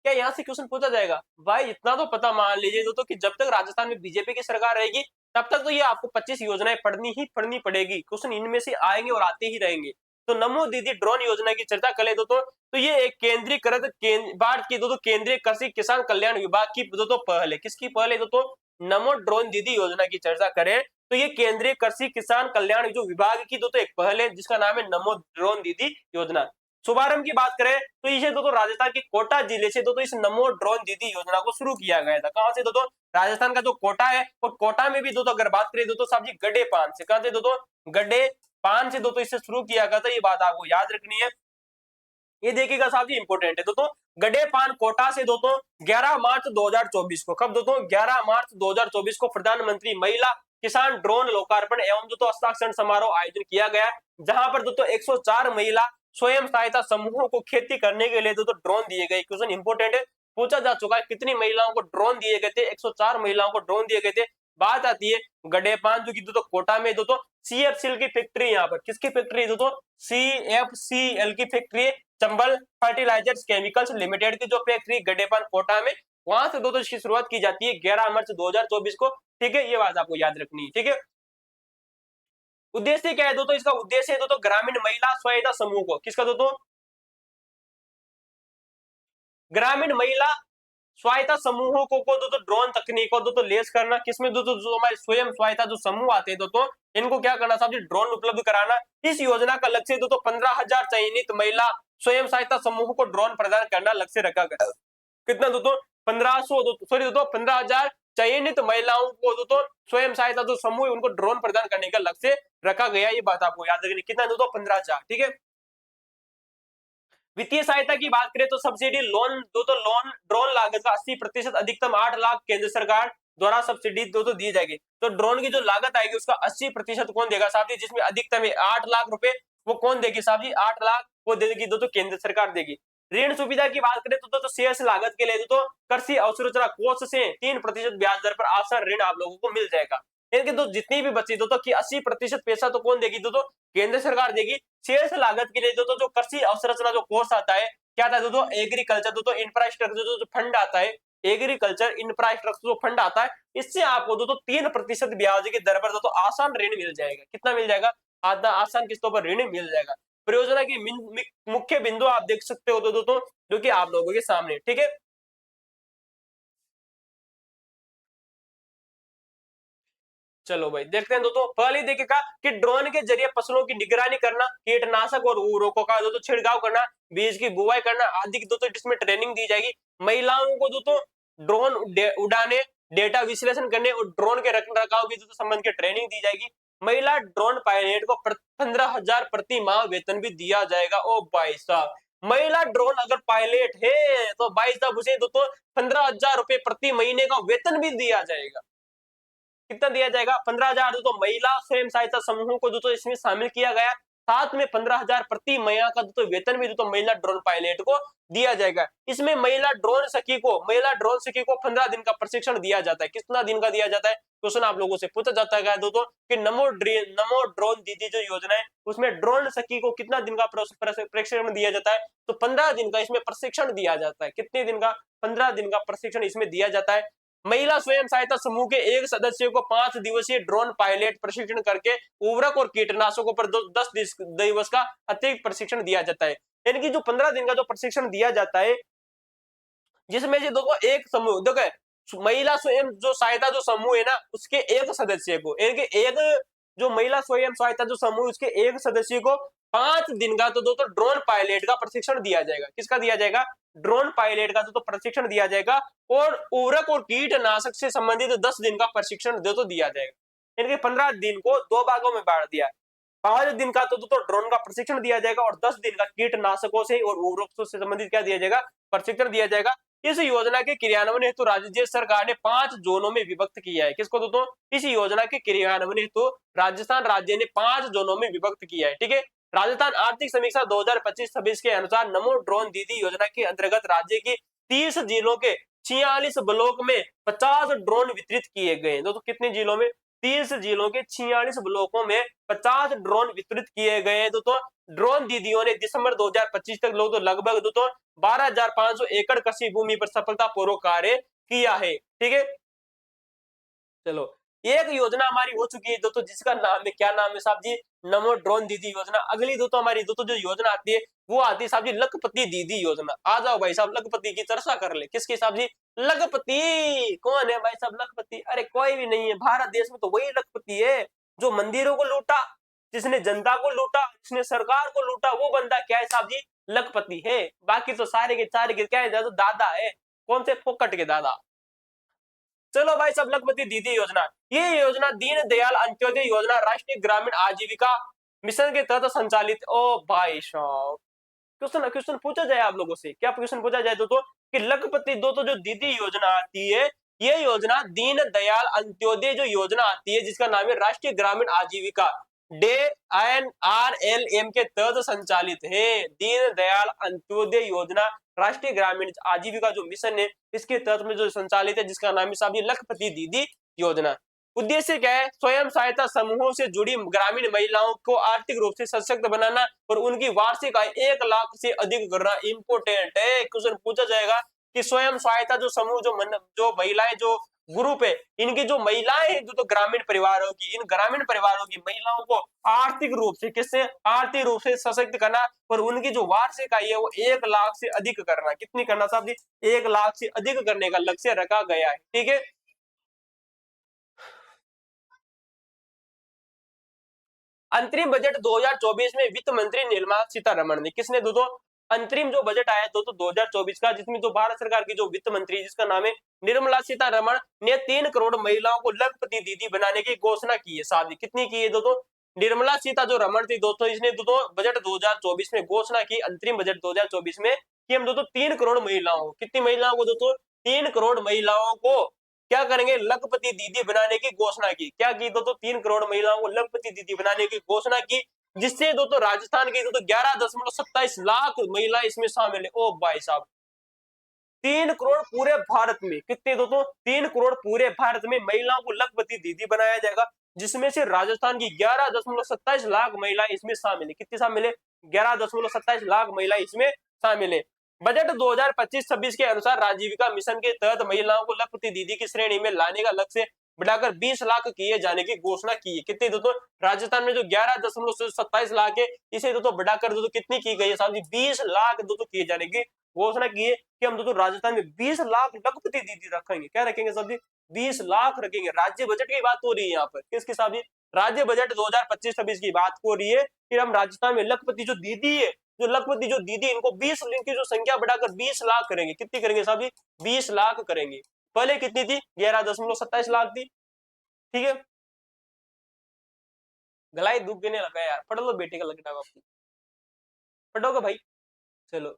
क्या यहाँ से क्वेश्चन पूछा जाएगा? भाई इतना तो पता मान लीजिए दोस्तों कि जब तक राजस्थान में बीजेपी की सरकार रहेगी तब तक तो ये आपको 25 योजनाएं पढ़नी ही पढ़नी पड़ेगी, क्वेश्चन इनमें से आएंगे और आते ही रहेंगे। तो नमो दीदी ड्रोन योजना की चर्चा करें दोस्तों, तो ये एक केंद्रीकृत भारत की दोस्तों केंद्रीय कृषि किसान कल्याण विभाग की दोस्तों पहल है। किसकी पहल है दोस्तों? नमो ड्रोन दीदी योजना की चर्चा करें तो ये केंद्रीय कृषि किसान कल्याण जो विभाग की दोस्तों एक पहल है जिसका नाम है नमो ड्रोन दीदी योजना। शुभारंभ की बात करें तो इसे दोस्तों राजस्थान के कोटा जिले से दोस्तों इस नमो ड्रोन दीदी योजना को शुरू किया गया था। कहां से दोस्तों? राजस्थान का जो कोटा है और कोटा में भी दोस्तों अगर बात करें दोस्तों साहब जी गड्डे पान से, कहां से दोस्तों? गड्डे पान से दोस्तों इसे शुरू किया गया था, ये बात आपको याद रखनी है। ये देखिएगा साहब जी इंपोर्टेंट है दोस्तों, गड्डे पान कोटा से दोस्तों 11 मार्च 2024 को, कब दोस्तों? 11 मार्च 2024 को प्रधानमंत्री महिला किसान ड्रोन लोकार्पण एवं दोस्तों हस्ताक्षर समारोह आयोजन किया गया, जहां पर दोस्तों 104 महिला स्वयं सहायता समूहों को खेती करने के लिए दोस्तों ड्रोन दिए गए। क्वेश्चन इंपोर्टेंट है, पूछा जा चुका है कितनी महिलाओं को ड्रोन दिए गए थे? 104 महिलाओं को ड्रोन दिए गए थे। बात आती है गड्डे पान जो की दोस्तों कोटा में दोस्तों CFCL की फैक्ट्री, यहाँ पर किसकी फैक्ट्री है दोस्तों? CFCL की factory, Chambal fertilisers chemicals limited की जो फैक्ट्री गड्डेपान कोटा में, वहां से दोस्तों इसकी शुरुआत की जाती है 11 मार्च 2024 को। ठीक है, ये बात आपको याद रखनी है। ठीक है, उद्देश्य क्या है दोस्तों? इसका उद्देश्य है दोस्तों ग्रामीण महिला स्वयं समूह को, किसका दोस्तों? ग्रामीण महिला स्वायत्ता समूहों को दोस्तों ड्रोन तकनीक को दोस्तों लेस करना, किसमें दोस्तों जो हमारे स्वयं स्वायत्ता जो समूह आते हैं दोस्तों इनको क्या करना साहब जी? ड्रोन उपलब्ध कराना। इस योजना का लक्ष्य दोस्तों 15,000 चयनित महिला स्वयं सहायता समूह को ड्रोन प्रदान करना लक्ष्य रखा गया। कितना दोस्तों? 1500 सॉरी दोस्तों 15,000 चयनित महिलाओं को दोस्तों स्वयं सहायता जो समूह उनको ड्रोन प्रदान करने का लक्ष्य रखा गया, ये बात आपको याद रखनी। कितना दोस्तों? 15,000। ठीक है, वित्तीय सहायता की बात करें तो सब्सिडी लोन दोस्तों लोन ड्रोन लागत का 80% अधिकतम 8 लाख केंद्र सरकार द्वारा सब्सिडी दोस्तों दी जाएगी। तो ड्रोन की जो लागत आएगी उसका 80% कौन देगा साहब जी? जिसमें अधिकतम 8 लाख रुपए वो कौन देगी साहब जी? 8 लाख वो देगी दोस्तों केंद्र सरकार देगी। ऋण सुविधा की बात करें तो दोस्तों शेष लागत के लिए दोस्तों कृषि अवसंरचना कोष से 3% ब्याज दर पर आसान ऋण आप लोगों को मिल जाएगा। इनके तो जितनी भी बची दोस्तों की 80% पैसा तो कौन देगी दोस्तों? केंद्र सरकार देगी। शेष लागत के लिए दोस्तों जो कृषि अवसंरचना जो कोर्स आता है, क्या आता है दोस्तों? एग्रीकल्चर दोस्तों इंफ्रास्ट्रक्चर जो फंड आता है, एग्रीकल्चर इंफ्रास्ट्रक्चर जो फंड आता है, इससे आपको दोस्तों 3% ब्याज की दर पर दोस्तों आसान ऋण मिल जाएगा। कितना मिल जाएगा? आधा आसान किस्तों पर ऋण मिल जाएगा। परियोजना की मुख्य बिंदु आप देख सकते हो दोस्तों जो कि आप लोगों के सामने। ठीक है, चलो भाई देखते हैं दोस्तों। पहले देखिएगा कि ड्रोन के जरिए फसलों की निगरानी करना, कीटनाशक और उर्वरकों का दोस्तों छिड़काव करना, बीज की बुवाई करना आदि की दोस्तों इसमें ट्रेनिंग दी जाएगी। महिलाओं को दोस्तों ड्रोन उड़ाने, डेटा विश्लेषण करने और ड्रोन के रख रखाव की दोस्तों संबंध की ट्रेनिंग दी जाएगी। महिला ड्रोन पायलट को 15,000 प्रति माह वेतन भी दिया जाएगा। ओ भाई साहब, महिला ड्रोन अगर पायलट है तो भाई साहब उसे दोस्तों 15,000 रुपए प्रति महीने का वेतन भी दिया जाएगा। कितना दिया जाएगा? 15,000 दोस्तों महिला स्वयं सहायता समूहों को दोस्तों इसमें शामिल किया गया। साथ में 15,000 प्रति महीना का दोस्तों वेतन भी दोस्तों महिला ड्रोन पायलट को दिया जाएगा। इसमें महिला ड्रोन सखी को 15 दिन का प्रशिक्षण दिया जाता है। कितना दिन का दिया जाता है? क्वेश्चन आप लोगों से पूछा जाता है दोस्तों कि नमो ड्रोन दीदी जो योजना है उसमें ड्रोन सखी को कितना दिन का प्रशिक्षण दिया जाता है? तो 15 दिन का इसमें प्रशिक्षण दिया जाता है। कितने दिन का? 15 दिन का प्रशिक्षण इसमें दिया जाता है। महिला स्वयं सहायता समूह के एक सदस्य को 5 दिवसीय ड्रोन पायलट प्रशिक्षण करके उर्वरक और कीटनाशकों पर 10 दिवस का अतिरिक्त प्रशिक्षण दिया जाता है। यानी कि जो 15 दिन का जो प्रशिक्षण दिया जाता है जिसमें से दोस्तों एक समूह देखो, महिला स्वयं जो सहायता जो समूह है ना, उसके एक सदस्य को एक जो महिला स्वयं सहायता जो समूह उसके एक सदस्य को 5 दिन का तो दोस्तों ड्रोन पायलट का प्रशिक्षण दिया जाएगा। किसका दिया जाएगा? ड्रोन पायलट का तो प्रशिक्षण दिया जाएगा। और उर्वरक और कीटनाशक से संबंधित 10 दिन का प्रशिक्षण दोस्तों दिया जाएगा। इनके 15 दिन को 2 भागों में बांट दिया। 5 दिन का तो ड्रोन का प्रशिक्षण दिया जाएगा और 10 दिन का कीटनाशकों से और उर्वरकों से संबंधित क्या दिया जाएगा? प्रशिक्षण दिया जाएगा। इस योजना के क्रियान्वयन हेतु राज्य सरकार ने 5 जोनों में विभक्त किया है। किसको दोस्तों? इस योजना के क्रियान्वयन हेतु राजस्थान राज्य ने 5 जोनों में विभक्त किया है। ठीक है। राजस्थान आर्थिक समीक्षा 2025-26 के अनुसार नमो ड्रोन दीदी योजना के अंतर्गत राज्य के 30 जिलों के 46 ब्लॉक में 50 ड्रोन वितरित किए गए। दोस्तों कितने जिलों में? 30 जिलों के 46 ब्लॉकों में 50 ड्रोन वितरित किए गए हैं। दोस्तों ड्रोन दीदियों ने दिसंबर 2025 तक लोग तो लगभग दोस्तों 12,500 एकड़ कृषि भूमि पर सफलतापूर्वक कार्य किया है। ठीक है। चलो, एक योजना हमारी हो चुकी है दोस्तों, जिसका नाम है, क्या नाम है साहब जी? नमो ड्रोन दीदी योजना। अगली दोस्तों हमारी दोस्तों जो योजना आती है वो आती है साहब जी लखपति दीदी योजना। आ जाओ भाई साहब, लखपति की चर्चा कर ले। किसकी साहब जी? लखपति। कौन है भाई साहब लखपति? अरे कोई भी नहीं है, भारत देश में तो वही लखपति है जो मंदिरों को लूटा, जिसने जनता को लूटा, जिसने सरकार को लूटा, वो बंदा क्या है साहब जी? लखपति है। बाकी तो सारे के क्या है? दादा है। कौन से? फोकट के दादा। चलो भाई सब, लखपति दीदी योजना, ये योजना दीन दयाल अंत्योदय योजना राष्ट्रीय ग्रामीण आजीविका मिशन के तहत संचालित। ओ भाई साहब, क्वेश्चन क्वेश्चन पूछा जाए आप लोगों से, क्या क्वेश्चन पूछा जाए तो कि लखपति दो तो जो दीदी योजना आती है, ये योजना दीन दयाल अंत्योदय जो योजना आती है, जिसका नाम है राष्ट्रीय ग्रामीण आजीविका DNRLM के तहत संचालित है। दीन दयाल अंत्योदय योजना राष्ट्रीय ग्रामीण आजीविका जो मिशन है, इसके तहत में जो संचालित है, जिसका नाम है साहब लखपति दीदी योजना। उद्देश्य क्या है? स्वयं सहायता समूहों से जुड़ी ग्रामीण महिलाओं को आर्थिक रूप से सशक्त बनाना और उनकी वार्षिक आय 1 लाख से अधिक करना इंपोर्टेंट है। क्वेश्चन पूछा जाएगा कि स्वयं सहायता जो समूह जो महिलाएं जो ग्रुप है, इनकी जो महिलाएं हैं जो ग्रामीण परिवारों की, इन ग्रामीण परिवारों की महिलाओं को आर्थिक रूप से किससे? आर्थिक रूप से सशक्त करना और उनकी जो वार्षिक आय है वो 1 लाख से अधिक करना। कितनी करना साहब जी? 1 लाख से अधिक करने का लक्ष्य रखा गया है। ठीक है। अंतरिम बजट 2024 में वित्त मंत्री निर्मला सीतारमण ने, किसने दोस्तों? अंतरिम जो बजट आया दोस्तों 2024 का, जिसमें जो भारत सरकार की जो वित्त मंत्री जिसका नाम है निर्मला सीतारमण ने 3 करोड़ महिलाओं को लखपति दीदी बनाने की घोषणा की है। साथ ही कितनी की है दोस्तों? निर्मला सीता जो रमण थी दोस्तों, इसने दोस्तों बजट 2024 में घोषणा की, अंतरिम बजट 2024 में, कि हम दोस्तों 3 करोड़ महिलाओं, कितनी महिलाओं को दोस्तों? 3 करोड़ महिलाओं को क्या करेंगे? लखपति दीदी बनाने की घोषणा की। क्या की दोस्तों? 3 करोड़ महिलाओं को लखपति दीदी बनाने की घोषणा की, जिससे दोस्तों राजस्थान की दोस्तों 11.27 लाख महिला इसमें शामिल है। ओ भाई साहब, 3 करोड़ पूरे भारत में, कितने दोस्तों? 3 करोड़ पूरे भारत में महिलाओं को लखपति दीदी बनाया जाएगा, जिसमें से राजस्थान की 11.27 लाख महिला इसमें शामिल है। कितनी शामिल है? 11.27 लाख महिला इसमें शामिल है। बजट 2025-26 के अनुसार राजीविका मिशन के तहत महिलाओं को लखपति दीदी की श्रेणी में लाने का लक्ष्य बढ़ाकर 20 लाख किए जाने की घोषणा की है। कितनी दोस्तों? राजस्थान में जो 11.27 लाख है, इसे दोस्तों बढ़ाकर दोस्तों कितनी की गई है साहब जी? 20 लाख दोस्तों किए जाने की घोषणा की है कि हम दोस्तों राजस्थान में 20 लाख लखपति दीदी रखेंगे। क्या रखेंगे साहब जी? 20 लाख रखेंगे। राज्य बजट की बात हो रही है यहाँ पर, किसकी साहब जी? राज्य बजट 2025-26 की बात हो रही है कि हम राजस्थान में लखपति जो दीदी है, जो लखपति जो दीदी, इनको 20 की जो संख्या बढ़ाकर 20 लाख करेंगे। कितनी करेंगे साहब जी? 20 लाख करेंगे। पहले कितनी थी? 11.27 लाख थी। ठीक है। गलाई दुख देने लगा यार, पढ़ लो बेटे का लगना आपकी, पढ़ोगे भाई? चलो,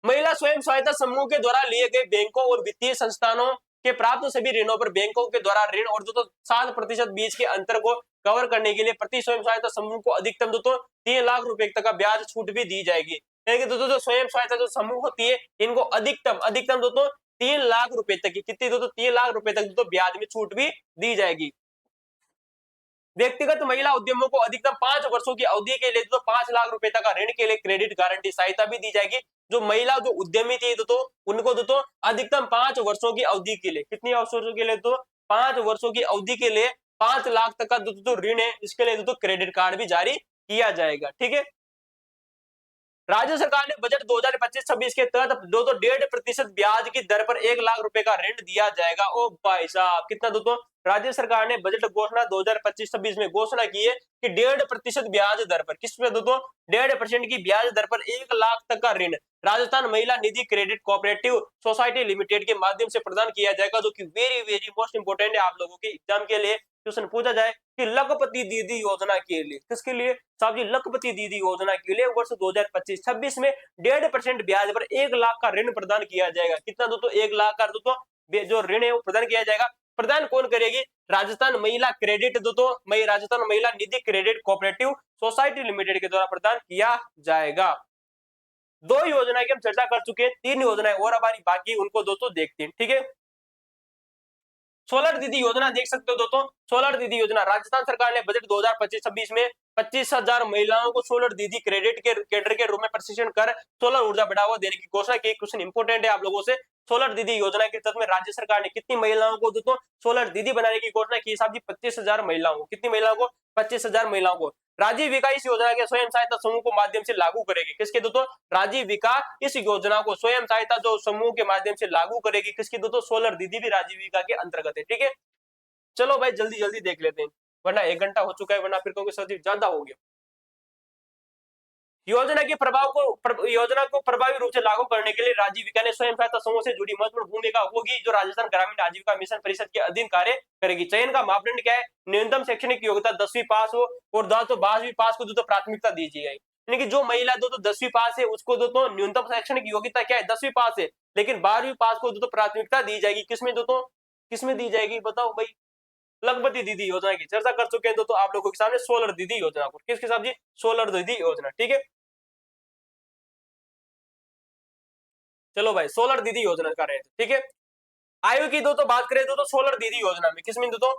महिला स्वयं सहायता समूह के द्वारा लिए गए बैंकों और वित्तीय संस्थानों के प्राप्त सभी ऋणों पर बैंकों के द्वारा ऋण और दोस्तों 7% बीच के अंतर को कवर करने के लिए प्रति स्वयं सहायता समूह को अधिकतम दोस्तों 3 लाख रुपए तक का ब्याज छूट भी दी जाएगी। यानी दोस्तों जो स्वयं सहायता जो समूह होती है, इनको अधिकतम अधिकतम दोस्तों 3 लाख रुपए तक की, कितनी दोस्तों? 3 लाख रुपए तक दोस्तों ब्याज में छूट भी दी जाएगी। व्यक्तिगत महिला उद्यमों को अधिकतम 5 वर्षों की अवधि के लिए तो 5 लाख रुपए तक का ऋण के लिए क्रेडिट गारंटी सहायता भी दी जाएगी। जो महिला जो उद्यमी थी तो उनको तो अधिकतम 5 वर्षों की अवधि के लिए, कितनी वर्षों के लिए? तो 5 वर्षों की अवधि के लिए 5 लाख तक का ऋण है, इसके लिए क्रेडिट कार्ड भी जारी किया जाएगा। ठीक है। राज्य सरकार ने बजट 2025-26 के तहत 1.5% ब्याज की दर पर 1 लाख रुपए का ऋण दिया जाएगा। ओ भाई साहब, कितना दोस्तों, राज्य सरकार ने बजट घोषणा 2025-26 में घोषणा की है कि 1.5% ब्याज दर पर, किस पे दोस्तों, 1.5% की ब्याज दर पर 1 लाख तक का ऋण राजस्थान महिला निधि क्रेडिट कोऑपरेटिव सोसाइटी लिमिटेड के माध्यम से प्रदान किया जाएगा, जो कि वेरी वेरी मोस्ट इंपोर्टेंट है आप लोगों के एग्जाम के लिए। क्वेश्चन पूछा जाए कि लखपति दीदी योजना के लिए, किसके लिए साहब जी, लखपति दीदी योजना के लिए वर्ष 2025-26 में 1.5% ब्याज पर 1 लाख का ऋण प्रदान किया जाएगा। कितना दोस्तों, 1 लाख का दोस्तों जो ऋण है वो प्रदान किया जाएगा। प्रदान कौन करेगी, राजस्थान महिला क्रेडिट दोस्तों, राजस्थान महिला निधि क्रेडिट कोऑपरेटिव सोसाइटी लिमिटेड के द्वारा प्रदान किया जाएगा। 2 योजनाएं की हम चर्चा कर चुके हैं, 3 योजनाएं और हमारी बाकी, उनको दोस्तों देखते हैं, ठीक है। सोलर दीदी योजना देख सकते हो दोस्तों, सोलर दीदी योजना राजस्थान सरकार ने बजट 2025-26 में 25,000 महिलाओं को सोलर दीदी क्रेडिट के कैडर के रूप में प्रशिक्षण कर सोलर ऊर्जा बढ़ावा देने की घोषणा की। क्वेश्चन इंपोर्टेंट है आप लोगों से, सोलर दीदी योजना के तहत में राज्य सरकार ने कितनी महिलाओं को दोस्तों सोलर दीदी बनाने की घोषणा की, साहब जी 25,000 महिलाओं को। कितनी महिलाओं को, 25,000 महिलाओं को। राजीव विकास इस योजना के स्वयं सहायता समूह को माध्यम से लागू करेगी, किसके दोस्तों, राजीव विकास इस योजना को स्वयं सहायता जो समूह के माध्यम से लागू करेगी, किसकी दोस्तों, सोलर दीदी भी राजीव विकास के अंतर्गत है, ठीक है। चलो भाई जल्दी जल्दी देख लेते हैं, वरना 1 घंटा हो चुका है, वरना फिर कहोगे सर जी ज्यादा हो गया। योजना को प्रभावी रूप से लागू करने के लिए राजीव विकास ने स्वयं सहायता समूह से जुड़ी महत्वपूर्ण भूमिका होगी, जो राजस्थान ग्रामीण आजीविका मिशन परिषद के अधीन कार्य करेगी। चयन का मापदंड क्या है, न्यूनतम शैक्षणिक योग्यता 10वीं पास हो और 12वीं पास को दोस्तों प्राथमिकता दी जाएगी। यानी कि जो महिला दोस्तों 10वीं पास है उसको दोस्तों न्यूनतम शैक्षणिक योग्यता क्या है, 10वीं पास है, लेकिन 12वीं पास को दोस्तों प्राथमिकता दी जाएगी। किसमें दोस्तों, किसमें दी जाएगी बताओ भाई, लखपति दीदी योजना की चर्चा कर चुके हैं दोस्तों आप लोगों के सामने, सोलर दीदी योजना को, किसके साथ जी, सोलर दीदी योजना, ठीक है। चलो भाई सोलर दीदी योजना का रहे थे, ठीक है। आयु की दोस्तों बात करें तो सोलर दीदी योजना में, किसमें दोस्तों,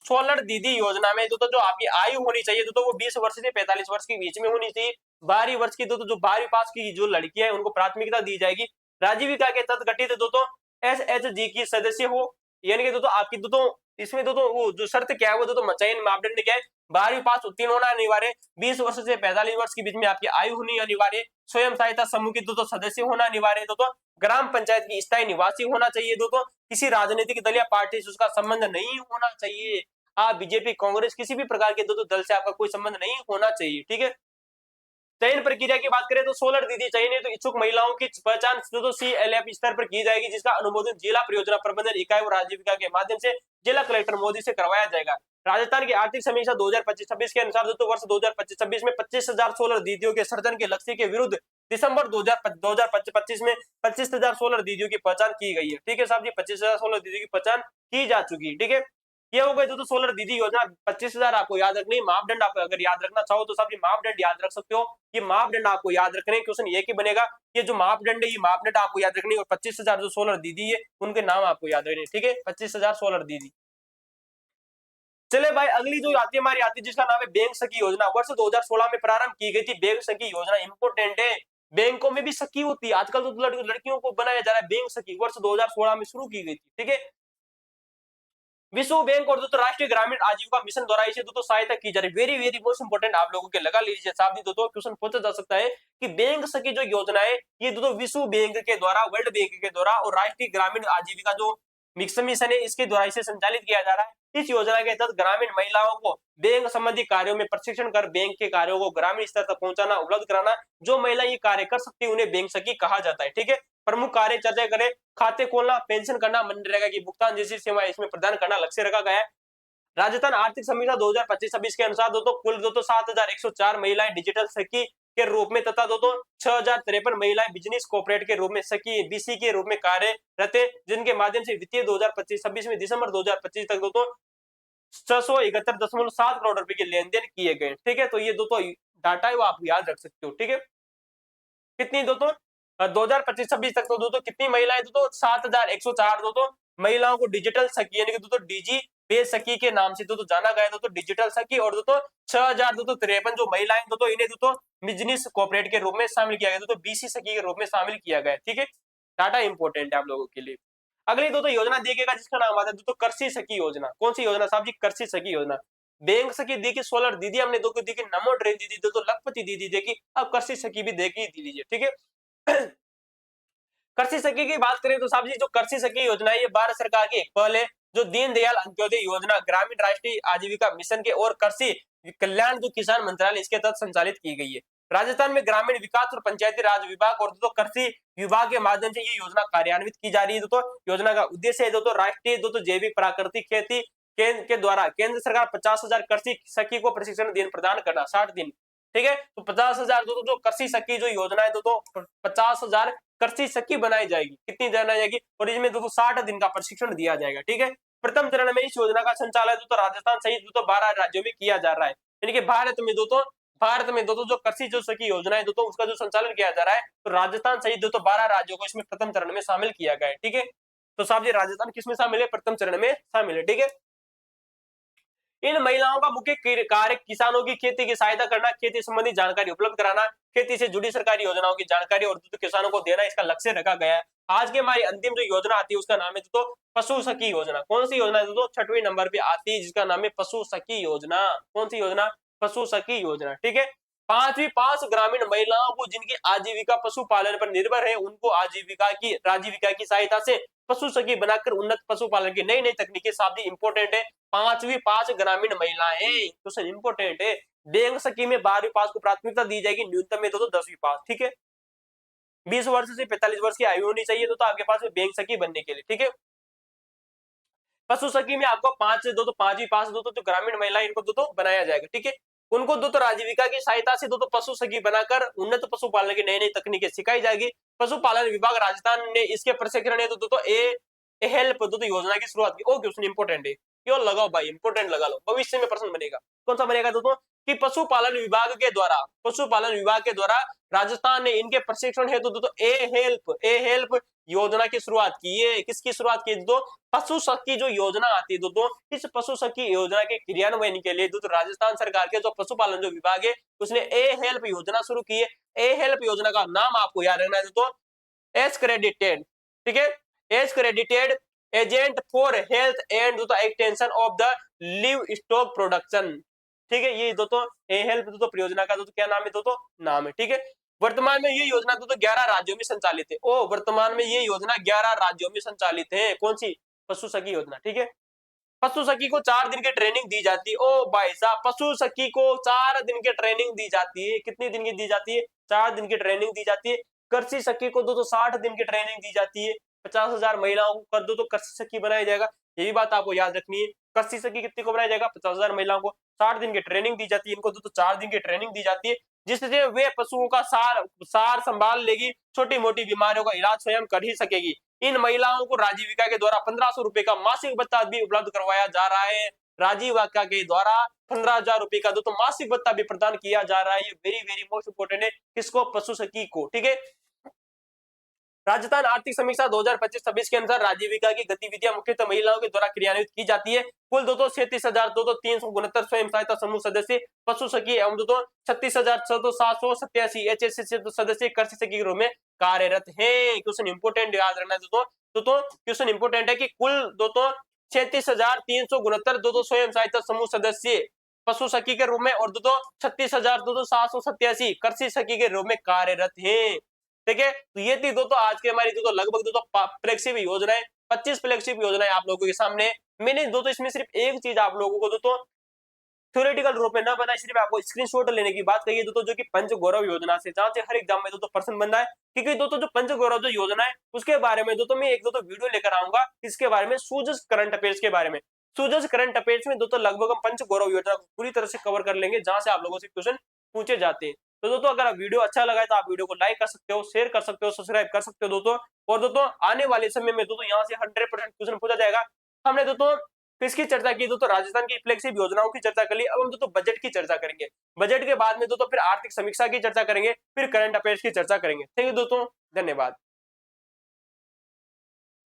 सोलर दीदी योजना में दोस्तों जो आपकी आयु होनी चाहिए दोस्तों वो 20 वर्ष से 45 वर्ष के बीच में होनी चाहिए। 12वीं वर्ष की दोस्तों जो 12वीं पास की जो लड़कियां है उनको प्राथमिकता दी जाएगी। राजीविका के तहत गठित दोस्तों SHG की सदस्य हो, यानी कि दोस्तों आपकी दोस्तों इसमें दोस्तों वो जो शर्त क्या है वो दोस्तों चयन मापदंड क्या है, 12वीं पास उत्तीर्ण होना अनिवार्य, 20 वर्ष से 45 वर्ष के बीच में आपकी आयु होनी अनिवार्य, स्वयं सहायता समूह की दोस्तों सदस्य होना अनिवार्य दोस्तों, ग्राम पंचायत की स्थायी निवासी होना चाहिए दोस्तों, किसी राजनीतिक दल या पार्टी से उसका संबंध नहीं होना चाहिए। आप बीजेपी कांग्रेस किसी भी प्रकार के दोस्तों दल से आपका कोई संबंध नहीं होना चाहिए, ठीक है। चयन प्रक्रिया की बात करें तो सोलर दीदी चयनित तो इच्छुक महिलाओं की पहचान दोस्तों CLF स्तर पर की जाएगी, जिसका अनुमोदन जिला परियोजना प्रबंधन इकाई और आजीविका के माध्यम से जिला कलेक्टर मोदी से करवाया जाएगा। राजस्थान की आर्थिक समीक्षा 2025-26 के अनुसार दोस्तों वर्ष 2025-26 में 25,000 सोलर दीदियों के सृजन के लक्ष्य के विरुद्ध दिसंबर 2025 में 25,000 सोलर दीदियों की पहचान की गई है, ठीक है साहब जी, 25,000 सोलर दीदियों की पहचान की जा चुकी है, ठीक है। ये हो गए दोस्तों सोलर दीदी योजना। 25,000 आपको याद रखनी, मापदंड आप अगर याद रखना चाहो तो साहब जी मापदंड याद रख सकते हो, ये मापदंड आपको याद रखने, क्वेश्चन ये की बनेगा, ये जो मापदंड है ये मापदंड आपको याद रखनी, और 25,000 जो सोलर दीदी है उनके नाम आपको याद रखने, ठीक है, 25,000 सोलर दीदी। चले भाई अगली जो आती है हमारी आती है जिसका नाम है बैंक सखी योजना, वर्ष 2016 में प्रारंभ की गई थी बैंक सखी योजना, इंपोर्टेंट है, बैंकों में भी सखी होती है आजकल तो लड़कियों को बनाया जा रहा है बैंक सखी, वर्ष 2016 में शुरू की गई थी, ठीक है। विश्व बैंक और दोस्तों राष्ट्रीय ग्रामीण आजीविका मिशन द्वारा इसे दोस्तों सहायता की जा रही है, वेरी वेरी मोस्ट इंपोर्टेंट आप लोगों के लगा लीजिए साहब जी, दोस्तों क्वेश्चन पूछा जा सकता है कि बैंक सखी जो योजना है ये दोस्तों विश्व बैंक के द्वारा, वर्ल्ड बैंक के द्वारा और राष्ट्रीय ग्रामीण आजीविका जो मिशन है इसके द्वारा इसे संचालित किया जा रहा है। इस योजना के तहत ग्रामीण महिलाओं को बैंक संबंधी कार्यों में प्रशिक्षण कर बैंक के कार्यों को ग्रामीण स्तर तक पहुंचाना, उपलब्ध कराना, जो महिला ये कार्य कर सकती है उन्हें बैंक सखी कहा जाता है, ठीक है। प्रमुख कार्य चर्चा करें, खाते खोलना, पेंशन करना, मनरेगा की भुगतान जैसी सेवाएं इसमें प्रदान करना लक्ष्य रखा गया है। राजस्थान आर्थिक समीक्षा 2025-26 के अनुसार दोस्तों कुल 7,104 महिलाएं डिजिटल सखी के रूप में तथा 6,053 महिलाएं बिजनेस कोऑपरेट के रूप में सखी BC के रूप में कार्यरत है, जिनके माध्यम से वित्तीय 2025-26 में दिसंबर 2025 तक दोस्तों 671.7 करोड़ रुपए के लेन देन किए गए, ठीक है। तो ये दोस्तों डाटा है वो आप याद रख सकते हो, ठीक है। कितनी दोस्तों 2025-26 तक तो दोस्तों कितनी महिलाएं दोस्तों 7,104 दोस्तों महिलाओं को डिजिटल सखी यानी कि दोस्तों DG पे सखी के नाम से दोस्तों जाना गया दोस्तों डिजिटल सखी, और दोस्तों 6,253 जो महिलाएं दोस्तों इन्हें दोस्तों बिजनेस कोऑपरेट के रूप में शामिल किया गया, दोस्तों BC सखी के रूप में शामिल किया गया, ठीक है। डाटा इंपोर्टेंट है आप लोगों के लिए। अगली दोस्तों योजना देखिएगा जिसका नाम आता है दोस्तों कृषि सखी योजना, कौन सी योजना साहब जी, कृषि सखी योजना। बैंक सखी देखिए, सोलर दीदी हमने दो को देखिए, नमो ड्रेन दीदी दो, लखपति दीदी देखी, अब कृषि सखी भी देखी लीजिए, ठीक है। कृषि सखी की बात करें तो साहब जी, जो कृषि सखी योजना है ये भारत सरकार की पहले जो दीनदयाल अंत्योदय योजना ग्रामीण राष्ट्रीय आजीविका मिशन के और कृषि कल्याण जो किसान मंत्रालय इसके तहत संचालित की गई है। राजस्थान में ग्रामीण विकास और पंचायती राज विभाग और दोस्तों कृषि विभाग के माध्यम से ये योजना कार्यान्वित की जा रही है। दोस्तों योजना का उद्देश्य है दोस्तों राष्ट्रीय दोस्तों जैविक प्राकृतिक खेती केंद्र के द्वारा केंद्र सरकार 50,000 कृषि सखी को प्रशिक्षण दिन प्रदान करना 60 दिन, ठीक है। तो 50,000 दोस्तों जो कृषि सखी जो योजना है दोस्तों 50,000 कृषि सखी बनाई जाएगी, कितनी बनाई जाएगी, और इसमें दोस्तों 60 दिन का प्रशिक्षण दिया जाएगा, ठीक है। प्रथम चरण में इस योजना का संचालन दोस्तों राजस्थान सहित दोस्तों 12 राज्यों में किया जा रहा है। यानी कि भारत में दोस्तों जो कृषि जो सखी योजना है दोस्तों उसका जो संचालन किया जा रहा है, तो राजस्थान सहित दोस्तों 12 राज्यों को इसमें प्रथम चरण में शामिल किया गया है, ठीक है। तो साहब जी राजस्थान किसमें शामिल है, प्रथम चरण में शामिल है, ठीक है। इन महिलाओं का मुख्य कार्य किसानों की खेती की सहायता करना, खेती संबंधी जानकारी उपलब्ध कराना, खेती से जुड़ी सरकारी योजनाओं की जानकारी और किसानों को देना इसका लक्ष्य रखा गया है। आज के हमारी अंतिम जो योजना आती है उसका नाम है दोस्तों पशु सखी योजना। कौन सी योजना है दोस्तों, 6वें नंबर पे आती है जिसका नाम है पशु सखी योजना। कौन सी योजना, पशु सखी योजना, ठीक है। 5 ग्रामीण महिलाओं को जिनकी आजीविका पशुपालन पर निर्भर है उनको आजीविका की सहायता से पशु सखी बनाकर उन्नत पशुपालन की नई नई तकनीकें, साथ ही इंपोर्टेंट है 5 ग्रामीण महिलाएं, क्वेश्चन इंपोर्टेंट है। बैंक सखी में 12वीं पास को प्राथमिकता दी जाएगी, न्यूनतम में तो 10वीं पास, ठीक है। 20 वर्ष से 45 वर्ष की आयु होनी चाहिए तो आपके पास बैंक सखी बनने के लिए, ठीक है। पशु सखी में आपको 5 से 2 तो 5वीं पास दो तो जो ग्रामीण महिला इनको दो तो बनाया जाएगा, ठीक है। उनको दो तो आजीविका की सहायता से दो तो पशु सखी बनाकर उन्नत पशुपालन की नई नई तकनीकें सिखाई जाएगी। पशुपालन विभाग राजस्थान ने इसके प्रशिक्षण हेतु तो ए हेल्प दो तो योजना की शुरुआत की। ओ क्वेश्चन इंपोर्टेंट है, क्यों लगाओ भाई, इंपोर्टेंट लगा लो, भविष्य में प्रश्न बनेगा। कौन सा बनेगा दोस्तों कि पशुपालन विभाग के द्वारा राजस्थान ने इनके प्रशिक्षण हेतु तो ए हेल्प योजना की शुरुआत की है। किसकी शुरुआत की दोस्तों, पशु सखी जो योजना आती है दोस्तों, इस पशु सखी योजना के क्रियान्वयन के लिए दोस्तों राजस्थान सरकार के जो पशुपालन जो विभाग है उसने ए हेल्प योजना शुरू की है। ए हेल्प योजना का नाम आपको याद रखना है दोस्तों, एज क्रेडिटेड, ठीक है, accredited agent for health and दोस्तों extension of the livestock production, ठीक है। ये दोस्तों ए हेल्प दोस्तों परियोजना का दोस्तों क्या नाम है, दोस्तों नाम है, ठीक है। वर्तमान में ये योजना दोस्तों 11 राज्यों में संचालित है। ओ वर्तमान में ये योजना 11 राज्यों में संचालित है। कौन सी, पशु सखी योजना, ठीक है। पशु सखी को 4 दिन की ट्रेनिंग दी जाती है। ओ भाई साहब, पशु सखी को 4 दिन की ट्रेनिंग दी जाती है। कितनी दिन की दी जाती है, 4 दिन की ट्रेनिंग दी जाती है। कृषि सखी को दोस्तों 60 दिन की ट्रेनिंग दी जाती है। 50,000 महिलाओं को कर दो तो कृषि सखी बनाया जाएगा, ये भी बात आपको याद रखनी है। कृषि सखी कितने को बनाया जाएगा, 50,000 महिलाओं को, 60 दिन की ट्रेनिंग दी जाती है, इनको दोस्तों 4 दिन की ट्रेनिंग दी जाती है जिससे वे पशुओं का सार संभाल लेगी, छोटी मोटी बीमारियों का इलाज स्वयं कर ही सकेगी। इन महिलाओं को राजीविका के द्वारा 1500 रुपए का मासिक भत्ता भी उपलब्ध करवाया जा रहा है। राजीविका के द्वारा 15,000 रुपए का दोस्तों मासिक भत्ता भी प्रदान किया जा रहा है। ये वेरी वेरी मोस्ट इंपोर्टेंट है, किसको, पशु सखी को, ठीक है। राजस्थान आर्थिक समीक्षा 2025-26 के अनुसार राजीविका की गतिविधियां मुख्यतः महिलाओं के द्वारा क्रियान्वित की जाती है। कुल 36,369 स्वयं सहायता समूह सदस्य पशु सखी एवं 36,787 एचएससी सदस्य कृषि सखी गिरोह में कार्यरत है। क्वेश्चन इंपोर्टेंट याद रखना दोस्तों, क्वेश्चन इंपोर्टेंट है कि कुल 36,369 स्वयं सहायता समूह सदस्य पशु सखी के रूप में और 36,787 कृषि सखी के रूप में कार्यरत है, ठीक है। तो ये थी दोस्तों आज के हमारी दोस्तों लगभग फ्लैगशिप योजनाएं, 25 फ्लैगशिप योजनाएं आप लोगों के सामने। मैंने दोस्तों इसमें सिर्फ एक चीज आप लोगों को दोस्तों थ्योरेटिकल रूप में ना बनाए, सिर्फ आपको स्क्रीनशॉट लेने की बात कही दोस्तों, जो कि पंच गौरव योजना से, जहां से हर एग्जाम में दोस्तों प्रश्न बन रहा है। क्योंकि दोस्तों जो पंच गौरव जो योजना है उसके बारे में दोस्तों मैं एक दोस्तों वीडियो लेकर आऊंगा, इसके बारे में सूजस करंट अफेयर्स के बारे में। सूजस करंट अफेयर्स में दोस्तों लगभग हम पंच गौरव योजना को पूरी तरह से कवर कर लेंगे, जहां से आप लोगों से क्वेश्चन पूछे जाते हैं। तो दोस्तों अगर वीडियो अच्छा लगा है तो आप वीडियो को लाइक कर सकते हो, शेयर कर सकते हो, सब्सक्राइब कर सकते हो दोस्तों। और दोस्तों आने वाले समय में दोस्तों यहाँ से 100% क्वेश्चन पूछा जाएगा। हमने दोस्तों किसकी चर्चा की, दोस्तों राजस्थान की फ्लैगशिप योजनाओं की चर्चा कर ली। अब हम दोस्तों बजट की चर्चा करेंगे, बजट के बाद में दोस्तों फिर आर्थिक समीक्षा की चर्चा करेंगे, फिर करंट अफेयर्स की चर्चा करेंगे। थैंक यू दोस्तों, धन्यवाद।